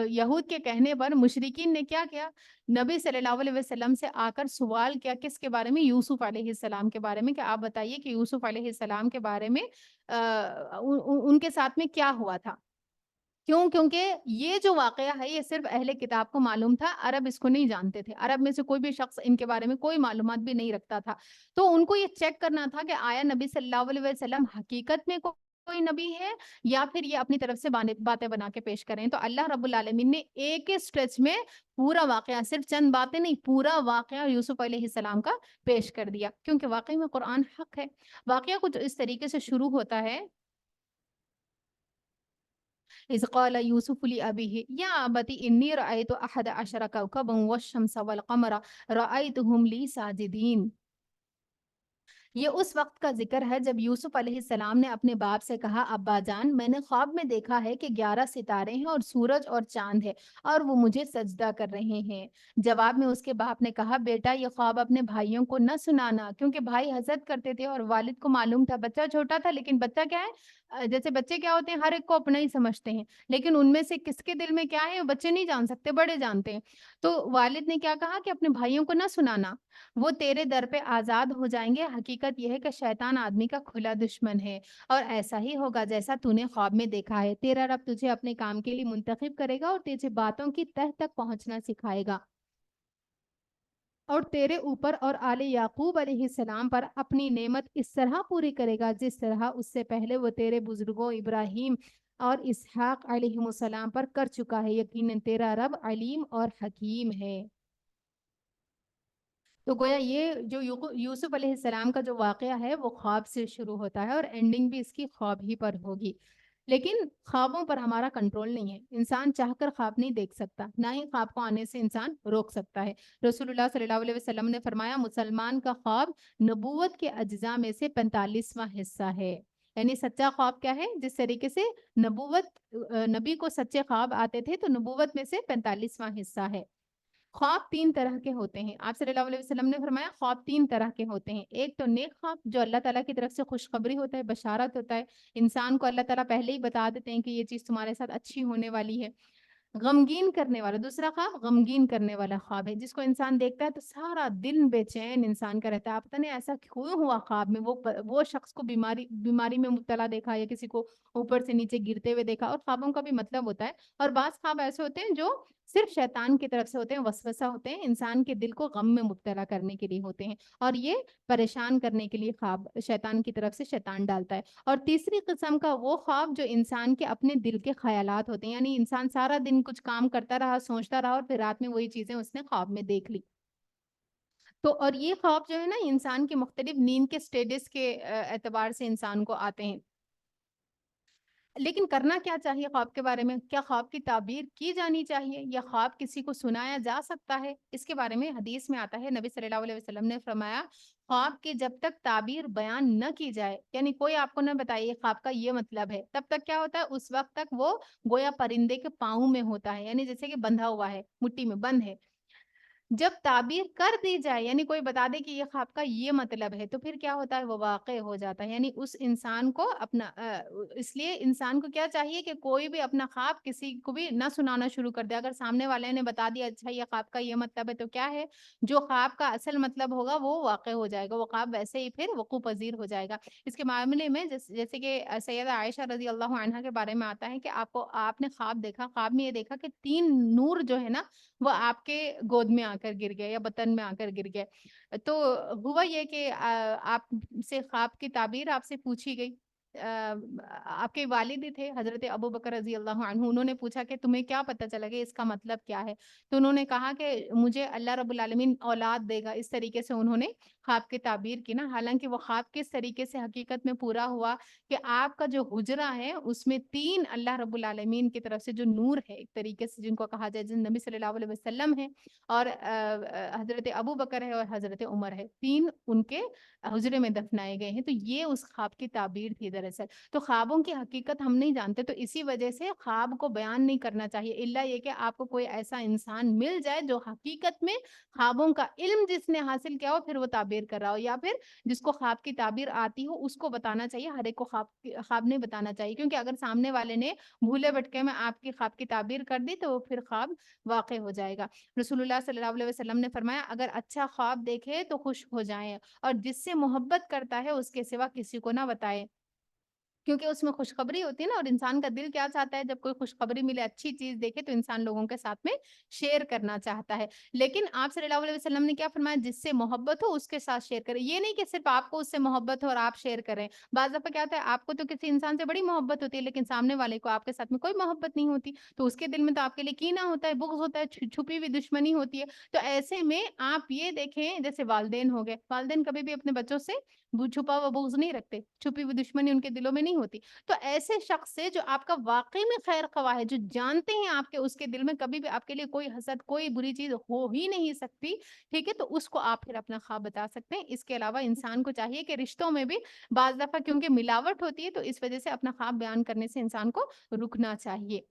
A: یہود کے کہنے پر مشرکین نے کیا کیا، نبی صلی اللہ علیہ وسلم سے آ کر سوال کیا کس کے بارے میں، یوسف علیہ السلام کے بارے میں، کہ آپ بتائیے کہ یوسف علیہ السلام کے بارے میں ان کے ساتھ میں کیا ہوا تھا۔ کیونکہ یہ جو واقعہ ہے یہ صرف اہل کتاب کو معلوم تھا، عرب اس کو نہیں جانتے تھے، عرب میں سے کوئی بھی شخص ان کے بارے میں کوئی معلومات بھی نہیں رکھتا تھا۔ تو ان کو یہ چیک کرنا تھا کہ آیا نبی صلی اللہ علیہ وسلم حقیقت میں کوئی نبی ہے یا پھر یہ اپنی طرف سے باتیں بنا کے پیش کریں۔ تو اللہ رب العالمین نے ایک ہی سٹریچ میں پورا واقعہ، صرف چند باتیں نہیں، پورا واقعہ یوسف علیہ السلام کا پیش کر دیا، کیونکہ واقعی میں قرآن حق ہے۔ واقعہ کچھ اس طریقے سے شروع ہوتا ہے، اذ قال یوسف لأبیہ یا ابت انی رأیت احد عشر کوکبا والشمس والقمر رأیتهم لی ساجدین۔ یہ اس وقت کا ذکر ہے جب یوسف علیہ السلام نے اپنے باپ سے کہا، ابا جان میں نے خواب میں دیکھا ہے کہ 11 ستارے ہیں اور سورج اور چاند ہے اور وہ مجھے سجدہ کر رہے ہیں۔ جواب میں اس کے باپ نے کہا، بیٹا یہ خواب اپنے بھائیوں کو نہ سنانا، کیونکہ بھائی حسد کرتے تھے اور والد کو معلوم تھا بچہ چھوٹا تھا، لیکن بچہ کیا ہے، جیسے بچے کیا ہوتے ہیں، ہر ایک کو اپنا ہی سمجھتے ہیں، لیکن ان میں سے کس کے دل میں کیا ہے وہ بچے نہیں جان سکتے، بڑے جانتے ہیں۔ تو والد نے کیا کہا کہ اپنے بھائیوں کو نہ سنانا، وہ تیرے در پہ آزاد ہو جائیں گے۔ حقیقت یہ ہے کہ شیطان آدمی کا کھلا دشمن ہے، اور ایسا ہی ہوگا جیسا تو نے خواب میں دیکھا ہے۔ تیرا رب تجھے اپنے کام کے لیے منتخب کرے گا اور تجھے باتوں کی تہ تک پہنچنا سکھائے گا، اور تیرے اوپر اور آل یعقوب علیہ السلام پر اپنی نعمت اس طرح پوری کرے گا جس طرح اس سے پہلے وہ تیرے بزرگوں ابراہیم اور اسحاق علیہ السلام پر کر چکا ہے۔ یقیناً تیرا رب علیم اور حکیم ہے۔ تو گویا یہ جو یوسف علیہ السلام کا جو واقعہ ہے وہ خواب سے شروع ہوتا ہے، اور اینڈنگ بھی اس کی خواب ہی پر ہوگی۔ لیکن خوابوں پر ہمارا کنٹرول نہیں ہے، انسان چاہ کر خواب نہیں دیکھ سکتا، نہ ہی خواب کو آنے سے انسان روک سکتا ہے۔ رسول اللہ صلی اللہ علیہ وسلم نے فرمایا، مسلمان کا خواب نبوت کے اجزاء میں سے 45واں حصہ ہے۔ یعنی سچا خواب کیا ہے، جس طریقے سے نبی کو سچے خواب آتے تھے، تو نبوت میں سے 45واں حصہ ہے۔ خواب 3 طرح کے ہوتے ہیں، آپ صلی اللہ علیہ وسلم نے فرمایا خواب 3 طرح کے ہوتے ہیں۔ ایک تو نیک خواب جو اللہ تعالیٰ کی طرف سے خوشخبری ہوتا ہے، بشارت ہوتا ہے، انسان کو اللہ تعالیٰ پہلے ہی بتا دیتے ہیں کہ یہ چیز تمہارے ساتھ اچھی ہونے والی ہے۔ غمگین کرنے والا دوسرا خواب، غمگین کرنے والا خواب ہے جس کو انسان دیکھتا ہے تو سارا دن بے چین انسان کا رہتا ہے، پتہ نہیں ایسا کیوں ہوا خواب میں، وہ شخص کو بیماری میں مبتلا دیکھا یا کسی کو اوپر سے نیچے گرتے ہوئے دیکھا، اور خوابوں کا بھی مطلب ہوتا ہے۔ اور بعض خواب ایسے ہوتے ہیں جو صرف شیطان کی طرف سے ہوتے ہیں، وسوسہ ہوتے ہیں، انسان کے دل کو غم میں مبتلا کرنے کے لیے ہوتے ہیں، اور یہ پریشان کرنے کے لیے خواب شیطان کی طرف سے شیطان ڈالتا ہے۔ اور تیسری قسم کا وہ خواب جو انسان کے اپنے دل کے خیالات ہوتے ہیں، یعنی انسان سارا دن کچھ کام کرتا رہا، سوچتا رہا، اور پھر رات میں وہی چیزیں اس نے خواب میں دیکھ لی۔ تو اور یہ خواب جو ہے نا انسان کے مختلف نیند کے سٹیجز کے اعتبار سے انسان کو آتے ہیں۔
B: لیکن کرنا کیا چاہیے خواب کے بارے میں؟ کیا خواب کی تعبیر کی جانی چاہیے یا خواب کسی کو سنایا جا سکتا ہے؟ اس کے بارے میں حدیث میں آتا ہے، نبی صلی اللہ علیہ وسلم نے فرمایا خواب کی جب تک تعبیر بیان نہ کی جائے، یعنی کوئی آپ کو نہ بتائے خواب کا یہ مطلب ہے، تب تک کیا ہوتا ہے اس وقت تک وہ گویا پرندے کے پاؤں میں ہوتا ہے، یعنی جیسے کہ بندھا ہوا ہے، مٹی میں بند ہے۔ جب تعبیر کر دی جائے یعنی کوئی بتا دے کہ یہ خواب کا یہ مطلب ہے تو پھر کیا ہوتا ہے وہ واقع ہو جاتا ہے، یعنی اس انسان کو اپنا اس لیے انسان کو کیا چاہیے کہ کوئی بھی اپنا خواب کسی کو بھی نہ سنانا شروع کر دے۔ اگر سامنے والے نے بتا دیا اچھا یہ خواب کا یہ مطلب ہے تو کیا ہے، جو خواب کا اصل مطلب ہوگا وہ واقع ہو جائے گا، وہ خواب ویسے ہی پھر وقوع پذیر ہو جائے گا۔ اس کے معاملے میں جیسے کہ سیدہ عائشہ رضی اللہ عنہا کے بارے میں آتا ہے کہ آپ نے خواب دیکھا، خواب میں یہ دیکھا کہ 3 نور جو ہے نا وہ آپ کے گود میں آ کر گر گئے یا بطن میں آ کر گر گئے۔ تو ہوا یہ کہ آپ سے خواب کی تعبیر آپ سے پوچھی گئی۔ آپ کے والد ہی تھے حضرت ابو بکر رضی اللہ عنہ، انہوں نے پوچھا کہ تمہیں کیا پتہ چلا کہ اس کا مطلب کیا ہے؟ تو انہوں نے کہا کہ مجھے اللہ رب العالمین اولاد دے گا، اس طریقے سے انہوں نے خواب کی تعبیر کی نا، حالانکہ وہ خواب کس طریقے سے حقیقت میں پورا ہوا کہ آپ کا جو حجرہ ہے اس میں 3 اللہ رب العالمین کی طرف سے جو نور ہے ایک طریقے سے جن کو کہا جائے جن نبی صلی اللہ علیہ وسلم ہے اور حضرت ابو بکر ہے اور حضرت عمر ہے، 3 ان کے حجرے میں دفنائے گئے ہیں۔ تو یہ اس خواب کی تعبیر تھی دراصل۔ تو خوابوں کی حقیقت ہم نہیں جانتے، تو اسی وجہ سے خواب کو بیان نہیں کرنا چاہیے الا یہ کہ آپ کو کوئی ایسا انسان مل جائے جو حقیقت میں خوابوں کا علم جس نے حاصل کیا ہو پھر وہ تعبیر کر رہا ہو، یا پھر جس کو خواب کی تعبیر آتی ہو اس کو بتانا چاہیے، ہر ایک کو خواب نہیں بتانا چاہیے، کیونکہ اگر سامنے والے نے بھولے بھٹکے میں آپ کی خواب کی تعبیر کر دی تو پھر خواب واقع ہو جائے گا۔ رسول اللہ صلی اللہ علیہ وسلم نے فرمایا اگر اچھا خواب دیکھے تو خوش ہو جائیں اور جس سے محبت کرتا ہے اس کے سوا کسی کو نہ بتائے، کیونکہ اس میں خوشخبری ہوتی ہے نا، اور انسان کا دل کیا چاہتا ہے جب کوئی خوشخبری ملے اچھی چیز دیکھے تو انسان لوگوں کے ساتھ میں شیئر کرنا چاہتا ہے۔ لیکن آپ صلی اللہ علیہ وسلم نے کیا فرمایا، جس سے محبت ہو اس کے ساتھ شیئر کرے، یہ نہیں کہ صرف آپ کو اس سے محبت ہو اور آپ شیئر کریں۔ بعض دفعہ کیا ہوتا ہے آپ کو تو کسی انسان سے بڑی محبت ہوتی ہے لیکن سامنے والے کو آپ کے ساتھ میں کوئی محبت نہیں ہوتی، تو اس کے دل میں تو آپ کے لیے کینہ ہوتا ہے، بغض ہوتا ہے، چھپی ہوئی دشمنی ہوتی ہے۔ تو ایسے میں آپ یہ دیکھیں جیسے والدین ہو گئے، والدین کبھی بھی اپنے بچوں سے چھپا ہوا بغض نہیں رکھتے، چھپی ہوئی دشمنی ان کے دلوں میں نہیں ہوتی۔ تو ایسے شخص سے جو آپ کا واقعی میں خیر خواہ ہے، جو جانتے ہیں آپ کے اس کے دل میں کبھی بھی آپ کے لیے کوئی حسد کوئی بری چیز ہو ہی نہیں سکتی، ٹھیک ہے، تو اس کو آپ پھر اپنا خواب بتا سکتے ہیں۔ اس کے علاوہ انسان کو چاہیے کہ رشتوں میں بھی بعض دفعہ کیونکہ ملاوٹ ہوتی ہے تو اس وجہ سے اپنا خواب بیان کرنے سے انسان کو رکنا چاہیے۔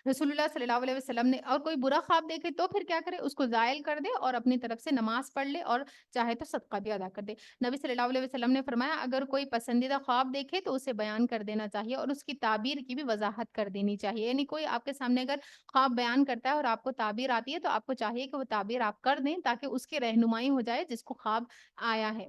B: رسول اللہ صلی اللہ علیہ وسلم نے اور کوئی برا خواب دیکھے تو پھر کیا کرے، اس کو زائل کر دے اور اپنی طرف سے نماز پڑھ لے اور چاہے تو صدقہ بھی ادا کر دے۔ نبی صلی اللہ علیہ وسلم نے فرمایا اگر کوئی پسندیدہ خواب دیکھے تو اسے بیان کر دینا چاہیے اور اس کی تعبیر کی بھی وضاحت کر دینی چاہیے، یعنی کوئی آپ کے سامنے اگر خواب بیان کرتا ہے اور آپ کو تعبیر آتی ہے تو آپ کو چاہیے کہ وہ تعبیر آپ کر دیں تاکہ اس کی رہنمائی ہو جائے جس کو خواب آیا ہے۔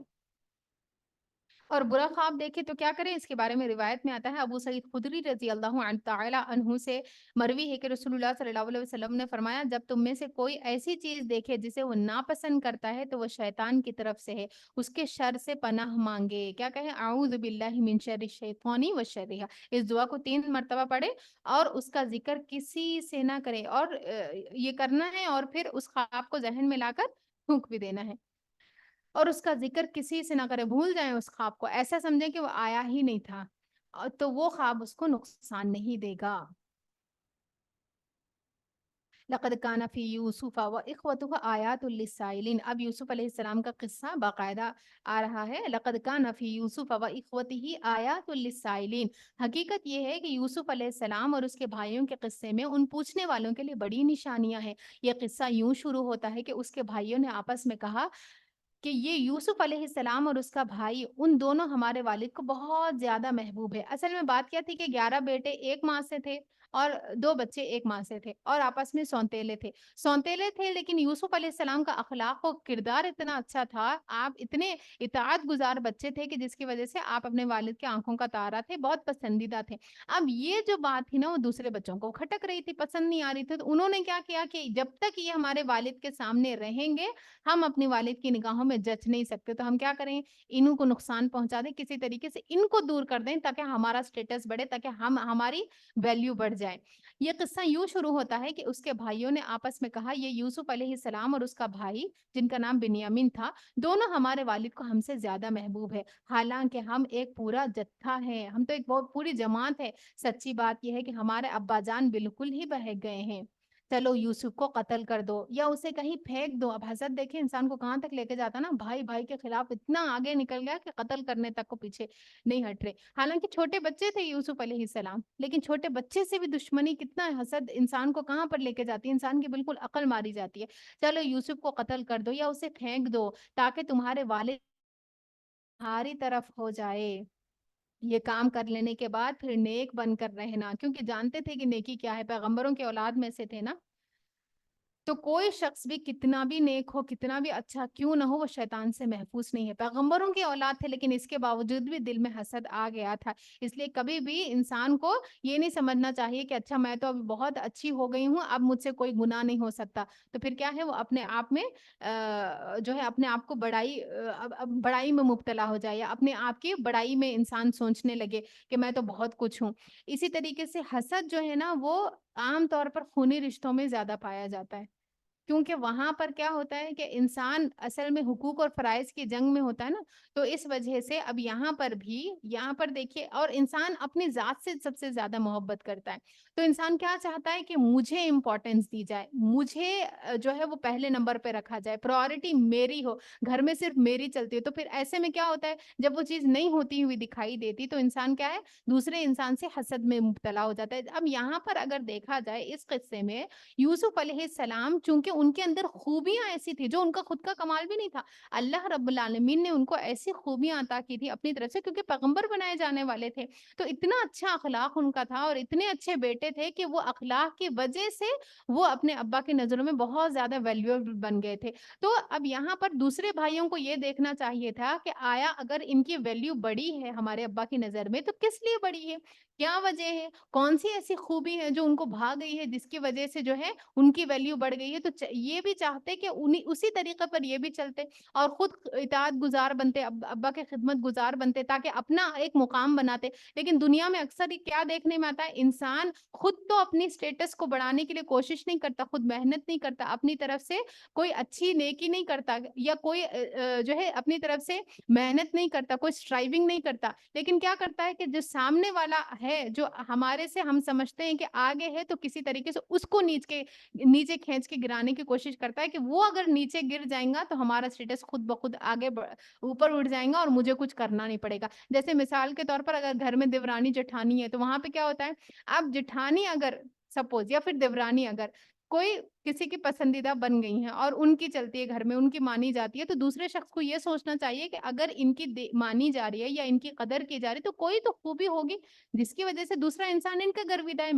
B: اور برا خواب دیکھے تو کیا کریں، اس کے بارے میں روایت میں آتا ہے ابو سعید خدری رضی اللہ عنہ تعالی عنہ سے مروی ہے کہ رسول اللہ صلی اللہ علیہ وسلم نے فرمایا جب تم میں سے کوئی ایسی چیز دیکھے جسے وہ ناپسند کرتا ہے تو وہ شیطان کی طرف سے ہے، اس کے شر سے پناہ مانگے، کیا کہے اعوذ باللہ من شر الشیطان و شرہ، اس دعا کو 3 مرتبہ پڑھے اور اس کا ذکر کسی سے نہ کرے، اور یہ کرنا ہے اور پھر اس خواب کو ذہن میں لا کر تھوک بھی دینا ہے اور اس کا ذکر کسی سے نہ کرے، بھول جائیں اس خواب کو، ایسا سمجھیں کہ وہ آیا ہی نہیں تھا، تو وہ خواب اس کو نقصان نہیں دے گا۔ لقد کان فی یوسف و اخوتہ آیات للسائلین، اب یوسف علیہ السلام کا قصہ باقاعدہ آ رہا ہے۔ لقد کان فی یوسف و اخوتہ آیات للسائلین، حقیقت یہ ہے کہ یوسف علیہ السلام اور اس کے بھائیوں کے قصے میں ان پوچھنے والوں کے لیے بڑی نشانیاں ہیں۔ یہ قصہ یوں شروع ہوتا ہے کہ اس کے بھائیوں نے آپس میں کہا کہ یہ یوسف علیہ السلام اور اس کا بھائی ان دونوں ہمارے والد کو بہت زیادہ محبوب ہے۔ اصل میں بات کیا تھی کہ 11 بیٹے ایک ماں سے تھے اور 2 بچے ایک ماں سے تھے اور آپس میں سونتیلے تھے لیکن یوسف علیہ السلام کا اخلاق و کردار اتنا اچھا تھا، آپ اتنے اطاعت گزار بچے تھے کہ جس کی وجہ سے آپ اپنے والد کے آنکھوں کا تارا تھے، بہت پسندیدہ تھے۔ اب یہ جو بات تھی نا وہ دوسرے بچوں کو کھٹک رہی تھی، پسند نہیں آ رہی تھی، تو انہوں نے کیا کیا کہ جب تک یہ ہمارے والد کے سامنے رہیں گے ہم اپنی والد کی نگاہوں میں جچ نہیں سکتے، تو ہم کیا کریں، انہوں کو نقصان پہنچا دیں، کسی طریقے سے ان کو دور کر دیں تاکہ ہمارا سٹیٹس بڑھے، تاکہ ہماری ویلیو بڑھ جائے۔ جائے۔ یہ قصہ یوں شروع ہوتا ہے کہ اس کے بھائیوں نے آپس میں کہا، یہ یوسف علیہ السلام اور اس کا بھائی جن کا نام بنیامین تھا، دونوں ہمارے والد کو ہم سے زیادہ محبوب ہے، حالانکہ ہم ایک پورا جتھا ہے، ہم تو ایک بہت پوری جماعت ہے۔ سچی بات یہ ہے کہ ہمارے ابا جان بالکل ہی بہک گئے ہیں، چلو یوسف کو قتل کر دو یا اسے کہیں پھینک دو۔ اب حسد دیکھیں انسان کو کہاں تک لے کے جاتا نا، بھائی بھائی کے خلاف اتنا آگے نکل گیا کہ قتل کرنے تک کو پیچھے نہیں ہٹ رہے۔ حالانکہ چھوٹے بچے تھے یوسف علیہ السلام، لیکن چھوٹے بچے سے بھی دشمنی، کتنا حسد انسان کو کہاں پر لے کے جاتی ہے، انسان کی بالکل عقل ماری جاتی ہے۔ چلو یوسف کو قتل کر دو یا اسے پھینک دو تاکہ تمہارے والد تمہاری طرف ہو جائے۔ یہ کام کر لینے کے بعد پھر نیک بن کر رہنا، کیونکہ جانتے تھے کہ نیکی کیا ہے، پیغمبروں کے اولاد میں سے تھے نا۔ تو کوئی شخص بھی کتنا بھی نیک ہو، کتنا بھی اچھا کیوں نہ ہو، وہ شیطان سے محفوظ نہیں ہے۔ پیغمبروں کی اولاد تھے لیکن اس کے باوجود بھی دل میں حسد آ گیا تھا۔ اس لیے کبھی بھی انسان کو یہ نہیں سمجھنا چاہیے کہ اچھا میں تو ابھی بہت اچھی ہو گئی ہوں، اب مجھ سے کوئی گناہ نہیں ہو سکتا۔ تو پھر کیا ہے، وہ اپنے آپ میں جو ہے اپنے آپ کو بڑائی میں مبتلا ہو جائے، یا اپنے آپ کی بڑائی میں انسان سوچنے لگے کہ میں تو بہت کچھ ہوں۔ اسی طریقے سے حسد جو ہے نا، وہ عام طور پر خونی رشتوں میں زیادہ پایا جاتا ہے، کیونکہ وہاں پر کیا ہوتا ہے کہ انسان اصل میں حقوق اور فرائض کی جنگ میں ہوتا ہے نا، تو اس وجہ سے اب یہاں پر دیکھیے، اور انسان اپنی ذات سے سب سے زیادہ محبت کرتا ہے، تو انسان کیا چاہتا ہے کہ مجھے امپورٹنس دی جائے، مجھے جو ہے وہ پہلے نمبر پہ رکھا جائے، پرائورٹی میری ہو، گھر میں صرف میری چلتی ہے۔ تو پھر ایسے میں کیا ہوتا ہے، جب وہ چیز نہیں ہوتی ہوئی دکھائی دیتی تو انسان کیا ہے، دوسرے انسان سے حسد میں مبتلا ہو جاتا ہے۔ اب یہاں پر اگر دیکھا جائے اس قصے میں، یوسف علیہ السلام چونکہ ان کے اندر خوبیاں ایسی تھی جو ان کا خود کا کمال بھی نہیں تھا، اللہ رب العالمین نے ان کو ایسی خوبیاں عطا کی تھی اپنی طرف سے، کیونکہ پیغمبر بنائے جانے والے تھے، تو اتنا اچھا اخلاق ان کا تھا اور اتنے اچھے بیٹے تھے کہ وہ اخلاق کی وجہ سے وہ اپنے ابا کی نظروں میں بہت زیادہ ویلیویبل بن گئے تھے۔ تو اب یہاں پر دوسرے بھائیوں کو یہ دیکھنا چاہیے تھا کہ آیا اگر ان کی ویلیو بڑی ہے ہمارے ابا کی نظر میں تو کس لیے بڑی ہے، کیا وجہ ہے، کون سی ایسی خوبی ہے جو ان کو بھا گئی ہے جس کی وجہ سے جو ہے ان کی ویلیو بڑھ گئی ہے۔ تو یہ بھی چاہتے کہ اسی طریقے پر یہ بھی چلتے اور خود اطاعت گزار بنتے، ابا کے خدمت گزار بنتے، تاکہ اپنا ایک مقام بناتے۔ لیکن دنیا میں اکثر یہ کیا دیکھنے میں آتا ہے، انسان خود تو اپنی سٹیٹس کو بڑھانے کے لیے کوشش نہیں کرتا، خود محنت نہیں کرتا، اپنی طرف سے کوئی اچھی نیکی نہیں کرتا، یا کوئی جو ہے اپنی طرف سے محنت نہیں کرتا، کوئی اسٹرائیونگ نہیں کرتا، لیکن کیا کرتا ہے کہ جو سامنے والا ہے، جو ہمارے سے ہم سمجھتے ہیں کہ آگے ہے، تو کسی طریقے سے اس کو نیچے کھینچ کے گرانے کی کوشش کرتا ہے کہ وہ اگر نیچے گر جائیں گا تو ہمارا سٹیٹس خود بخود اوپر اٹھ جائیں گا اور مجھے کچھ کرنا نہیں پڑے گا۔ جیسے مثال کے طور پر اگر گھر میں دیورانی جٹھانی ہے تو وہاں پہ کیا ہوتا ہے، اب جٹھانی اگر سپوز یا پھر دیورانی اگر کوئی کسی کی پسندیدہ بن گئی ہیں اور ان کی چلتی ہے گھر میں، ان کی مانی جاتی ہے، تو دوسرے شخص کو یہ سوچنا چاہیے کہ اگر ان کی مانی جا رہی ہے یا ان کی قدر کی جا رہی ہے تو کوئی تو خوبی ہوگی جس کی وجہ سے دوسرا انسان ان کا گرویدہ ہے۔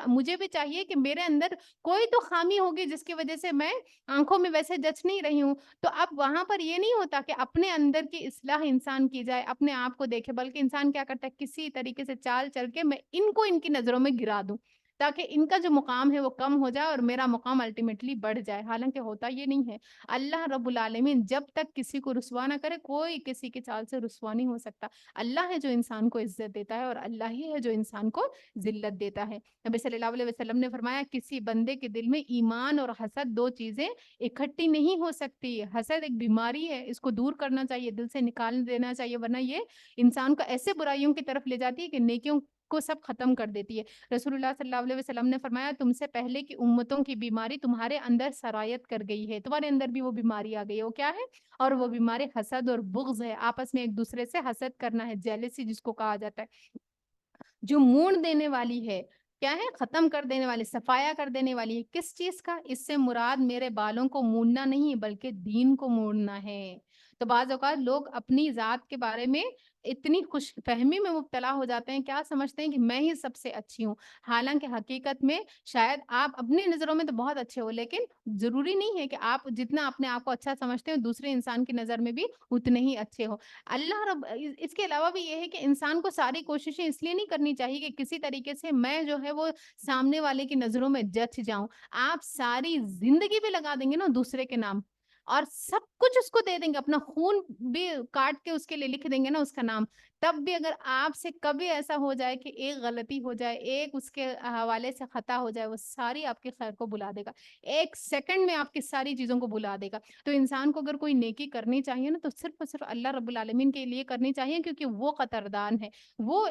B: مجھے بھی چاہیے کہ میرے اندر کوئی تو خامی ہوگی جس کی وجہ سے میں آنکھوں میں ویسے جچ نہیں رہی ہوں۔ تو اب وہاں پر یہ نہیں ہوتا کہ اپنے اندر کی اصلاح انسان کی جائے، اپنے آپ کو دیکھے، بلکہ انسان کیا کرتا ہے، کسی طریقے سے چال چل کے میں ان کو ان کی نظروں میں گرا دوں تاکہ ان کا جو مقام ہے وہ کم ہو جائے اور میرا مقام الٹیمیٹلی بڑھ جائے۔ حالانکہ ہوتا یہ نہیں ہے۔ اللہ رب العالمین جب تک کسی کو رسوا نہ کرے، کوئی کسی کی چال سے رسوا نہیں ہو سکتا۔ اللہ ہے جو انسان کو عزت دیتا ہے اور اللہ ہی ہے جو انسان کو ذلت دیتا ہے۔ نبی صلی اللہ علیہ وسلم نے فرمایا، کسی بندے کے دل میں ایمان اور حسد دو چیزیں اکٹھی نہیں ہو سکتی۔ حسد ایک بیماری ہے، اس کو دور کرنا چاہیے، دل سے نکال دینا چاہیے، ورنہ یہ انسان کو ایسے برائیوں کی طرف لے جاتی ہے کہ نیکیوں کو سب ختم کر دیتی ہے۔ رسول اللہ صلی اللہ علیہ وسلم نے فرمایا، تم سے پہلے کی امتوں کی بیماری تمہارے اندر سرایت کر گئی ہے، تمہارے اندر بھی وہ بیماری آ گئی ہے۔ وہ کیا ہے؟ اور وہ بیماری حسد اور بغض ہے، آپس میں ایک دوسرے سے حسد کرنا ہے، جیلسی جس کو کہا جاتا ہے، جو مون دینے والی ہے۔ کیا ہے؟ ختم کر دینے والی، صفایا کر دینے والی ہے۔ کس چیز کا؟ اس سے مراد میرے بالوں کو موننا نہیں بلکہ دین کو موننا ہے۔ تو بعض اوقات لوگ اپنی ذات کے بارے میں اتنی خوش فہمی میں مبتلا ہو جاتے ہیں، کیا سمجھتے ہیں کہ میں ہی سب سے اچھی ہوں، حالانکہ حقیقت میں شاید آپ اپنی نظروں میں تو بہت اچھے ہو، لیکن ضروری نہیں ہے کہ آپ جتنا اپنے آپ کو اچھا سمجھتے ہیں دوسرے انسان کی نظر میں بھی اتنے ہی اچھے ہو۔ اللہ رب اس کے علاوہ بھی یہ ہے کہ انسان کو ساری کوششیں اس لیے نہیں کرنی چاہیے کہ کسی طریقے سے میں جو ہے وہ سامنے والے کی نظروں میں جچ جاؤں۔ آپ ساری زندگی بھی لگا دیں گے نا دوسرے کے نام، اور سب کچھ اس کو دے دیں گے, اپنا خون بھی کاٹ کے اس کے لیے لکھ دیں گے نا اس کا نام, تب بھی اگر آپ سے کبھی ایسا ہو جائے کہ ایک غلطی ہو جائے, ایک اس کے حوالے سے خطا ہو جائے, وہ ساری آپ کے خیر کو بلا دے گا, ایک سیکنڈ میں آپ کی ساری چیزوں کو بلا دے گا. تو انسان کو اگر کوئی نیکی کرنی چاہیے نا, تو صرف اور صرف اللہ رب العالمین کے لیے کرنی چاہیے, کیونکہ وہ قدردان ہے, وہ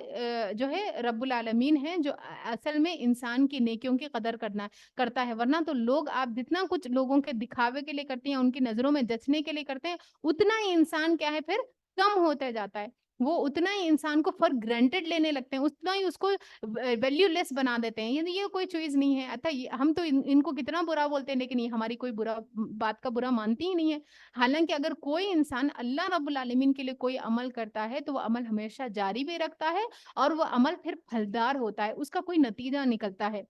B: جو ہے رب العالمین ہے جو اصل میں انسان کی نیکیوں کی قدر کرتا ہے. ورنہ تو لوگ, آپ جتنا کچھ لوگوں کے دکھاوے کے لیے کرتے ہیں, ان کی نظروں میں جچنے کے لیے کرتے ہیں, اتنا ہی انسان کیا ہے پھر کم ہوتا جاتا ہے. وہ اتنا ہی انسان کو فار گرانٹیڈ لینے لگتے ہیں, اتنا ہی اس کو ویلیو لیس بنا دیتے ہیں, یعنی یہ کوئی چیز نہیں ہے. اچھا ہم تو ان کو کتنا برا بولتے ہیں, لیکن یہ ہماری کوئی بات کا برا مانتی ہی نہیں ہے. حالانکہ اگر کوئی انسان اللہ رب العالمین کے لیے کوئی عمل کرتا ہے, تو وہ عمل ہمیشہ جاری بھی رکھتا ہے, اور وہ عمل پھر پھلدار ہوتا ہے, اس کا کوئی نتیجہ نکلتا ہے.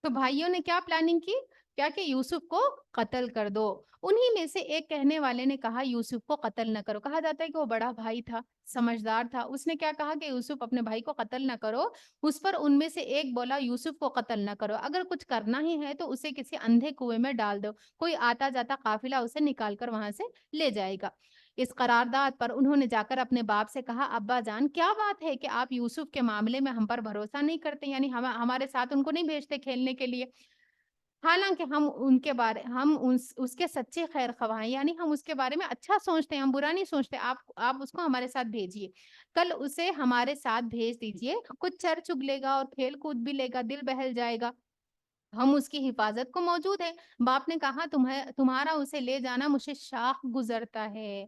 B: تو بھائیوں نے کیا پلاننگ کی, کیا کہ یوسف کو قتل کر دو. انہی میں سے ایک کہنے والے نے کہا یوسف کو قتل نہ کرو. کہا جاتا ہے کہ وہ بڑا بھائی تھا, سمجھدار تھا, اس نے کیا کہا کہ یوسف اپنے بھائی کو قتل نہ کرو. اس پر ان میں سے ایک بولا یوسف کو قتل نہ کرو, اگر کچھ کرنا ہی ہے تو اسے کسی اندھے کنویں میں ڈال دو, کوئی آتا جاتا قافلہ اسے نکال کر وہاں سے لے جائے گا. اس قرارداد پر انہوں نے جا کر اپنے باپ سے کہا, ابا جان کیا بات ہے کہ آپ یوسف کے معاملے میں ہم پر بھروسہ نہیں کرتے, یعنی ہمارے ساتھ ان کو نہیں بھیجتے کھیلنے کے لیے, حالانکہ ہم ان کے بارے ہم اس کے سچے خیر خواہ ہیں, یعنی ہم اس کے بارے میں اچھا سوچتے ہیں, ہم برا نہیں سوچتے. آپ اس کو ہمارے ساتھ بھیجیے, کل اسے ہمارے ساتھ بھیج دیجیے, کچھ چر چگ لے گا اور کھیل کود بھی لے گا, دل بہل جائے گا, ہم اس کی حفاظت کو موجود ہے. باپ نے کہا تمہارا اسے لے جانا مجھے شاق گزرتا ہے,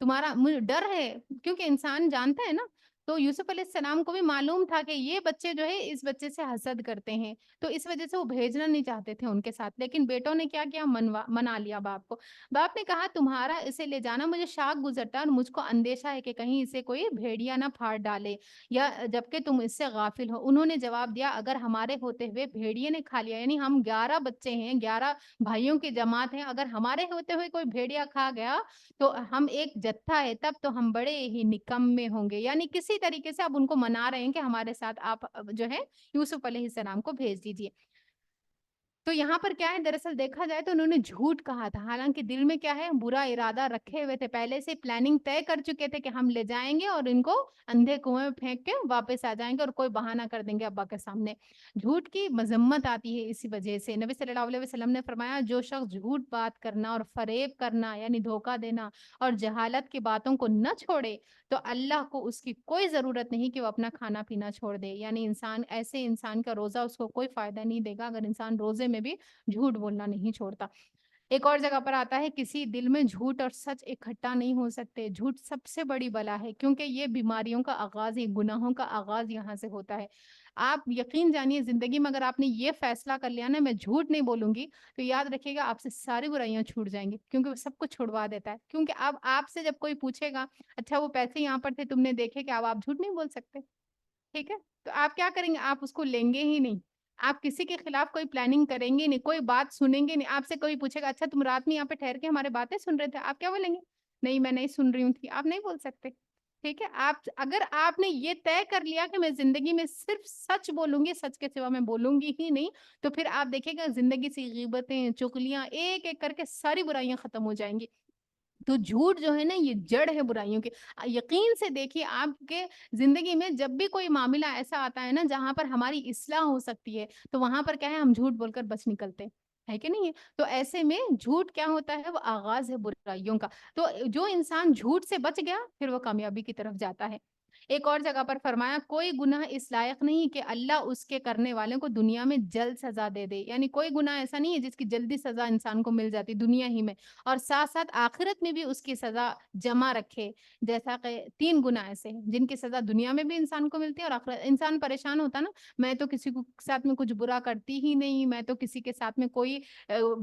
B: تمہارا مجھے ڈر ہے, کیونکہ انسان جانتا ہے نا. تو یوسف علیہ السلام کو بھی معلوم تھا کہ یہ بچے جو ہے اس بچے سے حسد کرتے ہیں, تو اس وجہ سے وہ بھیجنا نہیں چاہتے تھے ان کے ساتھ. لیکن بیٹوں نے کیا کیا, منا لیا باپ کو. باپ نے کہا تمہارا اسے لے جانا مجھے شاق گزرتا ہے, اور مجھ کو اندیشہ ہے کہ کہیں اسے کوئی بھیڑیا نہ پھاڑ ڈالے, یا جبکہ تم اس سے غافل ہو. انہوں نے جواب دیا, اگر ہمارے ہوتے ہوئے بھیڑیے نے کھا لیا, یعنی ہم 11 بچے ہیں, 11 بھائیوں کی جماعت ہیں, اگر ہمارے ہوتے ہوئے کوئی بھیڑیا کھا گیا تو ہم ایک جتھا ہے, تب تو ہم بڑے ہی نکمے ہوں گے. یعنی کسی طریقے سے اب ان کو منا رہے ہیں کہ ہمارے ساتھ آپ جو ہے یوسف علیہ السلام کو بھیج دیجیے. تو یہاں پر کیا ہے, دراصل دیکھا جائے تو انہوں نے جھوٹ کہا تھا, حالانکہ دل میں کیا ہے, برا ارادہ رکھے ہوئے تھے, پہلے سے پلاننگ طے کر چکے تھے کہ ہم لے جائیں گے اور ان کو اندھے کنویں میں پھینک کے واپس آ جائیں گے, اور کوئی بہانہ کر دیں گے ابا کے سامنے. جھوٹ کی مذمت آتی ہے اسی وجہ سے. نبی صلی اللہ علیہ وسلم نے فرمایا, جو شخص جھوٹ بات کرنا اور فریب کرنا یعنی دھوکہ دینا اور جہالت کی باتوں کو نہ چھوڑے, تو اللہ کو اس کی کوئی ضرورت نہیں کہ وہ اپنا کھانا پینا چھوڑ دے. یعنی ایسے انسان کا روزہ اس کو کوئی فائدہ نہیں دے گا, اگر انسان روزے میں بھی جھوٹ بولنا نہیں چھوڑتا. ایک اور جگہ پر آتا ہے, کسی دل میں جھوٹ اور سچ اکٹھا نہیں ہو سکتے. جھوٹ سب سے بڑی بلا ہے, کیونکہ یہ بیماریوں کا آغاز, یہ گناہوں کا آغاز یہاں سے ہوتا ہے. آپ یقین جانیے, زندگی میں اگر آپ نے یہ فیصلہ کر لیا نا, میں جھوٹ نہیں بولوں گی, تو یاد رکھیے گا آپ سے ساری برائیاں چھوٹ جائیں گی, کیونکہ وہ سب کو چھڑوا دیتا ہے. کیونکہ اب آپ سے جب کوئی پوچھے گا, اچھا وہ پیسے یہاں پر تھے تم نے دیکھے, کہ اب آپ جھوٹ نہیں بول سکتے, ٹھیک ہے, تو آپ کیا کریں گے, آپ اس کو لیں گے ہی نہیں. آپ کسی کے خلاف کوئی پلاننگ کریں گے نہیں, کوئی بات سنیں گے نہیں. آپ سے کوئی پوچھے گا, اچھا تم رات میں یہاں پہ ٹھہر کے ہمارے باتیں سن رہے تھے, آپ کیا بولیں گے, نہیں میں نہیں سن رہی ہوں تھی, آپ نہیں بول سکتے. ٹھیک ہے, اگر آپ نے یہ طے کر لیا کہ میں زندگی میں صرف سچ بولوں گی, سچ کے سوا میں بولوں گی ہی نہیں, تو پھر آپ دیکھیں گا زندگی سے غیبتیں, چغلیاں, ایک ایک کر کے ساری برائیاں ختم ہو جائیں گی. تو جھوٹ جو ہے نا, یہ جڑ ہے برائیوں کی. یقین سے دیکھیے, آپ کے زندگی میں جب بھی کوئی معاملہ ایسا آتا ہے نا جہاں پر ہماری اصلاح ہو سکتی ہے, تو وہاں پر کیا ہے, ہم جھوٹ بول کر بچ نکلتے ہے کہ نہیں. تو ایسے میں جھوٹ کیا ہوتا ہے, وہ آغاز ہے برائیوں کا. تو جو انسان جھوٹ سے بچ گیا, پھر وہ کامیابی کی طرف جاتا ہے. ایک اور جگہ پر فرمایا, کوئی گناہ اس لائق نہیں کہ اللہ اس کے کرنے والوں کو دنیا میں جلد سزا دے دے. یعنی کوئی گناہ ایسا نہیں ہے جس کی جلدی سزا انسان کو مل جاتی دنیا ہی میں, اور ساتھ ساتھ آخرت میں بھی اس کی سزا جمع رکھے. جیسا کہ 3 گناہ ایسے ہیں جن کی سزا دنیا میں بھی انسان کو ملتی ہے, اور آخرت. انسان پریشان ہوتا نا, میں تو کسی کو ساتھ میں کچھ برا کرتی ہی نہیں, میں تو کسی کے ساتھ میں کوئی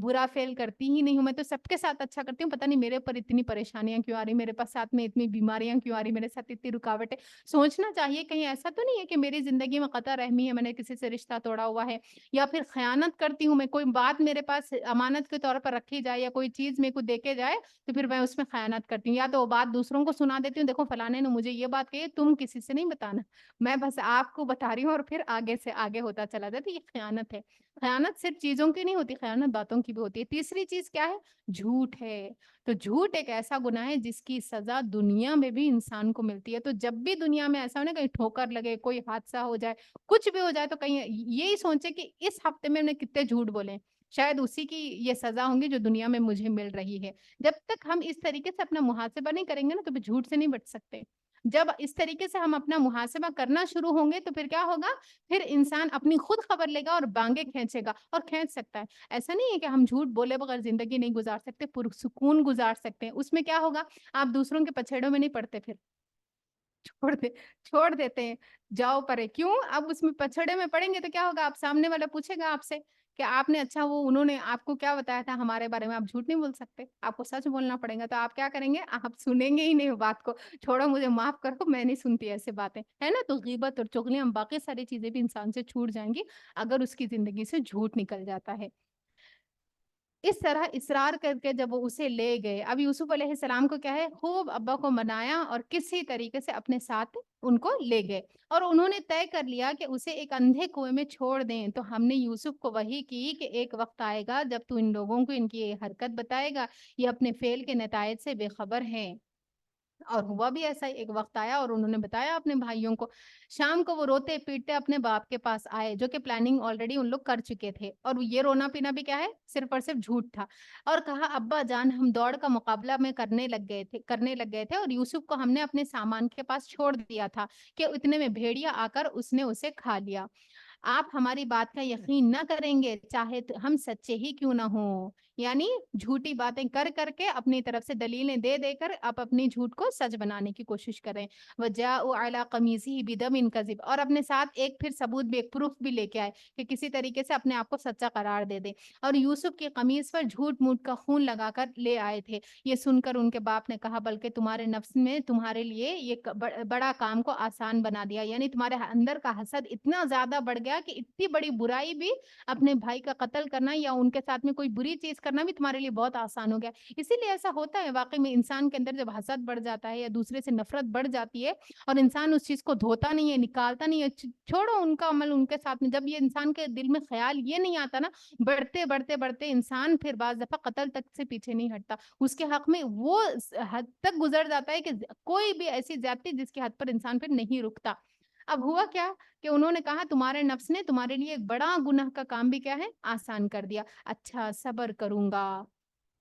B: برا فیل کرتی ہی نہیں ہوں, میں تو سب کے ساتھ اچھا کرتی ہوں, پتہ نہیں میرے پر اتنی پریشانیاں کیوں آ رہی, میرے پاس ساتھ میں اتنی بیماریاں کیوں آ رہی, میرے ساتھ اتنی رکاوٹیں. سوچنا چاہیے کہیں ایسا تو نہیں ہے کہ میری زندگی میں قطع رحمی ہے، میں نے کسی سے رشتہ توڑا ہوا ہے، یا پھر خیانت کرتی ہوں میں، کوئی بات میرے پاس امانت کے طور پر رکھی جائے یا کوئی چیز میرے کو دے کے جائے تو پھر میں اس میں خیانت کرتی ہوں، یا تو وہ بات دوسروں کو سنا دیتی ہوں، دیکھو فلانے نے مجھے یہ بات کہی ہے، تم کسی سے نہیں بتانا، میں بس آپ کو بتا رہی ہوں، اور پھر آگے سے آگے ہوتا چلا جاتا ہے، یہ خیانت ہے۔ خیانت صرف چیزوں کی نہیں ہوتی، خیانت باتوں کی بھی ہوتی ہے۔ تیسری چیز کیا ہے؟ جھوٹ ہے۔ تو جھوٹ ایک ایسا گناہ ہے جس کی سزا دنیا میں بھی انسان کو ملتی ہے۔ تو جب بھی دنیا میں ایسا ہو نا کہیں ٹھوکر لگے، کوئی حادثہ ہو جائے، کچھ بھی ہو جائے، تو کہیں یہی سوچے کہ اس ہفتے میں کتنے جھوٹ بولے، شاید اسی کی یہ سزا ہوں گی جو دنیا میں مجھے مل رہی ہے۔ جب تک ہم اس طریقے سے اپنا محاسبہ نہیں کریں گے نا تو پھر جھوٹ سے نہیں بچ سکتے۔ جب اس طریقے سے ہم اپنا محاسبہ کرنا شروع ہوں گے تو پھر کیا ہوگا؟ پھر انسان اپنی خود خبر لے گا اور بانگیں کھینچے گا، اور کھینچ سکتا ہے۔ ایسا نہیں ہے کہ ہم جھوٹ بولے بغیر زندگی نہیں گزار سکتے، پرسکون گزار سکتے ہیں۔ اس میں کیا ہوگا؟ آپ دوسروں کے پچھیڑوں میں نہیں پڑتے، پھر چھوڑ دے چھوڑ دیتے ہیں، جاؤ پرے کیوں؟ اب اس میں پچھڑے میں پڑیں گے تو کیا ہوگا؟ آپ سامنے والا پوچھے گا آپ سے کہ آپ نے اچھا وہ انہوں نے آپ کو کیا بتایا تھا ہمارے بارے میں؟ آپ جھوٹ نہیں بول سکتے، آپ کو سچ بولنا پڑے گا۔ تو آپ کیا کریں گے؟ آپ سنیں گے ہی نہیں بات کو، چھوڑو مجھے معاف کرو، میں نہیں سنتی ایسے باتیں، ہے نا؟ تو غیبت اور چغلی، ہم باقی ساری چیزیں بھی انسان سے چھوٹ جائیں گی اگر اس کی زندگی سے جھوٹ نکل جاتا ہے۔ اس طرح اصرار کر کے جب وہ اسے لے گئے، اب یوسف علیہ السلام کو کیا ہے؟ خوب ابا کو منایا اور کسی طریقے سے اپنے ساتھ ان کو لے گئے، اور انہوں نے طے کر لیا کہ اسے ایک اندھے کنویں میں چھوڑ دیں۔ تو ہم نے یوسف کو وحی کی کہ ایک وقت آئے گا جب تو ان لوگوں کو ان کی یہ حرکت بتائے گا، یہ اپنے فعل کے نتائج سے بے خبر ہیں۔ اور ہوا بھی ایسا ہی، ایک وقت آیا اور انہوں نے بتایا اپنے بھائیوں کو۔ شام کو وہ روتے پیٹتے اپنے باپ کے پاس آئے، جو کہ پلاننگ آلریڈی ان لوگ کر چکے تھے، اور یہ رونا پینا بھی کیا ہے؟ صرف اور صرف جھوٹ تھا۔ اور کہا ابا جان ہم دوڑ کا مقابلہ میں کرنے لگ گئے تھے اور یوسف کو ہم نے اپنے سامان کے پاس چھوڑ دیا تھا کہ اتنے میں بھیڑیا آ کر اس نے اسے کھا لیا۔ آپ ہماری بات کا یقین نہ کریں گے چاہے ہم سچے ہی کیوں نہ ہوں، یعنی جھوٹی باتیں کر کر کے اپنی طرف سے دلیلیں دے دے کر آپ اپنی جھوٹ کو سچ بنانے کی کوشش کریں۔ وَجَاءُوا عَلَىٰ قَمِيصِهِ بِدَمٍ كَذِبٍ، اور اپنے ساتھ ایک پھر ثبوت بھی، ایک پروف بھی لے کے آئے کہ کسی طریقے سے اپنے آپ کو سچا قرار دے دے، اور یوسف کی قمیص پر جھوٹ موٹ کا خون لگا کر لے آئے تھے۔ یہ سن کر ان کے باپ نے کہا بلکہ تمہارے نفس میں تمہارے لیے یہ بڑا کام کو آسان بنا دیا، یعنی تمہارے اندر کا حسد اتنا زیادہ بڑھ گیا کہ اتنی بڑی برائی بھی، اپنے بھائی کا قتل کرنا یا ان کے ساتھ میں کوئی بری چیز کرنا بھی تمہارے لیے بہت آسان ہو گیا۔ اسی لیے ایسا ہوتا ہے واقعی میں، انسان کے اندر جب حسد بڑھ جاتا ہے یا دوسرے سے نفرت بڑھ جاتی ہے اور انسان اس چیز کو دھوتا نہیں ہے، نکالتا نہیں ہے، چھوڑو ان کا عمل ان کے ساتھ میں، جب یہ انسان کے دل میں خیال یہ نہیں آتا نا، بڑھتے بڑھتے بڑھتے انسان پھر بعض دفعہ قتل تک سے پیچھے نہیں ہٹتا، اس کے حق میں وہ حد تک گزر جاتا ہے کہ کوئی بھی ایسی زیادتی جس کی حد پر انسان پھر نہیں رکتا۔ اب ہوا کیا کہ انہوں نے کہا تمہارے نفس نے تمہارے لیے ایک بڑا گناہ کا کام بھی کیا ہے؟ آسان کر دیا۔ اچھا صبر کروں گا،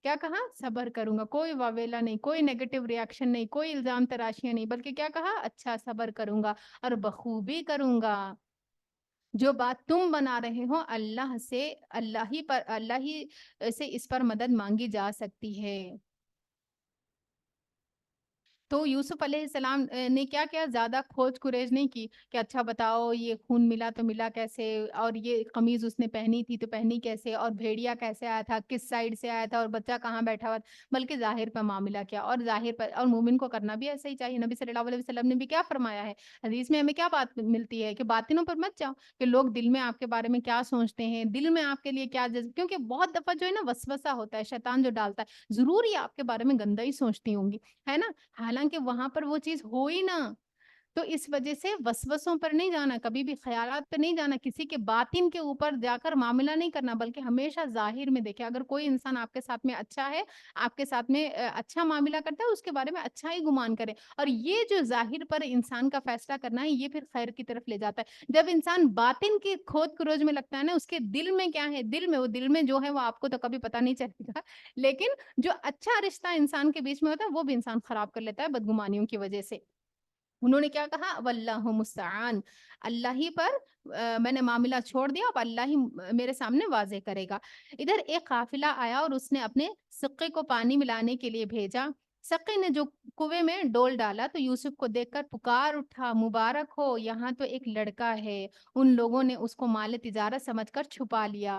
B: کیا کہا؟ صبر کروں گا، کوئی واویلا نہیں، کوئی نیگیٹو ریاکشن نہیں، کوئی الزام تراشیاں نہیں، بلکہ کیا کہا؟ اچھا صبر کروں گا اور بخوبی کروں گا۔ جو بات تم بنا رہے ہو اللہ ہی سے اس پر مدد مانگی جا سکتی ہے۔ تو یوسف علیہ السلام نے کیا کیا؟ زیادہ کھوج کریج نہیں کی کہ اچھا بتاؤ یہ خون ملا تو ملا کیسے، اور یہ قمیض اس نے پہنی تھی تو پہنی کیسے، اور بھیڑیا کیسے آیا تھا، کس سائڈ سے آیا تھا، اور بچہ کہاں بیٹھا ہوا تھا، بلکہ ظاہر پر معاملہ کیا، اور ظاہر پر، اور مومن کو کرنا بھی ایسا ہی چاہیے۔ نبی صلی اللہ علیہ وسلم نے بھی کیا فرمایا ہے حدیث میں؟ ہمیں کیا بات ملتی ہے کہ باطنوں پر مت جاؤ، کہ لوگ دل میں آپ کے بارے میں کیا سوچتے ہیں، دل میں آپ کے لیے کیا کیونکہ بہت دفعہ جو ہے نا وسوسہ ہوتا ہے، شیطان جو ڈالتا ہے، ضرور یہ آپ کے بارے میں گندا ہی سوچتی ہوں گی، ہے نا، حالانکہ وہاں پر وہ چیز ہو ہی نہ۔ تو اس وجہ سے وسوسوں پر نہیں جانا، کبھی بھی خیالات پہ نہیں جانا، کسی کے باطن کے اوپر جا کر معاملہ نہیں کرنا، بلکہ ہمیشہ ظاہر میں دیکھیں۔ اگر کوئی انسان آپ کے ساتھ میں اچھا ہے، آپ کے ساتھ میں اچھا معاملہ کرتا ہے، اس کے بارے میں اچھا ہی گمان کریں، اور یہ جو ظاہر پر انسان کا فیصلہ کرنا ہے یہ پھر خیر کی طرف لے جاتا ہے۔ جب انسان باطن کی کھود خروج میں لگتا ہے نا، اس کے دل میں کیا ہے، دل میں جو ہے وہ آپ کو تو کبھی پتہ نہیں چلے گا، لیکن جو اچھا رشتہ انسان کے بیچ میں ہوتا ہے وہ بھی انسان خراب کر لیتا ہے بدگمانیوں کی وجہ سے۔ انہوں نے کیا کہا؟ واللہ مستعان، اللہ ہی پر میں نے معاملہ چھوڑ دیا، اب اللہ ہی میرے سامنے واضح کرے گا۔ ادھر ایک قافلہ آیا اور اس نے اپنے سقے کو پانی ملانے کے لیے بھیجا، سقے نے جو کنویں میں ڈول ڈالا تو یوسف کو دیکھ کر پکار اٹھا مبارک ہو، یہاں تو ایک لڑکا ہے۔ ان لوگوں نے اس کو مال تجارت سمجھ کر چھپا لیا،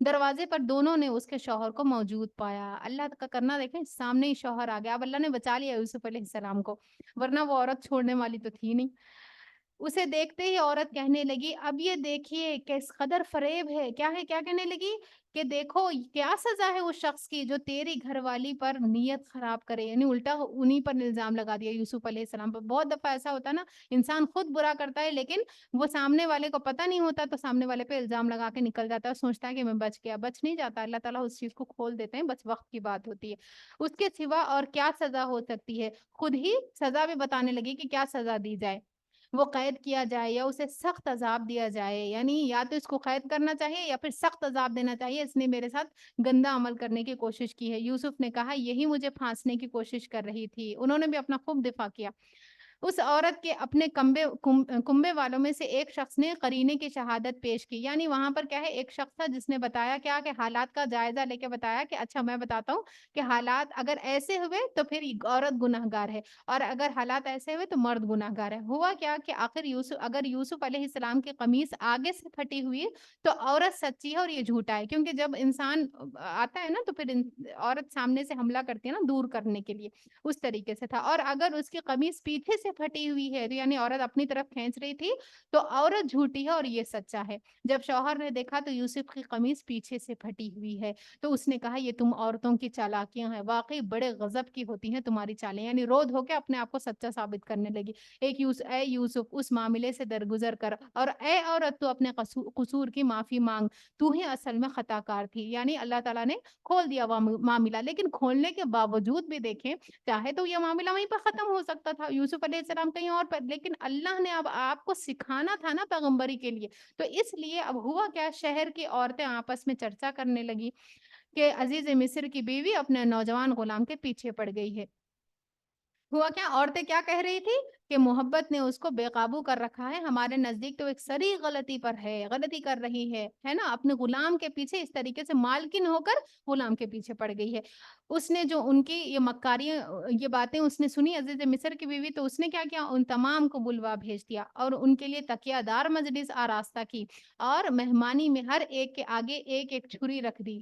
B: دروازے پر دونوں نے اس کے شوہر کو موجود پایا. اللہ کا کرنا دیکھیں, سامنے ہی شوہر آ گیا. اب اللہ نے بچا لیا یوسف علیہ السلام کو, ورنہ وہ عورت چھوڑنے والی تو تھی نہیں. اسے دیکھتے ہی عورت کہنے لگی, اب یہ دیکھیے کس قدر فریب ہے. کیا ہے, کیا کہنے لگی کہ دیکھو کیا سزا ہے اس شخص کی جو تیری گھر والی پر نیت خراب کرے, یعنی الٹا انہی پر الزام لگا دیا یوسف علیہ السلام پر. بہت دفعہ ایسا ہوتا ہے نا, انسان خود برا کرتا ہے لیکن وہ سامنے والے کو پتہ نہیں ہوتا, تو سامنے والے پہ الزام لگا کے نکل جاتا ہے, سوچتا ہے کہ میں بچ گیا. بچ نہیں جاتا, اللہ تعالیٰ اس چیز کو کھول دیتے ہیں, بس وقت کی بات ہوتی ہے. اس کے سوا اور کیا سزا ہو سکتی ہے, خود ہی سزا بھی بتانے لگی کہ کیا سزا دی جائے. وہ قید کیا جائے یا اسے سخت عذاب دیا جائے, یعنی یا تو اس کو قید کرنا چاہیے یا پھر سخت عذاب دینا چاہیے, اس نے میرے ساتھ گندا عمل کرنے کی کوشش کی ہے. یوسف نے کہا یہی مجھے پھانسنے کی کوشش کر رہی تھی. انہوں نے بھی اپنا خوب دفاع کیا. اس عورت کے اپنے کنبے والوں میں سے ایک شخص نے قرینے کی شہادت پیش کی, یعنی وہاں پر کیا ہے, ایک شخص تھا جس نے بتایا کیا کہ حالات کا جائزہ لے کے بتایا کہ اچھا میں بتاتا ہوں کہ حالات اگر ایسے ہوئے تو پھر عورت گناہگار ہے, اور اگر حالات ایسے ہوئے تو مرد گناہگار ہے. ہوا کیا کہ آخر اگر یوسف علیہ السلام کی قمیص آگے سے پھٹی ہوئی تو عورت سچی ہے اور یہ جھوٹا ہے, کیونکہ جب انسان آتا ہے نا تو پھر عورت سامنے سے حملہ کرتی ہے نا دور کرنے کے لیے, اس طریقے سے تھا. اور اگر اس کی قمیص پیچھے سے پھٹی ہوئی ہے تو یعنی عورت اپنی طرف کھینچ رہی تھی تو عورت جھوٹی ہے اور یہ سچا ہے. جب شوہر نے دیکھا تو یوسف کی قمیص پیچھے سے پھٹی ہوئی ہے تو اس نے کہا یہ تم عورتوں کی چالاکیاں ہیں, واقعی بڑے غضب کی ہوتی ہیں تمہاری چالیں, یعنی رود ہو کے اپنے آپ کو سچا ثابت کرنے لگی. اے یوسف اس معاملے سے درگزر کر, اور اے عورت تو اپنے قصور کی معافی مانگ, تو ہی اصل میں خطا کار تھی. یعنی اللہ تعالیٰ نے کھول دیا وہ معاملہ, لیکن کھولنے کے باوجود بھی دیکھیں چاہے تو یہ معاملہ وہیں پر ختم ہو سکتا تھا, یوسف علیہ السلام کہیں اور پر, لیکن اللہ نے اب آپ کو سکھانا تھا نا پیغمبری کے لیے. تو اس لیے اب ہوا کیا, شہر کی عورتیں آپس میں چرچا کرنے لگی کہ عزیز مصر کی بیوی اپنے نوجوان غلام کے پیچھے پڑ گئی ہے. ہوا کیا, عورتیں کیا کہہ رہی تھی کہ محبت نے اس کو بے قابو کر رکھا ہے, ہمارے نزدیک تو ایک سری غلطی پر ہے, غلطی کر رہی ہے نا, اپنے غلام کے پیچھے اس طریقے سے مالکن ہو کر غلام کے پیچھے پڑ گئی ہے. اس نے جو ان کی یہ مکاریاں, یہ باتیں اس نے سنی عزیز مصر کی بیوی, تو اس نے کیا کیا, ان تمام کو بلوا بھیج دیا اور ان کے لیے تکیہ دار مجلس آراستہ کی, اور مہمانی میں ہر ایک کے آگے ایک ایک چھری رکھ دی.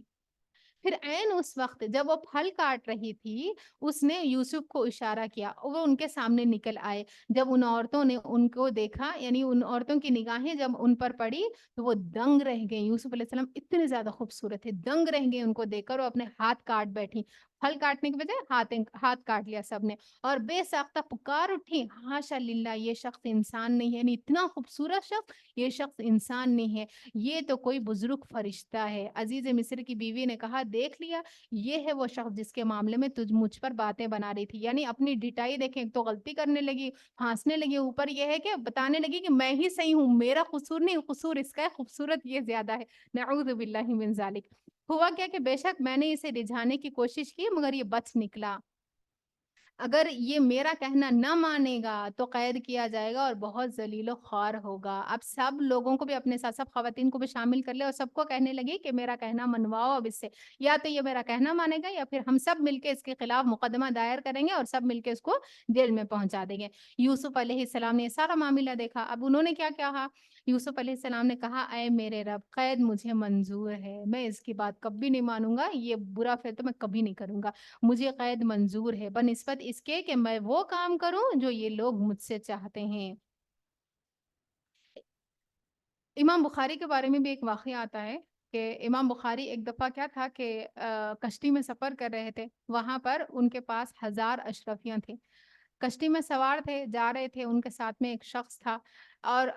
B: پھر عین اس وقت جب وہ پھل کاٹ رہی تھی اس نے یوسف کو اشارہ کیا, وہ ان کے سامنے نکل آئے. جب ان عورتوں نے ان کو دیکھا, یعنی ان عورتوں کی نگاہیں جب ان پر پڑی تو وہ دنگ رہ گئیں. یوسف علیہ السلام اتنے زیادہ خوبصورت تھے, دنگ رہ گئے ان کو دیکھ کر, اور اپنے ہاتھ کاٹ بیٹھی. پھل کاٹنے کے بجائے ہاتھ کاٹ لیا سب نے, اور بے ساختہ پکار اٹھی, ہاشا للہ یہ شخص انسان نہیں ہے, یعنی اتنا خوبصورت شخص, یہ شخص انسان نہیں ہے, یہ تو کوئی بزرگ فرشتہ ہے. عزیز مصر کی بیوی نے کہا دیکھ لیا, یہ ہے وہ شخص جس کے معاملے میں تجھ مجھ پر باتیں بنا رہی تھی. یعنی اپنی ڈٹائی دیکھیں تو غلطی کرنے لگی, ہانسنے لگی, اوپر یہ ہے کہ بتانے لگی کہ میں ہی صحیح ہوں, میرا قصور نہیں, قصور اس کا ہے, خوبصورت یہ زیادہ ہے. نعوذ باللہ من ذالک. ہوا کیا کہ بے شک میں نے اسے رجھانے کی کوشش کی مگر یہ بچ نکلا. اگر یہ میرا کہنا نہ مانے گا تو قید کیا جائے گا اور بہت ذلیل و خوار ہوگا. اب سب لوگوں کو بھی اپنے ساتھ, سب خواتین کو بھی شامل کر لے, اور سب کو کہنے لگی کہ میرا کہنا منواؤ اب اس سے, یا تو یہ میرا کہنا مانے گا یا پھر ہم سب مل کے اس کے خلاف مقدمہ دائر کریں گے اور سب مل کے اس کو جیل میں پہنچا دیں گے. یوسف علیہ السلام نے سارا معاملہ دیکھا. اب انہوں نے کیا کہا, یوسف علیہ السلام نے کہا اے میرے رب, قید مجھے منظور ہے, میں اس کی بات کبھی نہیں مانوں گا, یہ برا فعل تو میں کبھی نہیں کروں گا, مجھے قید منظور ہے بنسبت اس کے کہ میں وہ کام کروں جو یہ لوگ مجھ سے چاہتے ہیں. امام بخاری کے بارے میں بھی ایک واقعہ آتا ہے کہ امام بخاری ایک دفعہ کیا تھا کہ کشتی میں سفر کر رہے تھے, وہاں پر ان کے پاس 1000 اشرفیاں تھے, کشتی میں سوار تھے, جا رہے تھے, ان کے ساتھ میں ایک شخص تھا, اور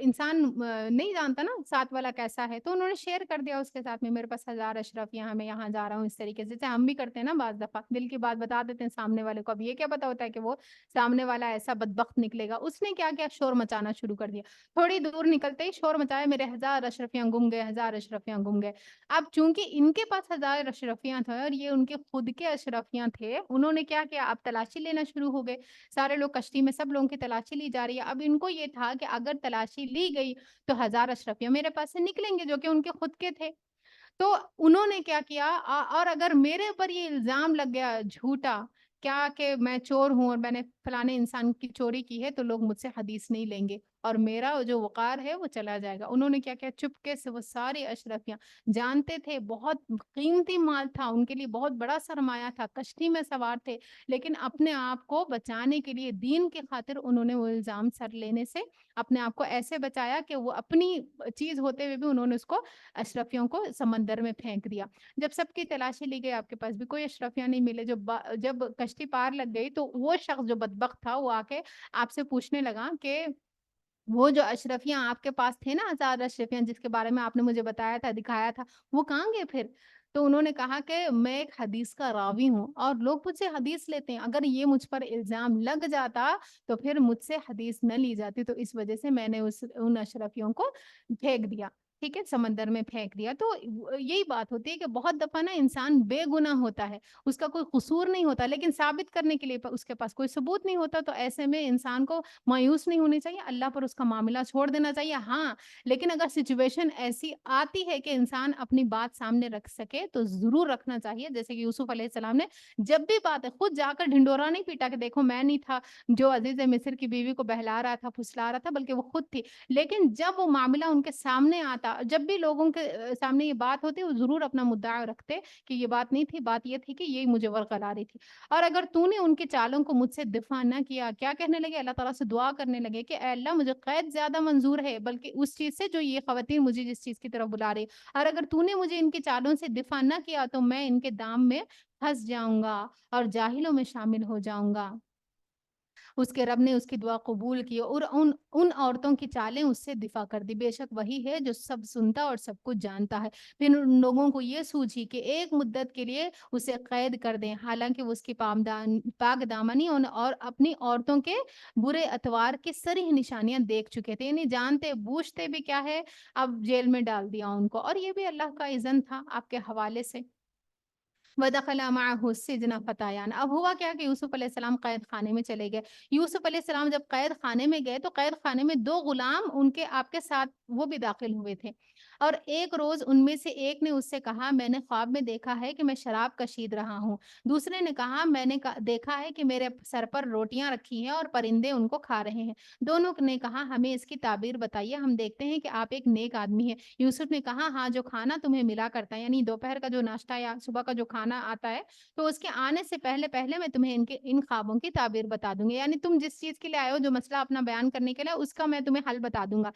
B: انسان نہیں جانتا نا ساتھ والا کیسا ہے, تو انہوں نے شیئر کر دیا اس کے ساتھ میں, میرے پاس 1000 اشرفیاں ہیں, میں یہاں جا رہا ہوں, اس طریقے سے. ہم بھی کرتے ہیں نا بعض دفعہ, دل کی بات بتا دیتے ہیں سامنے والے کو, اب یہ کیا پتا ہوتا ہے کہ وہ سامنے والا ایسا بدبخت نکلے گا. اس نے کیا کیا, شور مچانا شروع کر دیا. تھوڑی دور نکلتے ہی شور مچایا, میرے 1000 اشرفیاں گم گئے, 1000 اشرفیاں گم گئے. اب چونکہ ان کے پاس 1000 اشرفیاں تھے اور یہ ان کے خود کے اشرفیاں تھے, انہوں نے کیا کیا, اب تلاشی لینا شروع ہو گئے. سارے لوگ کشتی میں, سب لوگوں کی تلاشی لی جا رہی ہے. اب ان کو یہ تھا کہ اگر تلاشی لی گئی تو 1000 اشرفیاں میرے پاس سے نکلیں گے جو کہ ان کے خود کے تھے. تو انہوں نے کیا کیا, اور اگر میرے اوپر یہ الزام لگ گیا جھوٹا کیا کہ میں چور ہوں اور میں نے فلانے انسان کی چوری کی ہے, تو لوگ مجھ سے حدیث نہیں لیں گے. اور میرا جو وقار ہے وہ چلا جائے گا۔ انہوں نے کیا کیا، چپکے سے وہ ساری اشرفیاں، جانتے تھے بہت قیمتی مال تھا ان کے لیے، بہت بڑا سرمایہ تھا، کشتی میں سوار تھے، لیکن اپنے آپ کو بچانے کے لیے دین کی خاطر انہوں نے وہ الزام سر لینے سے اپنے آپ کو ایسے بچایا کہ وہ اپنی چیز ہوتے ہوئے بھی انہوں نے اس کو اشرفیوں کو سمندر میں پھینک دیا۔ جب سب کی تلاشی لی گئی، آپ کے پاس بھی کوئی اشرفیاں نہیں ملے، جب کشتی پار لگ گئی تو وہ شخص جو بدبخت تھا وہ آ کے آپ سے پوچھنے لگا کہ وہ جو اشرفیاں آپ کے پاس تھے نا، 1000 اشرفیاں جس کے بارے میں آپ نے مجھے بتایا تھا، دکھایا تھا، وہ کہاں گئے پھر؟ تو انہوں نے کہا کہ میں ایک حدیث کا راوی ہوں اور لوگ مجھ سے حدیث لیتے ہیں، اگر یہ مجھ پر الزام لگ جاتا تو پھر مجھ سے حدیث نہ لی جاتی، تو اس وجہ سے میں نے ان اشرفیوں کو پھینک دیا، ٹھیک ہے، سمندر میں پھینک دیا۔ تو یہی بات ہوتی ہے کہ بہت دفعہ نا انسان بے گناہ ہوتا ہے، اس کا کوئی قصور نہیں ہوتا، لیکن ثابت کرنے کے لیے اس کے پاس کوئی ثبوت نہیں ہوتا، تو ایسے میں انسان کو مایوس نہیں ہونی چاہیے، اللہ پر اس کا معاملہ چھوڑ دینا چاہیے۔ ہاں، لیکن اگر سچویشن ایسی آتی ہے کہ انسان اپنی بات سامنے رکھ سکے تو ضرور رکھنا چاہیے، جیسے کہ یوسف علیہ السلام نے جب بھی بات ہے خود جا کر ڈھنڈورا نہیں پیٹا کہ دیکھو میں نہیں تھا جو عزیز مصر کی بیوی کو بہلا رہا تھا، پھسلا رہا تھا، بلکہ وہ خود تھی۔ لیکن جب وہ معاملہ ان کے سامنے آتا، جب بھی لوگوں کے سامنے یہ بات ہوتی، وہ ضرور اپنا مدعا رکھتے کہ یہ بات نہیں تھی، بات یہ تھی کہ یہ مجھے ورغلا رہی تھی۔ اور اگر تو نے ان کی چالوں کو مجھ سے دفاع نہ کیا، کیا کہنے لگے؟ اللہ تعالیٰ سے دعا کرنے لگے کہ اے اللہ مجھے قید زیادہ منظور ہے بلکہ اس چیز سے جو یہ خواتین مجھے جس چیز کی طرف بلا رہی، اور اگر تو نے مجھے ان کی چالوں سے دفاع نہ کیا تو میں ان کے دام میں پھنس جاؤں گا اور جاہلوں میں شامل ہو جاؤں گا۔ اس کے رب نے اس کی دعا قبول کی اور ان عورتوں کی چالیں اس سے دفاع کر دی، بے شک وہی ہے جو سب سنتا اور سب کچھ جانتا ہے۔ پھر ان لوگوں کو یہ سوچی کہ ایک مدت کے لیے اسے قید کر دیں، حالانکہ وہ اس کی پاک دامنی اور اپنی عورتوں کے برے اتوار کی صریح نشانیاں دیکھ چکے تھے، یعنی جانتے بوجھتے بھی کیا ہے، اب جیل میں ڈال دیا ان کو، اور یہ بھی اللہ کا اذن تھا آپ کے حوالے سے۔ وَدَخَلَ مَعَهُ السِّجْنَ فَتَيَانِ، اب ہوا کیا کہ یوسف علیہ السلام قید خانے میں چلے گئے۔ یوسف علیہ السلام جب قید خانے میں گئے تو قید خانے میں 2 غلام ان کے آپ کے ساتھ وہ بھی داخل ہوئے تھے، اور ایک روز ان میں سے ایک نے اس سے کہا میں نے خواب میں دیکھا ہے کہ میں شراب کشید رہا ہوں، دوسرے نے کہا میں نے دیکھا ہے کہ میرے سر پر روٹیاں رکھی ہیں اور پرندے ان کو کھا رہے ہیں، دونوں نے کہا ہمیں اس کی تعبیر بتائیے، ہم دیکھتے ہیں کہ آپ ایک نیک آدمی ہیں۔ یوسف نے کہا ہاں، جو کھانا تمہیں ملا کرتا ہے، یعنی دوپہر کا جو ناشتہ یا صبح کا جو کھانا آتا ہے، تو اس کے آنے سے پہلے پہلے میں تمہیں ان خوابوں کی تعبیر بتا دوں گی، یعنی تم جس چیز کے لیے آئے ہو، جو مسئلہ اپنا بیان کرنے کے لیے، اس کا میں تمہیں حل بتا دوں گا۔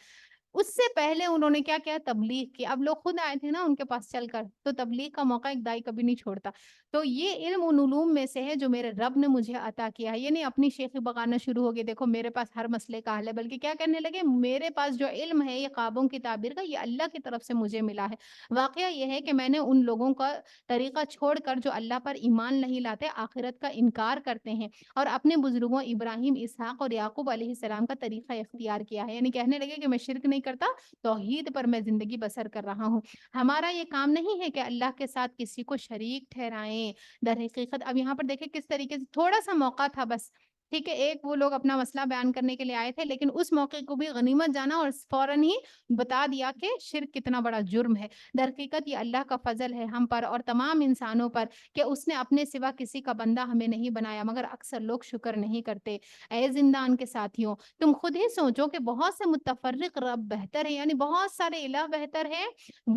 B: اس سے پہلے انہوں نے کیا کیا؟ تبلیغ کی۔ اب لوگ خود آئے تھے نا ان کے پاس چل کر، تو تبلیغ کا موقع ایک دائی کبھی نہیں چھوڑتا۔ تو یہ علم ان علوم میں سے ہے جو میرے رب نے مجھے عطا کیا ہے، یہ نہیں اپنی شیخی بغانا شروع ہو گئی، دیکھو میرے پاس ہر مسئلے کا حل ہے، بلکہ کیا کہنے لگے، میرے پاس جو علم ہے یہ خوابوں کی تعبیر کا، یہ اللہ کی طرف سے مجھے ملا ہے۔ واقعہ یہ ہے کہ میں نے ان لوگوں کا طریقہ چھوڑ کر جو اللہ پر ایمان نہیں لاتے، آخرت کا انکار کرتے ہیں، اور اپنے بزرگوں ابراہیم، اسحاق اور یعقوب علیہ السلام کا طریقہ اختیار کیا ہے، یعنی کہنے لگے کہ میں شرک نہیں کرتا، توحید پر میں زندگی بسر کر رہا ہوں۔ ہمارا یہ کام نہیں ہے کہ اللہ کے ساتھ کسی کو شریک ٹھہرائیں۔ در حقیقت اب یہاں پر دیکھیں کس طریقے سے تھوڑا سا موقع تھا بس، ٹھیک ہے، ایک وہ لوگ اپنا مسئلہ بیان کرنے کے لیے آئے تھے، لیکن اس موقع کو بھی غنیمت جانا اور فوراً ہی بتا دیا کہ شرک کتنا بڑا جرم ہے۔ در حقیقت یہ اللہ کا فضل ہے ہم پر اور تمام انسانوں پر کہ اس نے اپنے سوا کسی کا بندہ ہمیں نہیں بنایا، مگر اکثر لوگ شکر نہیں کرتے۔ اے زندان کے ساتھیوں، تم خود ہی سوچو کہ بہت سے متفرق رب بہتر ہیں، یعنی بہت سارے الہ بہتر ہیں،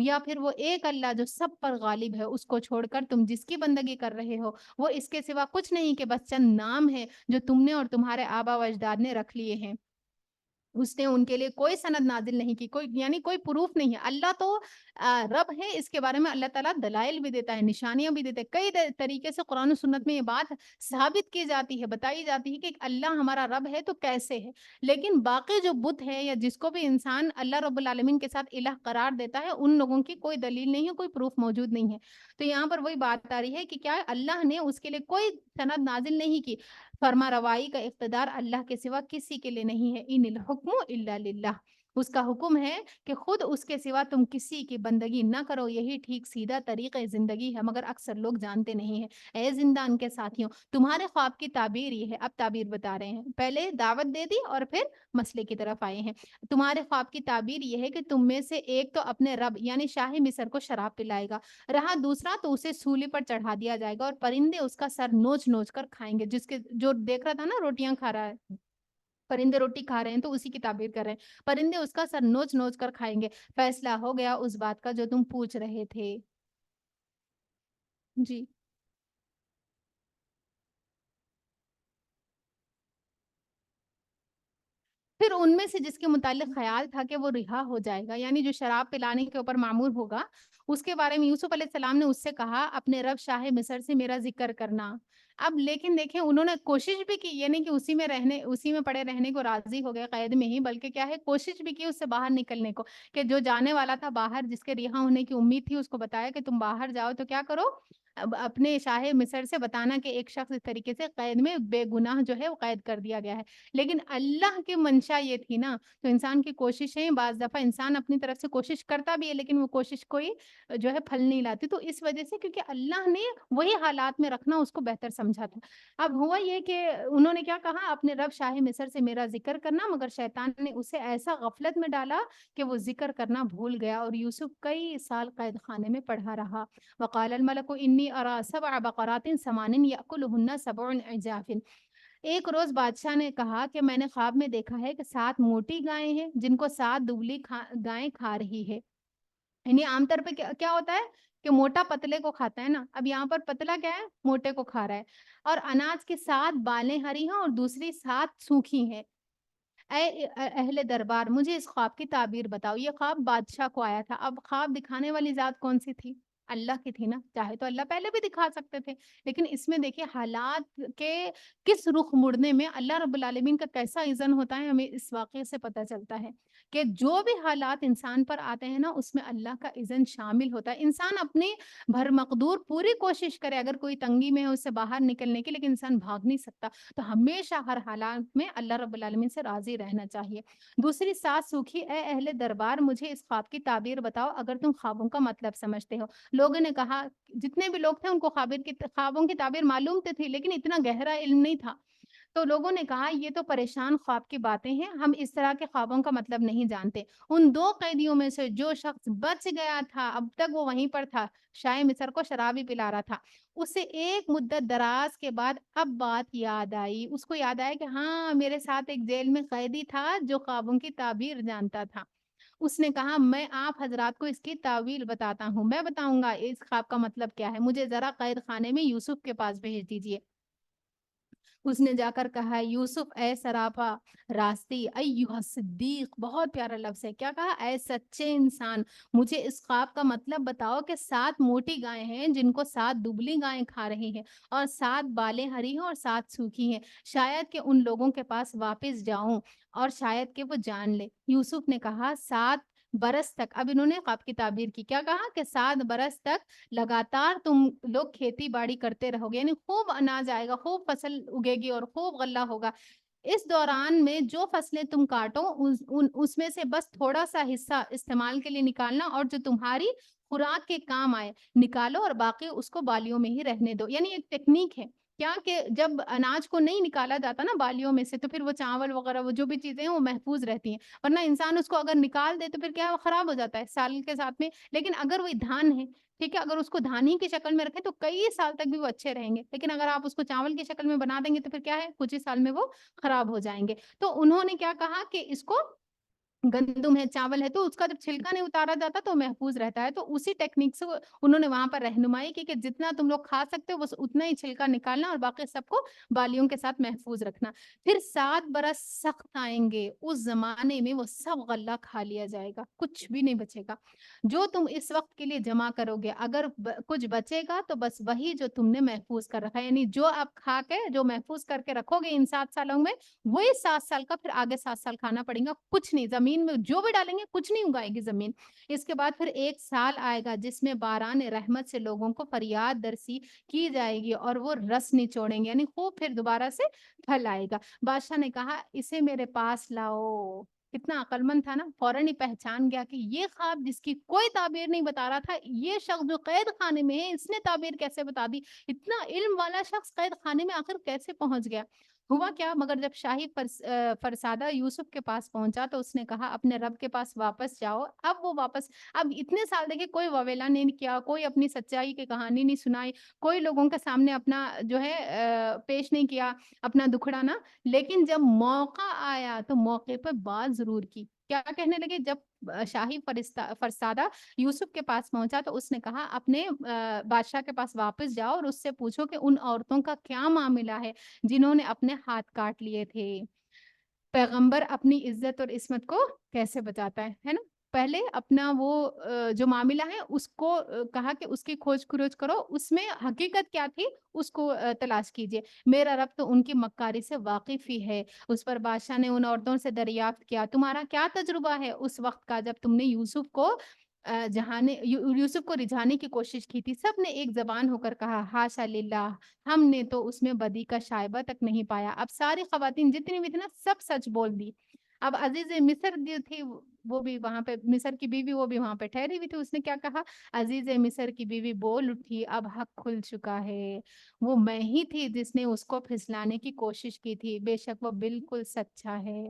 B: یا پھر وہ ایک اللہ جو سب پر غالب ہے، اس کو چھوڑ کر تم جس کی بندگی کر رہے ہو وہ اس کے سوا کچھ نہیں کہ بس چند نام ہے جو تم نے اور تمہارے آبا و اجداد نے رکھ لیے ہیں۔ اس نے ان کے لیے کوئی سند نازل نہیں کی، کوئی یعنی کوئی پروف نہیں ہے۔ اللہ تو رب ہے، اس کے بارے میں اللہ تعالیٰ دلائل بھی دیتا ہے، نشانیاں بھی دیتے ہیں، کئی طریقے سے قرآن و سنت میں یہ بات ثابت کی جاتی ہے، بتائی جاتی ہے کہ اللہ ہمارا رب ہے تو کیسے ہے۔ لیکن باقی جو بت ہے یا جس کو بھی انسان اللہ رب العالمین کے ساتھ الہ قرار دیتا ہے، ان لوگوں کی کوئی دلیل نہیں ہے، کوئی پروف موجود نہیں ہے۔ تو یہاں پر وہی بات آ رہی ہے کہ کیا اللہ نے اس کے لیے کوئی سند نازل نہیں کی، فرما روائی کا اقتدار اللہ کے سوا کسی کے لیے نہیں ہے، ان الحکم الا للہ، اس کا حکم ہے کہ خود اس کے سوا تم کسی کی بندگی نہ کرو، یہی ٹھیک سیدھا طریقہ زندگی ہے، مگر اکثر لوگ جانتے نہیں ہیں۔ اے زندان کے ساتھیوں، تمہارے خواب کی تعبیر یہ ہے، اب تعبیر بتا رہے ہیں، پہلے دعوت دے دی اور پھر مسئلے کی طرف آئے ہیں۔ تمہارے خواب کی تعبیر یہ ہے کہ تم میں سے ایک تو اپنے رب یعنی شاہ مصر کو شراب پلائے گا، رہا دوسرا تو اسے سولی پر چڑھا دیا جائے گا اور پرندے اس کا سر نوچ نوچ کر کھائیں گے، جس کے جو دیکھ رہا تھا نا روٹیاں کھا رہا ہے، پرندے روٹی کھا رہے ہیں تو اسی کی تعبیر کر رہے ہیں، پرندے اس کا سر نوچ نوچ کر کھائیں گے، فیصلہ ہو گیا اس بات کا جو تم پوچھ رہے تھے۔ جی۔ پھر ان میں سے جس کے متعلق خیال تھا کہ وہ رہا ہو جائے گا، یعنی جو شراب پلانے کے اوپر معمور ہوگا، اس کے بارے میں یوسف علیہ السلام نے اس سے کہا اپنے رب شاہ مصر سے میرا ذکر کرنا۔ اب لیکن دیکھیں انہوں نے کوشش بھی کی، یہ نہیں کہ اسی میں پڑے رہنے کو راضی ہو گئے قید میں ہی، بلکہ کیا ہے کوشش بھی کی اس سے باہر نکلنے کو، کہ جو جانے والا تھا باہر جس کے رہا ہونے کی امید تھی اس کو بتایا کہ تم باہر جاؤ تو کیا کرو، اب اپنے شاہ مصر سے بتانا کہ ایک شخص اس طریقے سے قید میں بے گناہ جو ہے وہ قید کر دیا گیا ہے۔ لیکن اللہ کی منشا یہ تھی نا، تو انسان کی کوششیں بعض دفعہ انسان اپنی طرف سے کوشش کرتا بھی ہے لیکن وہ کوشش کوئی جو ہے پھل نہیں لاتی، تو اس وجہ سے کیونکہ اللہ نے وہی حالات میں رکھنا اس کو بہتر سمجھا تھا۔ اب ہوا یہ کہ انہوں نے کیا کہا اپنے رب شاہ مصر سے میرا ذکر کرنا، مگر شیطان نے اسے ایسا غفلت میں ڈالا کہ وہ ذکر کرنا بھول گیا اور یوسف کئی سال قید خانے میں پڑھا رہا۔ وقال الملک انی ارى سبع بقرات سمان یاکلهن سبع عجاف۔ ایک روز بادشاہ نے کہا کہ میں نے خواب میں دیکھا ہے کہ 7 موٹی گائیں ہیں جن کو 7 دبلی گائیں کھا رہی ہے۔ یعنی عام طور پہ کیا ہوتا ہے کہ موٹا پتلے کو کھاتا ہے نا، اب یہاں پر پتلا کیا ہے موٹے کو کھا رہا ہے، اور اناج کی 7 بالیں ہری ہیں اور دوسری 7 سوکھی ہیں۔ اے اہل دربار مجھے اس خواب کی تعبیر بتاؤ۔ یہ خواب بادشاہ کو آیا تھا، اب خواب دکھانے والی ذات کون سی تھی؟ اللہ کی تھی نا، چاہے تو اللہ پہلے بھی دکھا سکتے تھے، لیکن اس میں دیکھیے حالات کے کس رخ مڑنے میں اللہ رب العالمین کا کیسا اذن ہوتا ہے، ہمیں اس واقعے سے پتہ چلتا ہے کہ جو بھی حالات انسان پر آتے ہیں نا اس میں اللہ کا اذن شامل ہوتا ہے۔ انسان اپنی بھر مقدور پوری کوشش کرے اگر کوئی تنگی میں ہے اس سے باہر نکلنے کی، لیکن انسان بھاگ نہیں سکتا، تو ہمیشہ ہر حالات میں اللہ رب العالمین سے راضی رہنا چاہیے۔ دوسری 7 سوکھی اے اہل دربار مجھے اس خواب کی تعبیر بتاؤ اگر تم خوابوں کا مطلب سمجھتے ہو۔ لوگوں نے کہا، جتنے بھی لوگ تھے ان کو خوابوں کی تعبیر معلوم تھی لیکن اتنا گہرا علم نہیں تھا، تو لوگوں نے کہا یہ تو پریشان خواب کی باتیں ہیں، ہم اس طرح کے خوابوں کا مطلب نہیں جانتے۔ ان 2 قیدیوں میں سے جو شخص بچ گیا تھا، اب تک وہ وہیں پر تھا، شاہ مصر کو شراب ہی پلا رہا تھا، اسے ایک مدت دراز کے بعد اب بات یاد آئی، اس کو یاد آیا کہ ہاں میرے ساتھ ایک جیل میں قیدی تھا جو خوابوں کی تعبیر جانتا تھا۔ اس نے کہا میں آپ حضرات کو اس کی تعویل بتاتا ہوں، میں بتاؤں گا اس خواب کا مطلب کیا ہے، مجھے ذرا قید خانے میں یوسف کے پاس بھیج دیجیے۔ اس نے جا کر کہا یوسف اے سراپا راستی ایوہ صدیق، بہت پیارا لفظ ہے، کیا کہا اے سچے انسان، مجھے اس خواب کا مطلب بتاؤ کہ 7 موٹی گائیں ہیں جن کو 7 دبلی گائیں کھا رہی ہیں اور 7 بالیں ہری ہیں اور 7 سوکھی ہیں، شاید کہ ان لوگوں کے پاس واپس جاؤں اور شاید کہ وہ جان لے۔ یوسف نے کہا 7 برس تک، اب انہوں نے خواب کی تعبیر کی، کیا کہا کہ 7 برس تک لگاتار تم لوگ کھیتی باڑی کرتے رہو گے، یعنی خوب اناج آئے گا، خوب فصل اگے گی اور خوب غلہ ہوگا۔ اس دوران میں جو فصلیں تم کاٹو اس میں سے بس تھوڑا سا حصہ استعمال کے لیے نکالنا اور جو تمہاری خوراک کے کام آئے نکالو اور باقی اس کو بالیوں میں ہی رہنے دو۔ یعنی ایک ٹیکنیک ہے کیا کہ جب اناج کو نہیں نکالا جاتا نا بالیوں میں سے تو پھر وہ چاول وغیرہ وہ جو بھی چیزیں ہیں وہ محفوظ رہتی ہیں، ورنہ انسان اس کو اگر نکال دے تو پھر کیا ہے وہ خراب ہو جاتا ہے سال کے ساتھ میں۔ لیکن اگر وہی دھان ہے، ٹھیک ہے، اگر اس کو دھان ہی کی شکل میں رکھیں تو کئی سال تک بھی وہ اچھے رہیں گے، لیکن اگر آپ اس کو چاول کی شکل میں بنا دیں گے تو پھر کیا ہے کچھ ہی سال میں وہ خراب ہو جائیں گے۔ تو انہوں نے کیا کہا کہ اس کو گندم ہے چاول ہے تو اس کا جب چھلکا نہیں اتارا جاتا تو محفوظ رہتا ہے، تو اسی ٹیکنیک سے انہوں نے وہاں پر رہنمائی کی کہ جتنا تم لوگ کھا سکتے ہو بس اتنا ہی چھلکا نکالنا اور باقی سب کو بالیوں کے ساتھ محفوظ رکھنا۔ پھر 7 برس سخت آئیں گے، اس زمانے میں وہ سب غلہ کھا لیا جائے گا، کچھ بھی نہیں بچے گا، جو تم اس وقت کے لیے جمع کرو گے اگر کچھ بچے گا تو بس وہی جو تم نے محفوظ کر رکھا ہے، یعنی جو آپ کھا کے جو محفوظ کر کے رکھو گے ان 7 سالوں میں وہی 7 سال کا پھر آگے 7 سال کھانا پڑے گا، کچھ نہیں، زمین میں جو بھی ڈالیں گے کچھ نہیں اگائے گی زمین۔ اس کے بعد پھر 1 سال آئے گا جس میں باران رحمت سے لوگوں کو فریاد درسی کی جائے گی اور وہ رس نچوڑیں گے، یعنی خوب پھر دوبارہ سے پھل آئے گا۔ بادشاہ نے کہا اسے میرے پاس لاؤ، کتنا عقل مند تھا نا، فوراً ہی پہچان گیا کہ یہ خواب جس کی کوئی تعبیر نہیں بتا رہا تھا، یہ شخص جو قید خانے میں ہے اس نے تعبیر کیسے بتا دی، اتنا علم والا شخص قید خانے میں آخر کیسے پہنچ گیا۔ ہوا کیا مگر جب شاہی فرسادہ یوسف کے پاس پہنچا تو اس نے کہا اپنے رب کے پاس واپس جاؤ. اب وہ واپس اب اتنے سال دیکھے کوئی واویلا نہیں کیا, کوئی اپنی سچائی کی کہانی نہیں سنائی, کوئی لوگوں کے سامنے اپنا جو ہے پیش نہیں کیا اپنا دکھڑا نا. لیکن جب موقع آیا تو موقع پہ بات ضرور کی. کیا کہنے لگے جب شاہی فرسادہ یوسف کے پاس پہنچا تو اس نے کہا اپنے بادشاہ کے پاس واپس جاؤ اور اس سے پوچھو کہ ان عورتوں کا کیا معاملہ ہے جنہوں نے اپنے ہاتھ کاٹ لیے تھے. پیغمبر اپنی عزت اور عصمت کو کیسے بچاتا ہے نا. پہلے اپنا وہ جو معاملہ ہے اس کو کہا کہ اس کی کھوج خروج کرو, اس میں حقیقت کیا تھی اس کو تلاش کیجئے. میرا رب تو ان کی مکاری سے واقف ہی ہے. اس پر بادشاہ نے ان عورتوں سے دریافت کیا تمہارا کیا تجربہ ہے اس وقت کا جب تم نے یوسف کو یوسف کو رجھانے کی کوشش کی تھی. سب نے ایک زبان ہو کر کہا ہاشا للہ, ہم نے تو اس میں بدی کا شائبہ تک نہیں پایا. اب ساری خواتین جتنی بھی تھی نا سب سچ بول دی. اب عزیز مصر جو تھی وہ بھی وہاں پہ, مصر کی بیوی وہ بھی وہاں پہ ٹھہری ہوئی تھی. اس نے کیا کہا عزیز مصر کی بیوی بول اٹھی اب حق کھل چکا ہے. وہ میں ہی تھی جس نے اس کو پھسلانے کی کوشش کی تھی, بے شک وہ بالکل سچا ہے.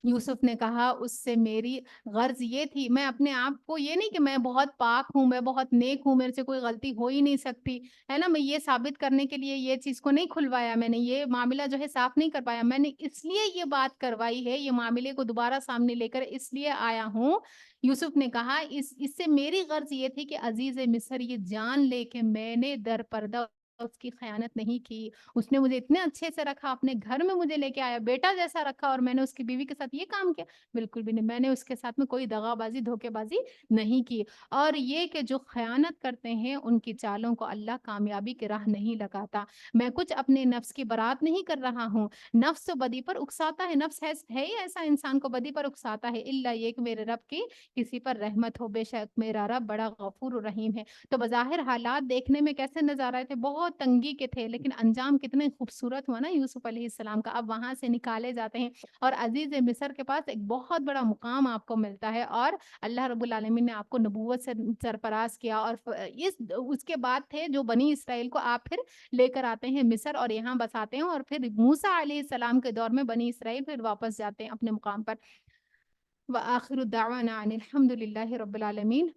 B: یوسف نے کہا اس سے میری غرض یہ تھی, میں اپنے آپ کو یہ نہیں کہ میں بہت پاک ہوں, میں بہت نیک ہوں, میرے سے کوئی غلطی ہو ہی نہیں سکتی ہے نا, میں یہ ثابت کرنے کے لیے یہ چیز کو نہیں کھلوایا, میں نے یہ معاملہ جو ہے صاف نہیں کر پایا, میں نے اس لیے یہ بات کروائی ہے, یہ معاملے کو دوبارہ سامنے لے کر اس لیے آیا ہوں. یوسف نے کہا اس سے میری غرض یہ تھی کہ عزیز مصر یہ جان لے کہ میں نے در پردہ اس کی خیانت نہیں کی. اس نے مجھے اتنے اچھے سے رکھا, اپنے گھر میں مجھے لے کے آیا, بیٹا جیسا رکھا, اور میں نے اس کی بیوی کے ساتھ یہ کام کیا بالکل بھی نہیں. میں نے اس کے ساتھ میں کوئی دغا بازی دھوکے بازی نہیں کی. اور یہ کہ جو خیانت کرتے ہیں ان کی چالوں کو اللہ کامیابی کی راہ نہیں لگاتا. میں کچھ اپنے نفس کی برات نہیں کر رہا ہوں, نفس تو بدی پر اکساتا ہے, نفس ہے ہی ایسا انسان کو بدی پر اکساتا ہے, اللہ یہ کہ میرے رب کی کسی پر رحمت ہو, بے شک میرا رب بڑا غفور و رحیم ہے. تو بظاہر حالات دیکھنے میں کیسے نظر آ رہے تھے, بہت تنگی کے تھے, لیکن انجام کتنے خوبصورت ہوا نا یوسف علیہ السلام کا. اب وہاں سے نکالے جاتے ہیں اور عزیز مصر کے پاس ایک بہت بڑا مقام آپ کو ملتا ہے, اور اللہ رب العالمین نے آپ کو نبوت سے سرفراز کیا. اور اس کے بعد تھے جو بنی اسرائیل کو آپ پھر لے کر آتے ہیں مصر اور یہاں بساتے ہیں, اور پھر موسیٰ علیہ السلام کے دور میں بنی اسرائیل پھر واپس جاتے ہیں اپنے مقام پر. وآخر دعوانا عن الحمد للہ رب العالمین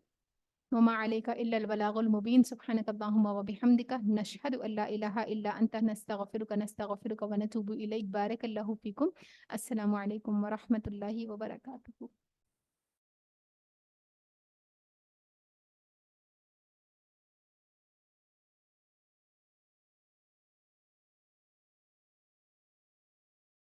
B: وما عليك إلا البلاغ المبين. سبحانك اللهم وبحمدك نشهد أن لا إله إلا أنت نستغفرك ونتوب إليك. بارك الله فيكم. السلام عليكم ورحمة الله وبركاته.